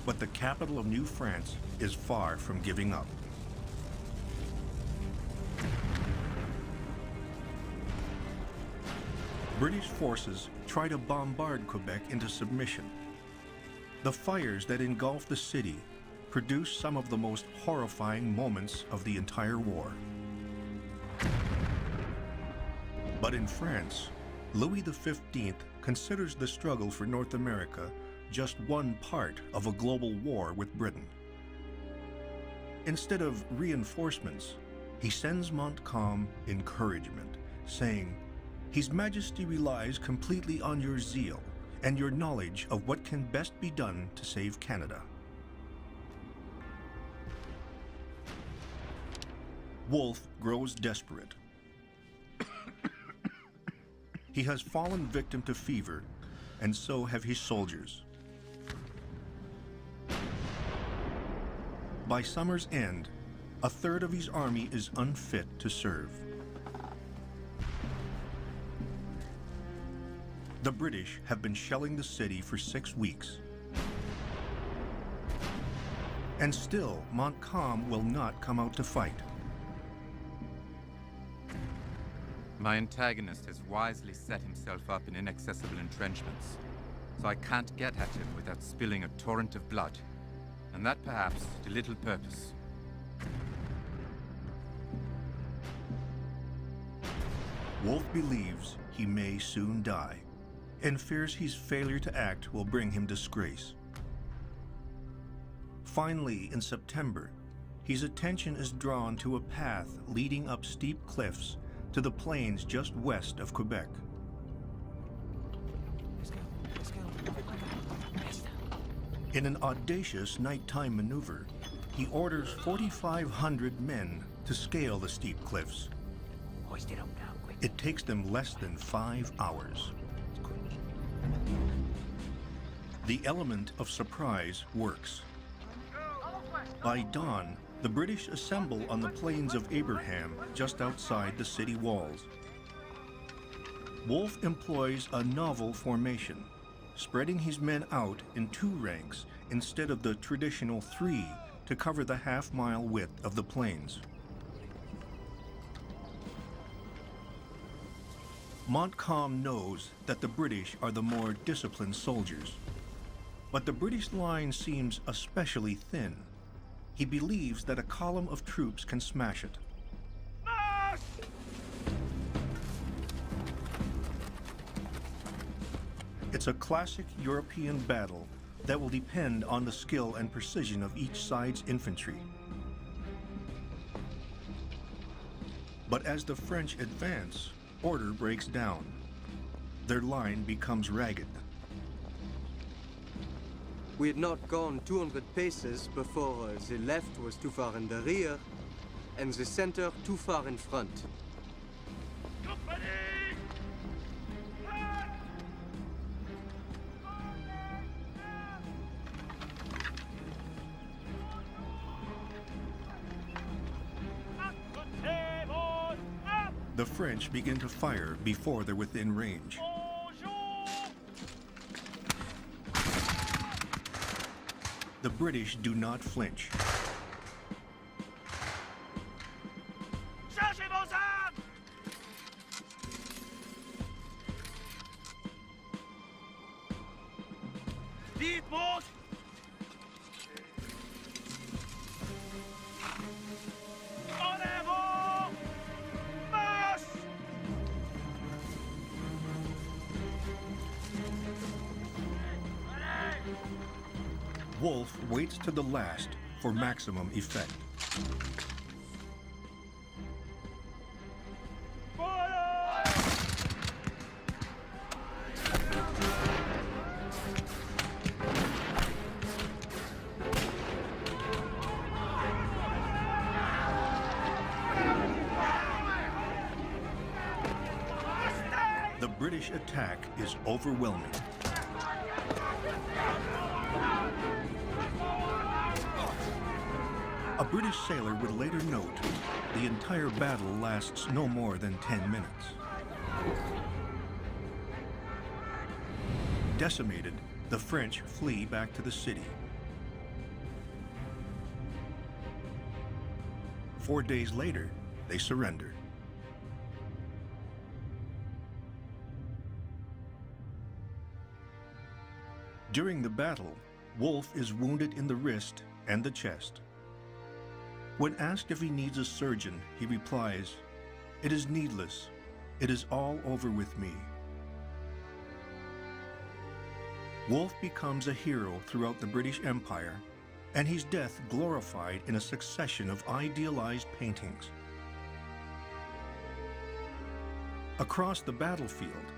But the capital of New France is far from giving up. British forces try to bombard Quebec into submission. The fires that engulf the city produce some of the most horrifying moments of the entire war. But in France, Louis XV considers the struggle for North America just one part of a global war with Britain. Instead of reinforcements, he sends Montcalm encouragement, saying, "His Majesty relies completely on your zeal and your knowledge of what can best be done to save Canada." Wolfe grows desperate. He has fallen victim to fever, and so have his soldiers. By summer's end, a third of his army is unfit to serve. The British have been shelling the city for 6 weeks. And still, Montcalm will not come out to fight. My antagonist has wisely set himself up in inaccessible entrenchments, so I can't get at him without spilling a torrent of blood, and that perhaps to little purpose. Wolfe believes he may soon die, and fears his failure to act will bring him disgrace. Finally, in September, his attention is drawn to a path leading up steep cliffs to the plains just west of Quebec. In an audacious nighttime maneuver, he orders 4,500 men to scale the steep cliffs. It takes them less than 5 hours. The element of surprise works. By dawn, the British assemble on the Plains of Abraham just outside the city walls. Wolfe employs a novel formation, spreading his men out in 2 ranks instead of the traditional 3 to cover the half-mile width of the plains. Montcalm knows that the British are the more disciplined soldiers. But the British line seems especially thin. He believes that a column of troops can smash it. It's a classic European battle that will depend on the skill and precision of each side's infantry. But as the French advance, order breaks down. Their line becomes ragged. We had not gone 200 paces before the left was too far in the rear and the center too far in front. The French begin to fire before they're within range. The British do not flinch. Wolfe waits to the last for maximum effect. The British attack is overwhelming. A British sailor would later note, the entire battle lasts no more than 10 minutes. Decimated, the French flee back to the city. 4 days later, they surrender. During the battle, Wolfe is wounded in the wrist and the chest. When asked if he needs a surgeon, he replies, "It is needless. It is all over with me." Wolfe becomes a hero throughout the British Empire, and his death glorified in a succession of idealized paintings. Across the battlefield,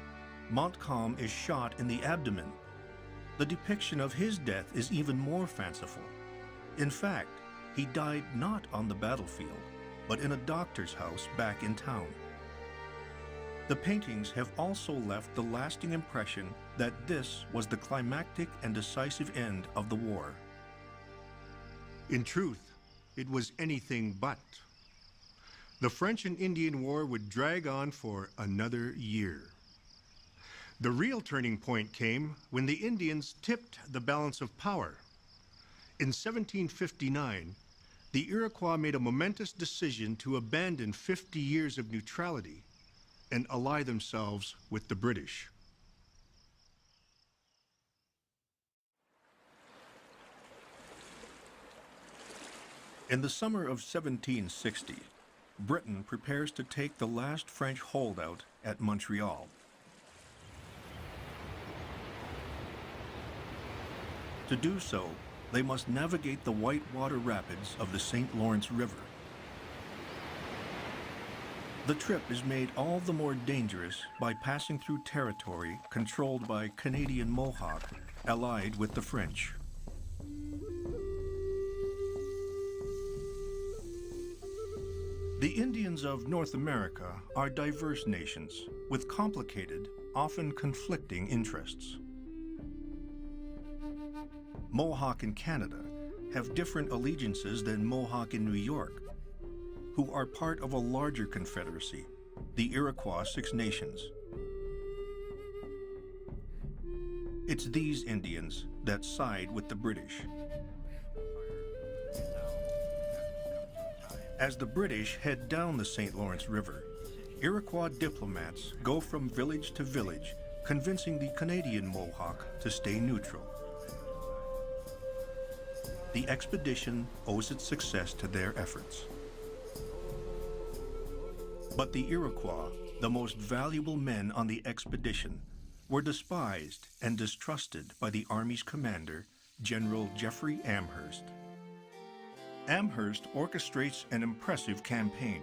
Montcalm is shot in the abdomen. The depiction of his death is even more fanciful. In fact, he died not on the battlefield, but in a doctor's house back in town. The paintings have also left the lasting impression that this was the climactic and decisive end of the war. In truth, it was anything but. The French and Indian War would drag on for another year. The real turning point came when the Indians tipped the balance of power. In 1759, the Iroquois made a momentous decision to abandon 50 years of neutrality and ally themselves with the British. In the summer of 1760, Britain prepares to take the last French holdout at Montreal. To do so, they must navigate the whitewater rapids of the St. Lawrence River. The trip is made all the more dangerous by passing through territory controlled by Canadian Mohawk, allied with the French. The Indians of North America are diverse nations with complicated, often conflicting interests. Mohawk in Canada have different allegiances than Mohawk in New York, who are part of a larger confederacy, the Iroquois Six Nations. It's these Indians that side with the British. As the British head down the St. Lawrence River, Iroquois diplomats go from village to village, convincing the Canadian Mohawk to stay neutral. The expedition owes its success to their efforts. But the Iroquois, the most valuable men on the expedition, were despised and distrusted by the Army's commander, General Jeffrey Amherst. Amherst orchestrates an impressive campaign.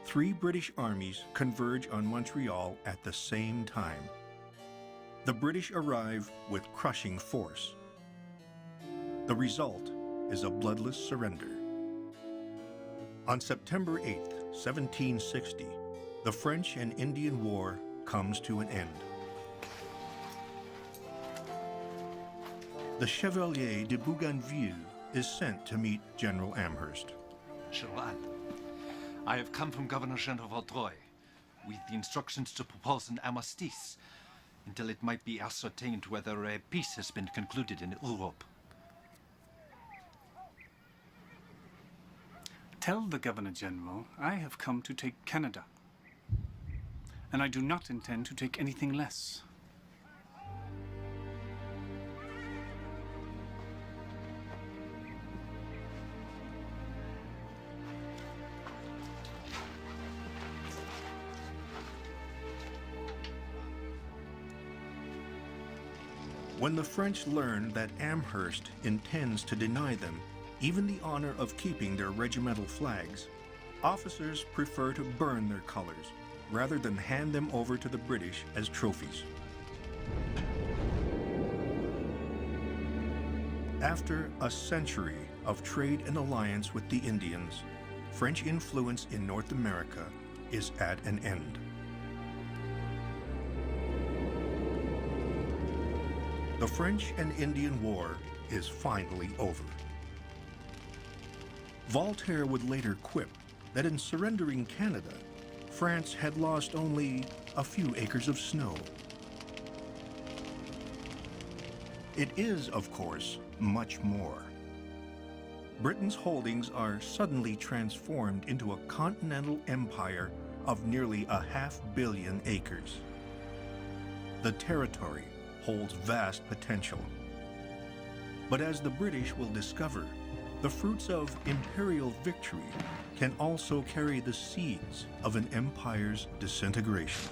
3 British armies converge on Montreal at the same time. The British arrive with crushing force. The result is a bloodless surrender. On September 8, 1760, the French and Indian War comes to an end. The Chevalier de Bougainville is sent to meet General Amherst. General, I have come from Governor General Vaudreuil with the instructions to propose an armistice until it might be ascertained whether a peace has been concluded in Europe. Tell the Governor General I have come to take Canada, and I do not intend to take anything less. When the French learn that Amherst intends to deny them even the honor of keeping their regimental flags, officers prefer to burn their colors rather than hand them over to the British as trophies. After a century of trade and alliance with the Indians, French influence in North America is at an end. The French and Indian War is finally over. Voltaire would later quip that in surrendering Canada, France had lost only a few acres of snow. It is, of course, much more. Britain's holdings are suddenly transformed into a continental empire of nearly 500 million acres. The territory holds vast potential. But as the British will discover, the fruits of imperial victory can also carry the seeds of an empire's disintegration.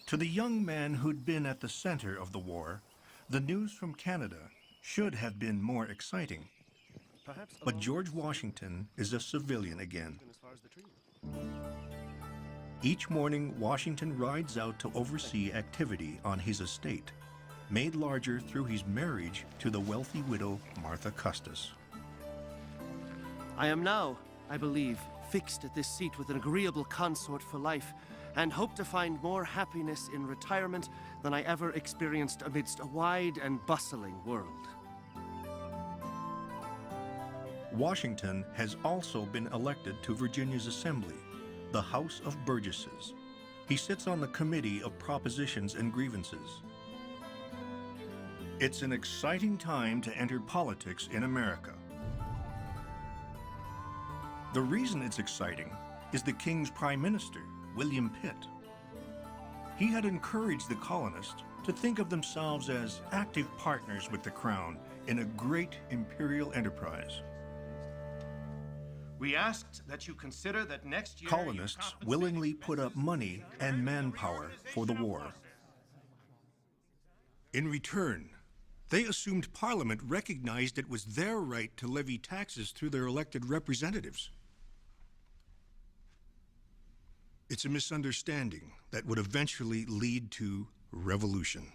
To the young man who'd been at the center of the war, the news from Canada should have been more exciting. But George Washington is a civilian again. Each morning, Washington rides out to oversee activity on his estate, made larger through his marriage to the wealthy widow Martha Custis. I am now, I believe, fixed at this seat with an agreeable consort for life, and hope to find more happiness in retirement than I ever experienced amidst a wide and bustling world. Washington has also been elected to Virginia's Assembly, the House of Burgesses. He sits on the Committee of Propositions and Grievances. It's an exciting time to enter politics in America. The reason it's exciting is the King's Prime Minister, William Pitt. He had encouraged the colonists to think of themselves as active partners with the Crown in a great imperial enterprise. We asked that you consider that next year... Colonists willingly put up money and manpower for the war. In return, they assumed Parliament recognized it was their right to levy taxes through their elected representatives. It's a misunderstanding that would eventually lead to revolution.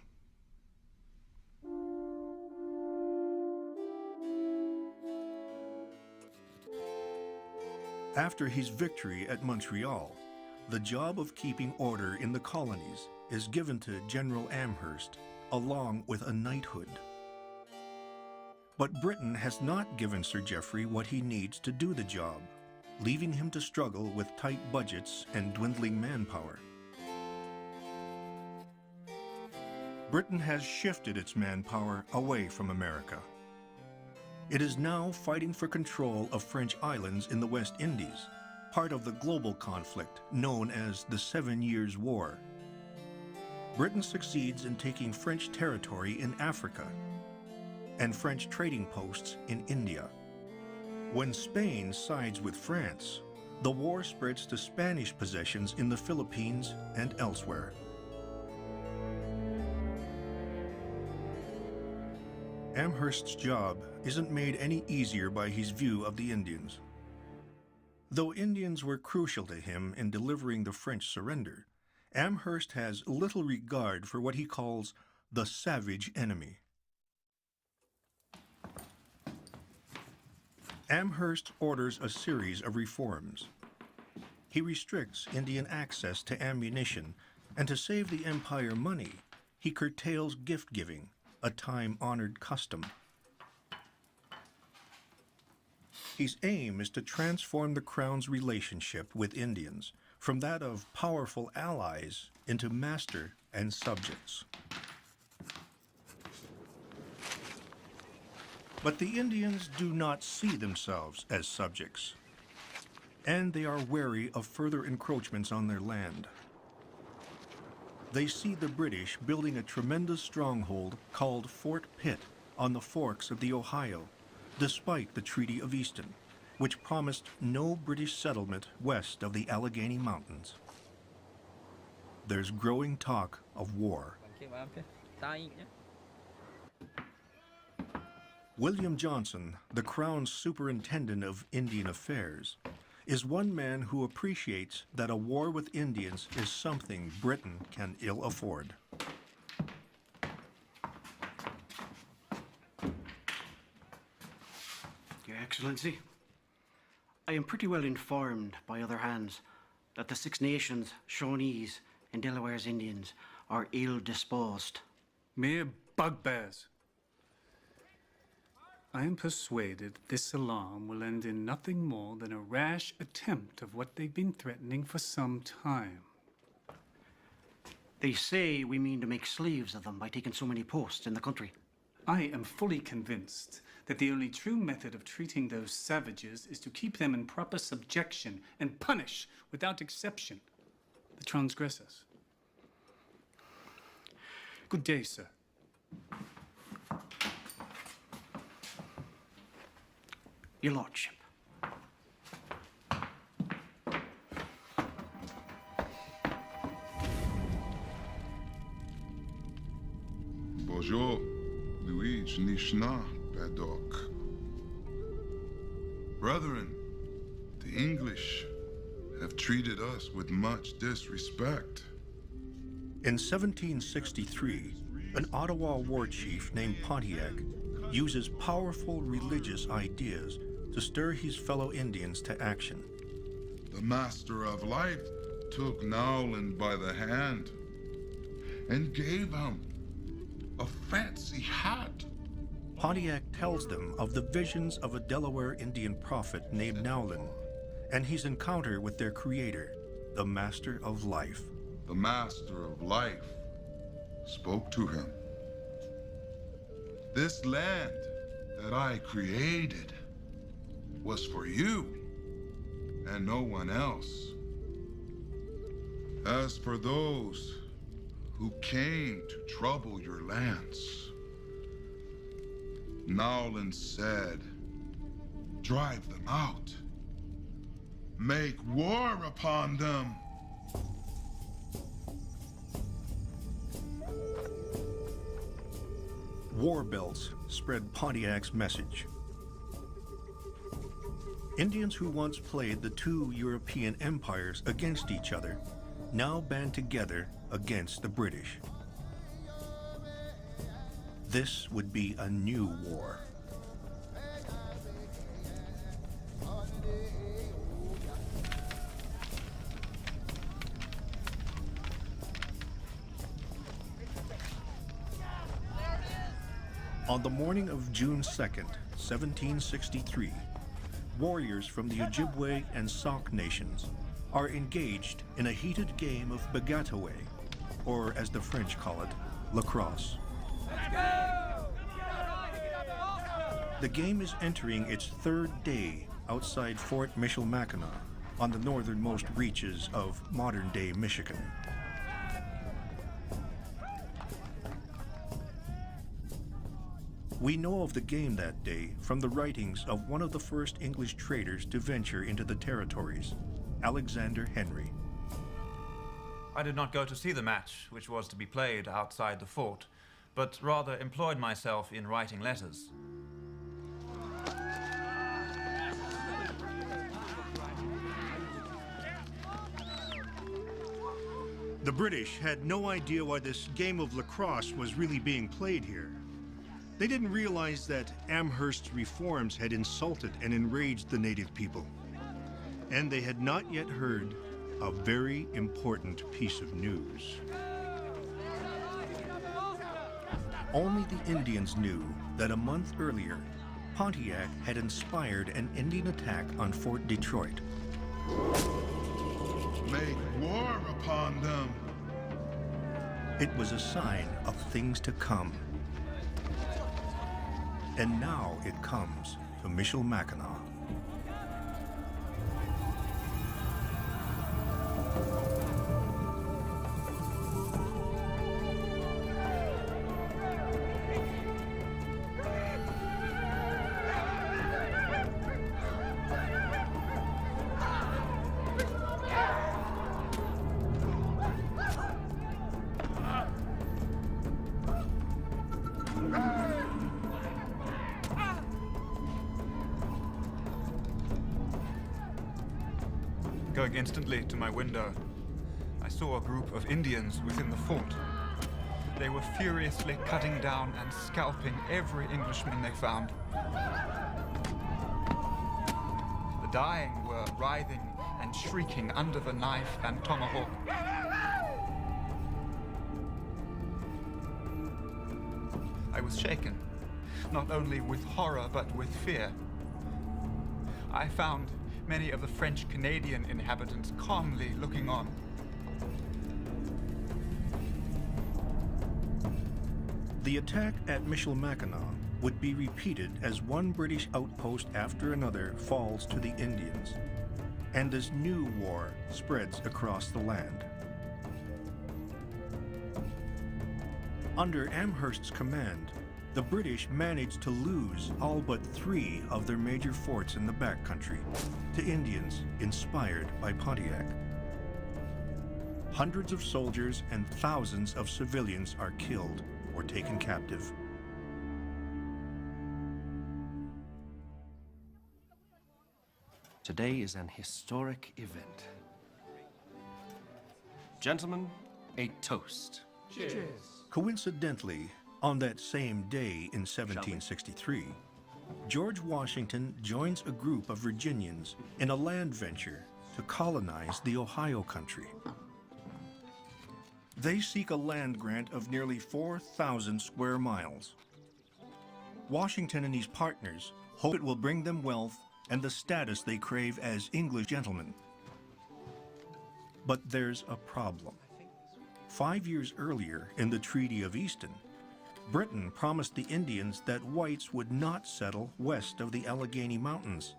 After his victory at Montreal, the job of keeping order in the colonies is given to General Amherst, along with a knighthood. But Britain has not given Sir Geoffrey what he needs to do the job, leaving him to struggle with tight budgets and dwindling manpower. Britain has shifted its manpower away from America. It is now fighting for control of French islands in the West Indies, part of the global conflict known as the 7 Years' War. Britain succeeds in taking French territory in Africa and French trading posts in India. When Spain sides with France, the war spreads to Spanish possessions in the Philippines and elsewhere. Amherst's job isn't made any easier by his view of the Indians. Though Indians were crucial to him in delivering the French surrender, Amherst has little regard for what he calls the savage enemy. Amherst orders a series of reforms. He restricts Indian access to ammunition, and to save the empire money, he curtails gift-giving, a time-honored custom. His aim is to transform the Crown's relationship with Indians from that of powerful allies into master and subjects. But the Indians do not see themselves as subjects, and they are wary of further encroachments on their land. They see the British building a tremendous stronghold called Fort Pitt on the forks of the Ohio, despite the Treaty of Easton, which promised no British settlement west of the Allegheny Mountains. There's growing talk of war. William Johnson, the Crown's Superintendent of Indian Affairs, is one man who appreciates that a war with Indians is something Britain can ill afford. Your Excellency, I am pretty well informed by other hands that the Six Nations, Shawnees, and Delaware's Indians are ill-disposed. Mere bugbears. I am persuaded this alarm will end in nothing more than a rash attempt of what they've been threatening for some time. They say we mean to make slaves of them by taking so many posts in the country. I am fully convinced that the only true method of treating those savages is to keep them in proper subjection and punish, without exception, the transgressors. Good day, sir. Your Lordship. Bonjour, Luigi Nishna, Paddock. Brethren, the English have treated us with much disrespect. In 1763, an Ottawa war chief named Pontiac uses powerful religious ideas to stir his fellow Indians to action. The Master of Life took Nowland by the hand and gave him a fancy hat. Pontiac tells them of the visions of a Delaware Indian prophet named Nowland and his encounter with their creator, the Master of Life. The Master of Life spoke to him. This land that I created was for you and no one else. As for those who came to trouble your lands, Nowland said, drive them out. Make war upon them. War belts spread Pontiac's message. Indians who once played the two European empires against each other now band together against the British. This would be a new war. On the morning of June 2nd, 1763, warriors from the Ojibwe and Sauk nations are engaged in a heated game of bagataway, or as the French call it, lacrosse. The game is entering its third day outside Fort Michilimackinac on the northernmost reaches of modern-day Michigan. We know of the game that day from the writings of one of the first English traders to venture into the territories, Alexander Henry. I did not go to see the match, which was to be played outside the fort, but rather employed myself in writing letters. The British had no idea why this game of lacrosse was really being played here. They didn't realize that Amherst's reforms had insulted and enraged the native people. And they had not yet heard a very important piece of news. Only the Indians knew that a month earlier, Pontiac had inspired an Indian attack on Fort Detroit. Make war upon them. It was a sign of things to come. And now it comes to Michilimackinac. Going instantly to my window, I saw a group of Indians within the fort. They were furiously cutting down and scalping every Englishman they found. The dying were writhing and shrieking under the knife and tomahawk. I was shaken, not only with horror but with fear. I found many of the French-Canadian inhabitants calmly looking on. The attack at Michilimackinac would be repeated as one British outpost after another falls to the Indians, and this new war spreads across the land. Under Amherst's command, the British managed to lose all but 3 of their major forts in the backcountry to Indians inspired by Pontiac. Hundreds of soldiers and thousands of civilians are killed or taken captive. Today is an historic event. Gentlemen, a toast. Cheers. Coincidentally, on that same day in 1763, George Washington joins a group of Virginians in a land venture to colonize the Ohio country. They seek a land grant of nearly 4,000 square miles. Washington and his partners hope it will bring them wealth and the status they crave as English gentlemen. But there's a problem. 5 years earlier, in the Treaty of Easton, Britain promised the Indians that whites would not settle west of the Allegheny Mountains.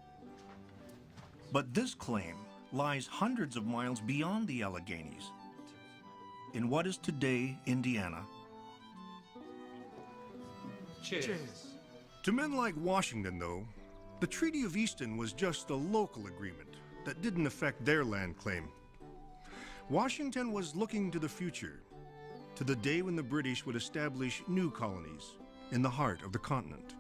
But this claim lies hundreds of miles beyond the Alleghenies, in what is today Indiana. Cheers. To men like Washington, though, the Treaty of Easton was just a local agreement that didn't affect their land claim. Washington was looking to the future, to the day when the British would establish new colonies in the heart of the continent.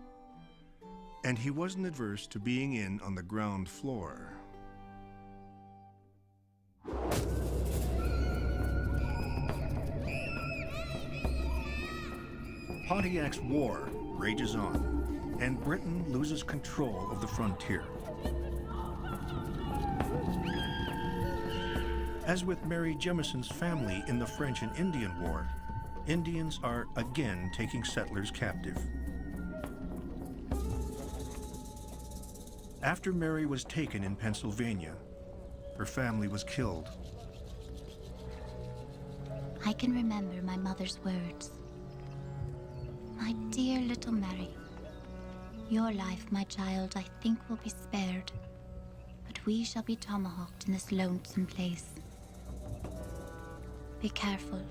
And he wasn't adverse to being in on the ground floor. Pontiac's war rages on, and Britain loses control of the frontier. As with Mary Jemison's family in the French and Indian War, Indians are again taking settlers captive. After Mary was taken in Pennsylvania, her family was killed. I can remember my mother's words. My dear little Mary, your life, my child, I think will be spared, but we shall be tomahawked in this lonesome place. Be careful,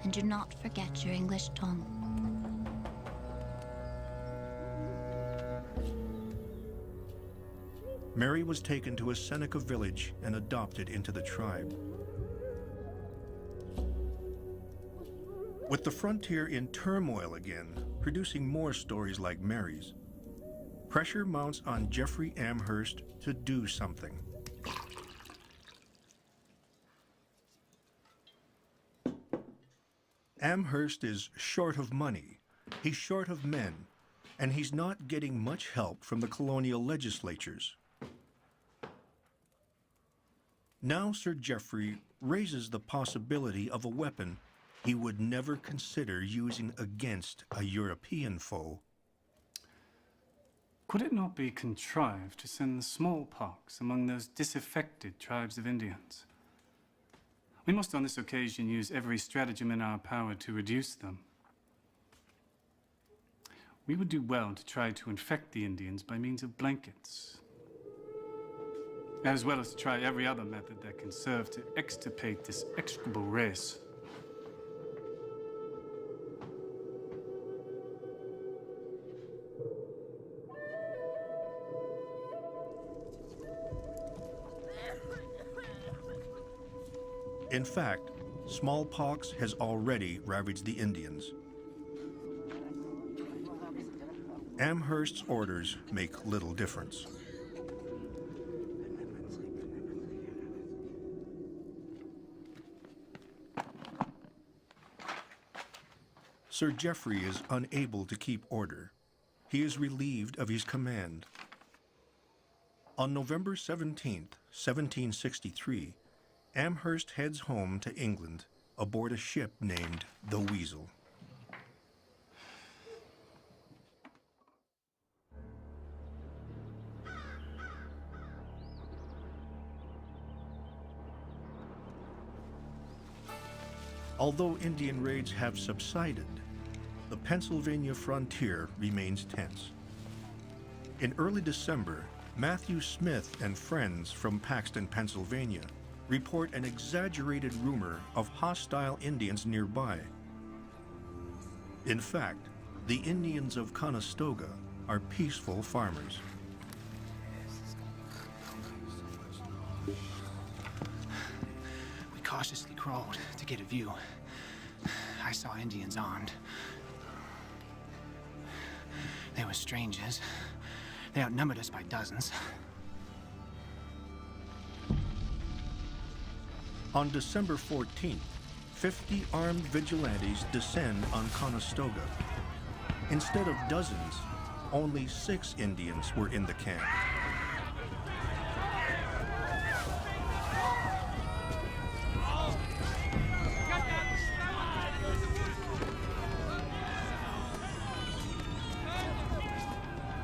and do not forget your English tongue. Mary was taken to a Seneca village and adopted into the tribe. With the frontier in turmoil again, producing more stories like Mary's, pressure mounts on Geoffrey Amherst to do something. Amherst is short of money, he's short of men, and he's not getting much help from the colonial legislatures. Now Sir Geoffrey raises the possibility of a weapon he would never consider using against a European foe. Could it not be contrived to send the smallpox among those disaffected tribes of Indians? We must on this occasion use every stratagem in our power to reduce them. We would do well to try to infect the Indians by means of blankets, as well as to try every other method that can serve to extirpate this execrable race. In fact, smallpox has already ravaged the Indians. Amherst's orders make little difference. Sir Geoffrey is unable to keep order. He is relieved of his command. On November 17th, 1763, Amherst heads home to England aboard a ship named the Weasel. Although Indian raids have subsided, the Pennsylvania frontier remains tense. In early December, Matthew Smith and friends from Paxton, Pennsylvania, report an exaggerated rumor of hostile Indians nearby. In fact, the Indians of Conestoga are peaceful farmers. We cautiously crawled to get a view. I saw Indians armed. They were strangers. They outnumbered us by dozens. On December 14th, 50 armed vigilantes descend on Conestoga. Instead of dozens, only 6 Indians were in the camp.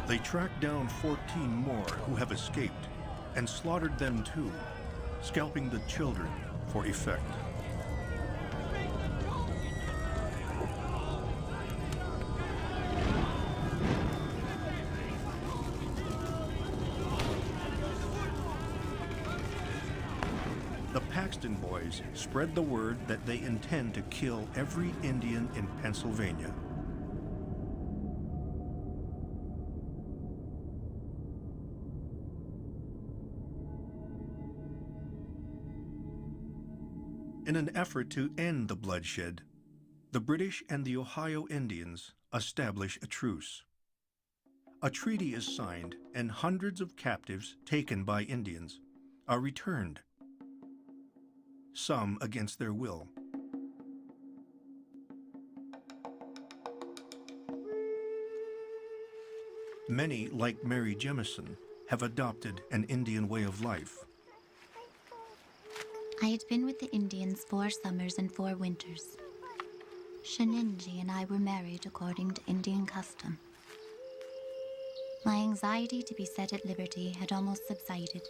They track down 14 more who have escaped and slaughtered them too, scalping the children for effect. The Paxton boys spread the word that they intend to kill every Indian in Pennsylvania. In an effort to end the bloodshed, the British and the Ohio Indians establish a truce. A treaty is signed and hundreds of captives taken by Indians are returned, some against their will. Many, like Mary Jemison, have adopted an Indian way of life. I had been with the Indians 4 summers and 4 winters. Shaninji and I were married according to Indian custom. My anxiety to be set at liberty had almost subsided.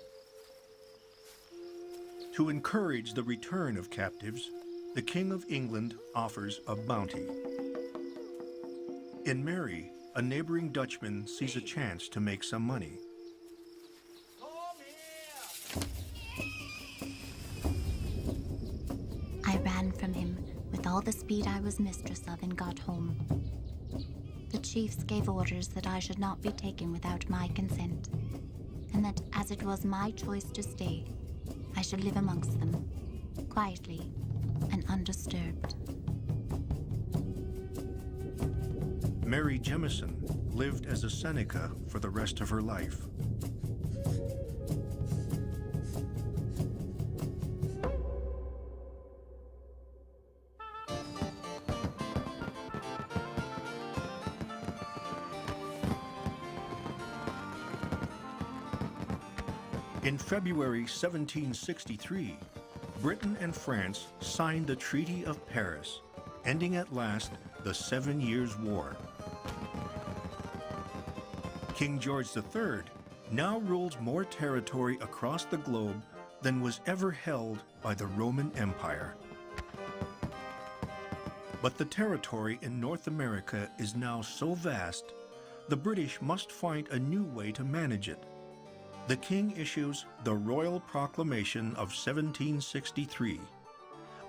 To encourage the return of captives, the King of England offers a bounty. In Mary, a neighboring Dutchman sees a chance to make some money. I ran from him with all the speed I was mistress of and got home. The chiefs gave orders that I should not be taken without my consent, and that as it was my choice to stay, I should live amongst them, quietly and undisturbed. Mary Jemison lived as a Seneca for the rest of her life. In February 1763, Britain and France signed the Treaty of Paris, ending at last the 7 Years' War. King George III now rules more territory across the globe than was ever held by the Roman Empire. But the territory in North America is now so vast, the British must find a new way to manage it. The king issues the Royal Proclamation of 1763.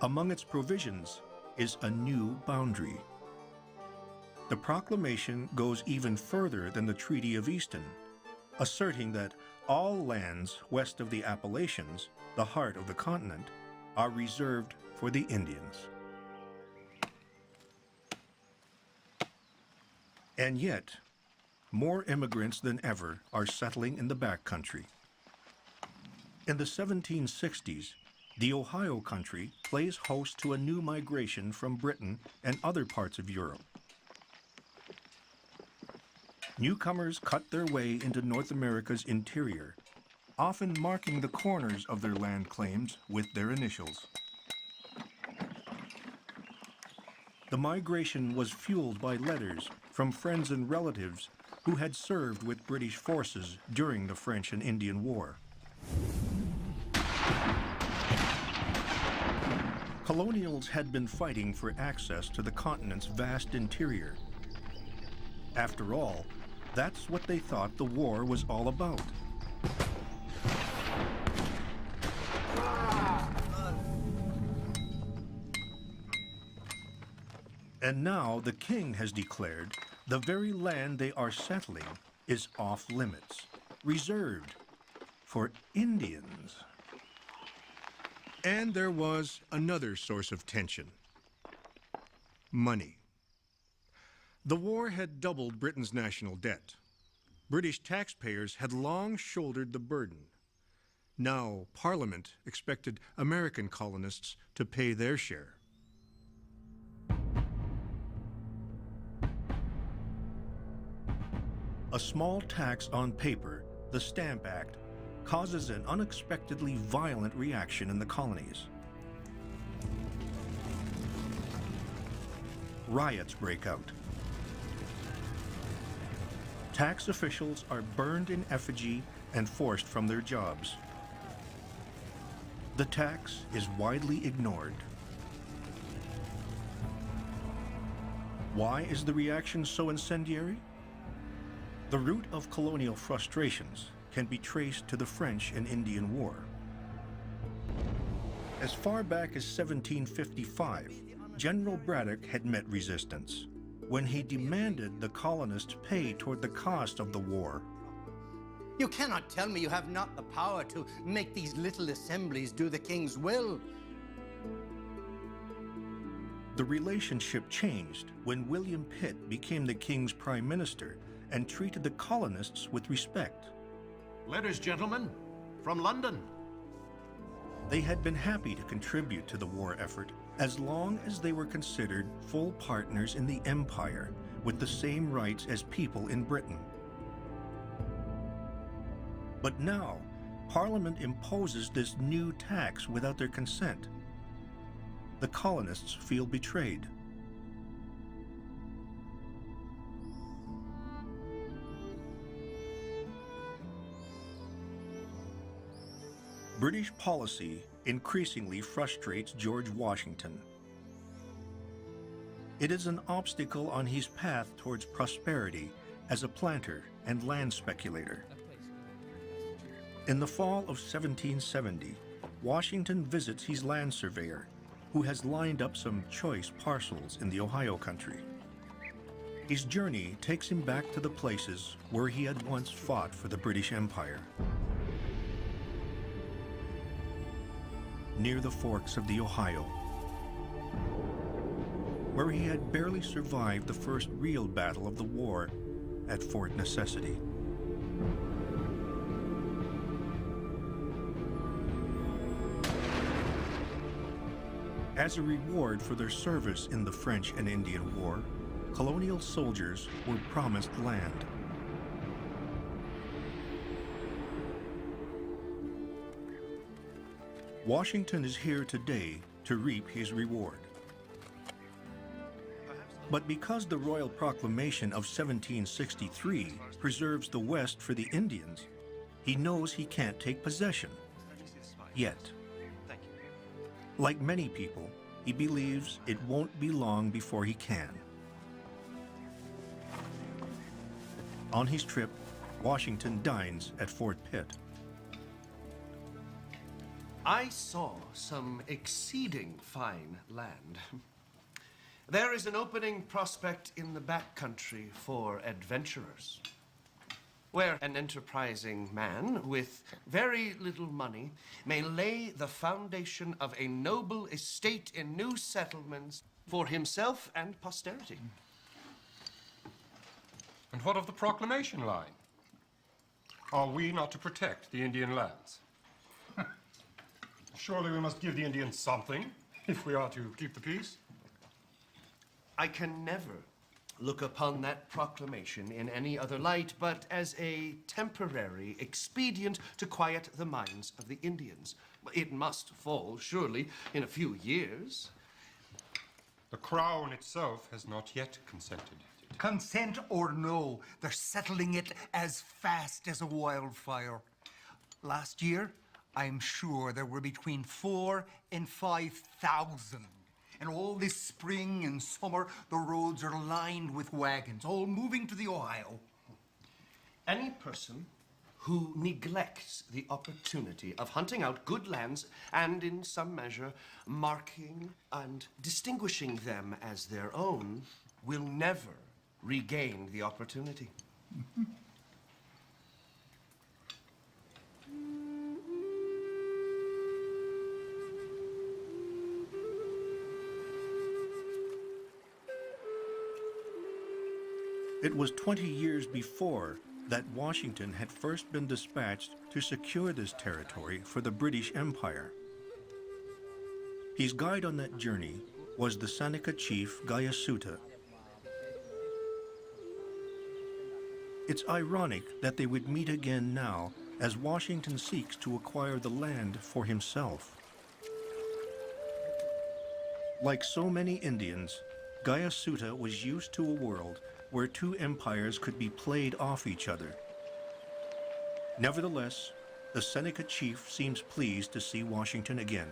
Among its provisions is a new boundary. The proclamation goes even further than the Treaty of Easton, asserting that all lands west of the Appalachians, the heart of the continent, are reserved for the Indians. And yet, more immigrants than ever are settling in the backcountry. In the 1760s, the Ohio country plays host to a new migration from Britain and other parts of Europe. Newcomers cut their way into North America's interior, often marking the corners of their land claims with their initials. The migration was fueled by letters from friends and relatives who had served with British forces during the French and Indian War. Colonials had been fighting for access to the continent's vast interior. After all, that's what they thought the war was all about. And now the king has declared the very land they are settling is off limits, reserved for Indians. And there was another source of tension: money. The war had doubled Britain's national debt. British taxpayers had long shouldered the burden. Now Parliament expected American colonists to pay their share. A small tax on paper, the Stamp Act, causes an unexpectedly violent reaction in the colonies. Riots break out. Tax officials are burned in effigy and forced from their jobs. The tax is widely ignored. Why is the reaction so incendiary? The root of colonial frustrations can be traced to the French and Indian War. As far back as 1755, General Braddock had met resistance when he demanded the colonists pay toward the cost of the war. You cannot tell me you have not the power to make these little assemblies do the king's will. The relationship changed when William Pitt became the king's prime minister and treated the colonists with respect. Letters, gentlemen, from London. They had been happy to contribute to the war effort as long as they were considered full partners in the empire with the same rights as people in Britain. But now, Parliament imposes this new tax without their consent. The colonists feel betrayed. British policy increasingly frustrates George Washington. It is an obstacle on his path towards prosperity as a planter and land speculator. In the fall of 1770, Washington visits his land surveyor, who has lined up some choice parcels in the Ohio country. His journey takes him back to the places where he had once fought for the British Empire. Near the forks of the Ohio, where he had barely survived the first real battle of the war at Fort Necessity. As a reward for their service in the French and Indian War, colonial soldiers were promised land. Washington is here today to reap his reward. But because the Royal Proclamation of 1763 preserves the West for the Indians, he knows he can't take possession. Yet. Like many people, he believes it won't be long before he can. On his trip, Washington dines at Fort Pitt. I saw some exceeding fine land. There is an opening prospect in the backcountry for adventurers, where an enterprising man with very little money may lay the foundation of a noble estate in new settlements for himself and posterity. And what of the proclamation line? Are we not to protect the Indian lands? Surely we must give the Indians something if we are to keep the peace. I can never look upon that proclamation in any other light but as a temporary expedient to quiet the minds of the Indians. It must fall, surely, in a few years. The Crown itself has not yet consented. Consent or no, they're settling it as fast as a wildfire. Last year, I'm sure there were between 4,000 and 5,000. And all this spring and summer, the roads are lined with wagons, all moving to the Ohio. Any person who neglects the opportunity of hunting out good lands and, in some measure, marking and distinguishing them as their own will never regain the opportunity. It was 20 years before that Washington had first been dispatched to secure this territory for the British Empire. His guide on that journey was the Seneca chief Gayasuta. It's ironic that they would meet again now as Washington seeks to acquire the land for himself. Like so many Indians, Gayasuta was used to a world where two empires could be played off each other. Nevertheless, the Seneca chief seems pleased to see Washington again.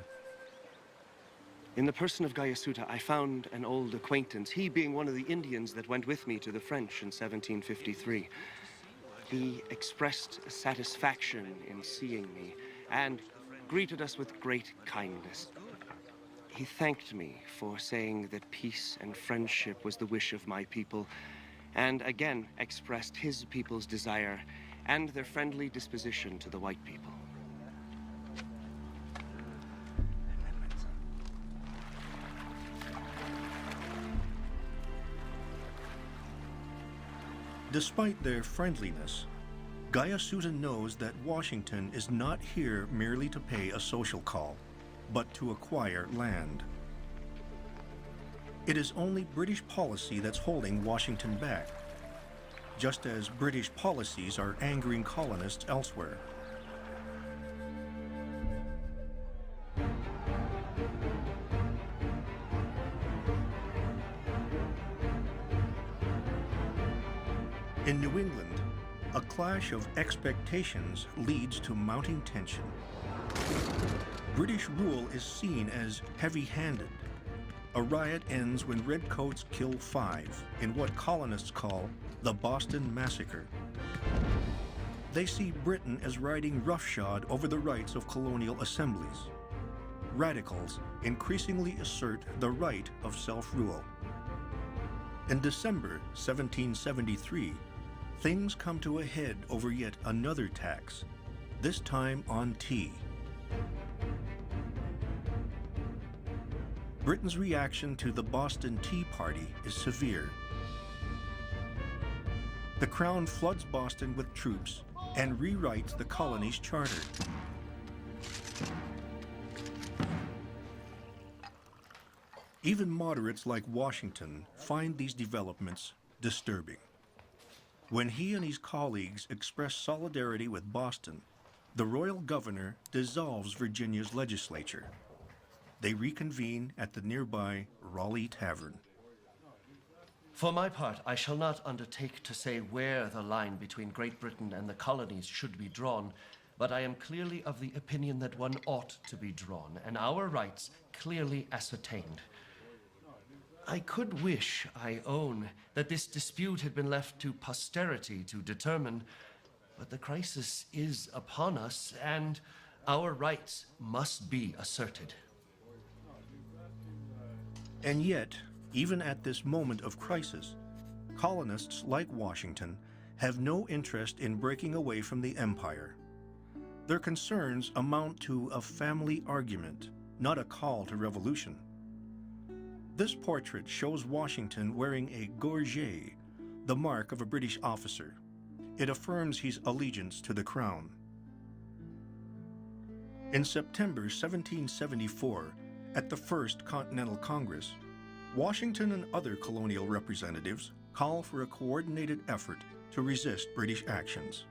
In the person of Gayasuta, I found an old acquaintance, he being one of the Indians that went with me to the French in 1753. He expressed satisfaction in seeing me and greeted us with great kindness. He thanked me for saying that peace and friendship was the wish of my people, and again expressed his people's desire and their friendly disposition to the white people. Despite their friendliness, Gayasuta knows that Washington is not here merely to pay a social call, but to acquire land. It is only British policy that's holding Washington back, just as British policies are angering colonists elsewhere. In New England, a clash of expectations leads to mounting tension. British rule is seen as heavy-handed, a riot ends when redcoats kill 5 in what colonists call the Boston Massacre. They see Britain as riding roughshod over the rights of colonial assemblies. Radicals increasingly assert the right of self-rule. In December 1773, things come to a head over yet another tax, this time on tea. Britain's reaction to the Boston Tea Party is severe. The Crown floods Boston with troops and rewrites the colony's charter. Even moderates like Washington find these developments disturbing. When he and his colleagues express solidarity with Boston, the royal governor dissolves Virginia's legislature. They reconvene at the nearby Raleigh Tavern. For my part, I shall not undertake to say where the line between Great Britain and the colonies should be drawn, but I am clearly of the opinion that one ought to be drawn, and our rights clearly ascertained. I could wish, I own, that this dispute had been left to posterity to determine, but the crisis is upon us, and our rights must be asserted. And yet, even at this moment of crisis, colonists like Washington have no interest in breaking away from the empire. Their concerns amount to a family argument, not a call to revolution. This portrait shows Washington wearing a gorget, the mark of a British officer. It affirms his allegiance to the crown. In September 1774, at the First Continental Congress, Washington and other colonial representatives call for a coordinated effort to resist British actions.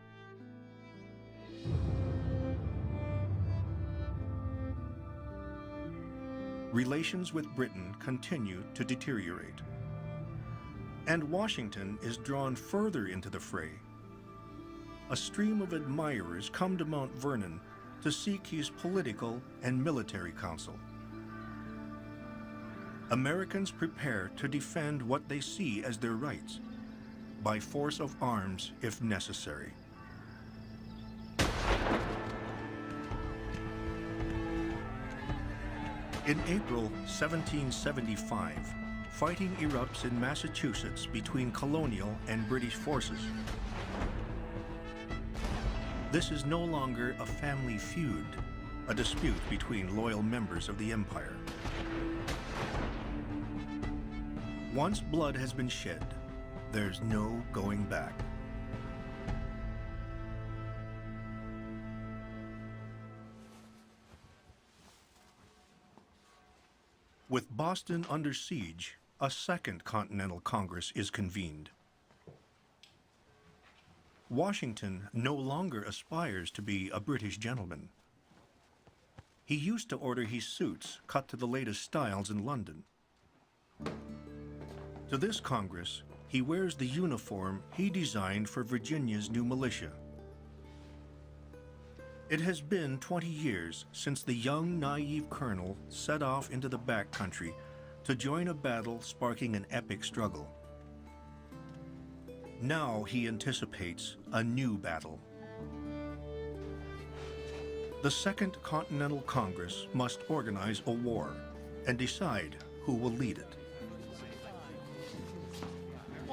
Relations with Britain continue to deteriorate. And Washington is drawn further into the fray. A stream of admirers come to Mount Vernon to seek his political and military counsel. Americans prepare to defend what they see as their rights, by force of arms if necessary. In April 1775, fighting erupts in Massachusetts between colonial and British forces. This is no longer a family feud, a dispute between loyal members of the empire. Once blood has been shed, there's no going back. With Boston under siege, a second Continental Congress is convened. Washington no longer aspires to be a British gentleman. He used to order his suits cut to the latest styles in London. To this Congress, he wears the uniform he designed for Virginia's new militia. It has been 20 years since the young, naive colonel set off into the backcountry to join a battle sparking an epic struggle. Now he anticipates a new battle. The Second Continental Congress must organize a war and decide who will lead it.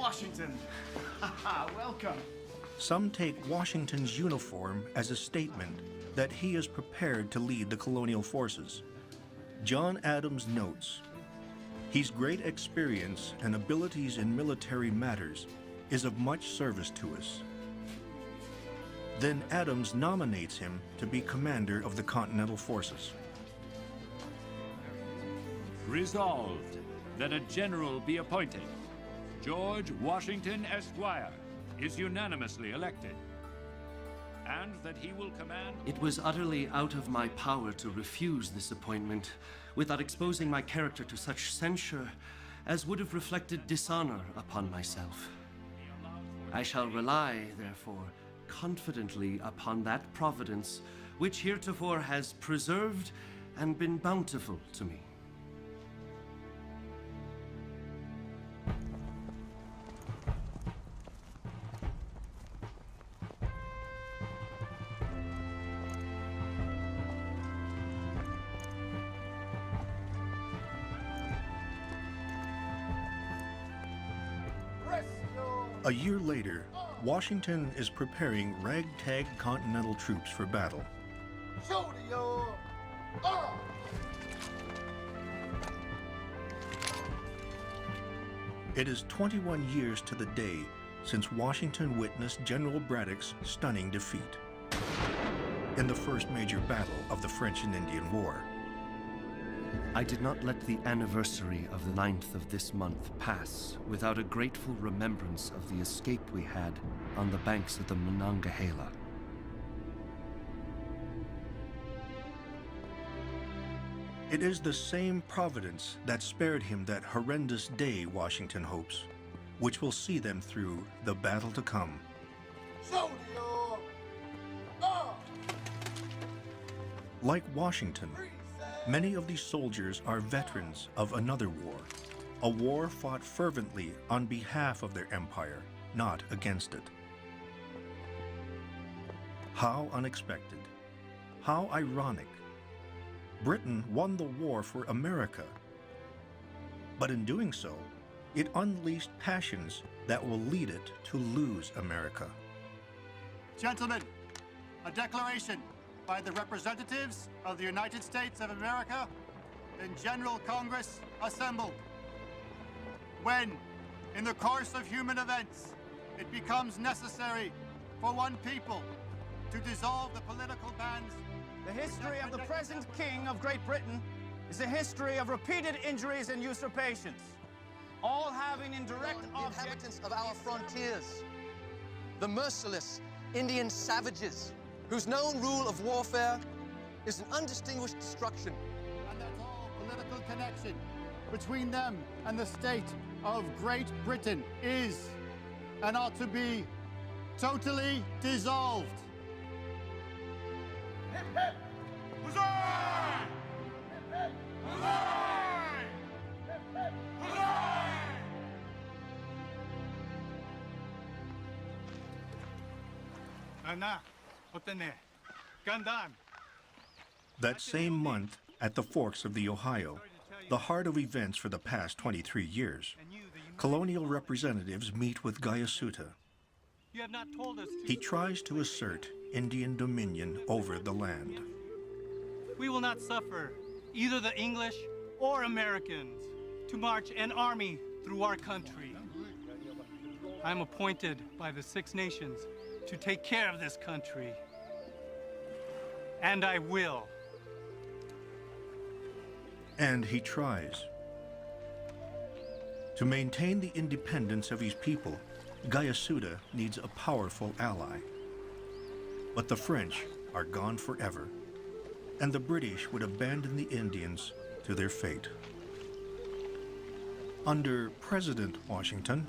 Washington! Welcome! Some take Washington's uniform as a statement that he is prepared to lead the colonial forces. John Adams notes, his great experience and abilities in military matters is of much service to us. Then Adams nominates him to be commander of the Continental Forces. Resolved that a general be appointed. George Washington, Esquire, is unanimously elected, and that he will command... It was utterly out of my power to refuse this appointment without exposing my character to such censure as would have reflected dishonor upon myself. I shall rely, therefore, confidently upon that providence which heretofore has preserved and been bountiful to me. A year later, Washington is preparing ragtag Continental troops for battle. It is 21 years to the day since Washington witnessed General Braddock's stunning defeat in the first major battle of the French and Indian War. I did not let the anniversary of the 9th of this month pass without a grateful remembrance of the escape we had on the banks of the Monongahela. It is the same providence that spared him that horrendous day, Washington hopes, which will see them through the battle to come. Like Washington, many of these soldiers are veterans of another war, a war fought fervently on behalf of their empire, not against it. How unexpected, how ironic. Britain won the war for America, but in doing so, it unleashed passions that will lead it to lose America. Gentlemen, a declaration by the representatives of the United States of America in General Congress assembled. When, in the course of human events, it becomes necessary for one people to dissolve the political bands. The history of the present King of Great Britain is a history of repeated injuries and usurpations, all having in direct the inhabitants of our frontiers, the merciless Indian savages, whose known rule of warfare is an undistinguished destruction. And that all political connection between them and the state of Great Britain is and ought to be totally dissolved. Hip, hip! Huzzah! Hip, hip! Huzzah! Hip, hip! Huzzah! Ana, otene, gandan. That same month, at the forks of the Ohio, the heart of events for the past 23 years, colonial representatives meet with Gayasuta. You have not told us. He tries to assert Indian dominion over the land. We will not suffer, either the English or Americans, to march an army through our country. I am appointed by the Six Nations to take care of this country. And I will. And he tries. To maintain the independence of his people, Gayasuta needs a powerful ally. But the French are gone forever, and the British would abandon the Indians to their fate. Under President Washington,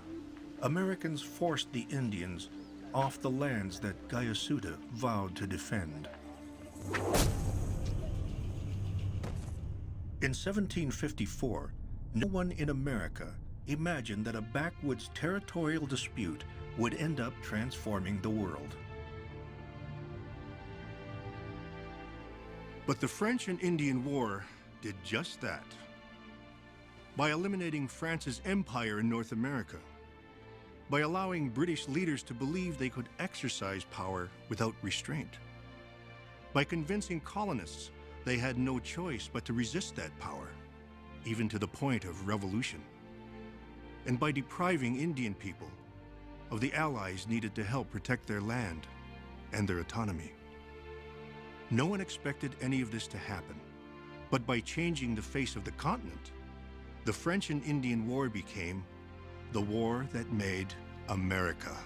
Americans forced the Indians off the lands that Gayasuta vowed to defend. In 1754, no one in America imagined that a backwoods territorial dispute would end up transforming the world. But the French and Indian War did just that. By eliminating France's empire in North America, by allowing British leaders to believe they could exercise power without restraint, by convincing colonists they had no choice but to resist that power, even to the point of revolution, and by depriving Indian people of the allies needed to help protect their land and their autonomy. No one expected any of this to happen, but by changing the face of the continent, the French and Indian War became the war that made America.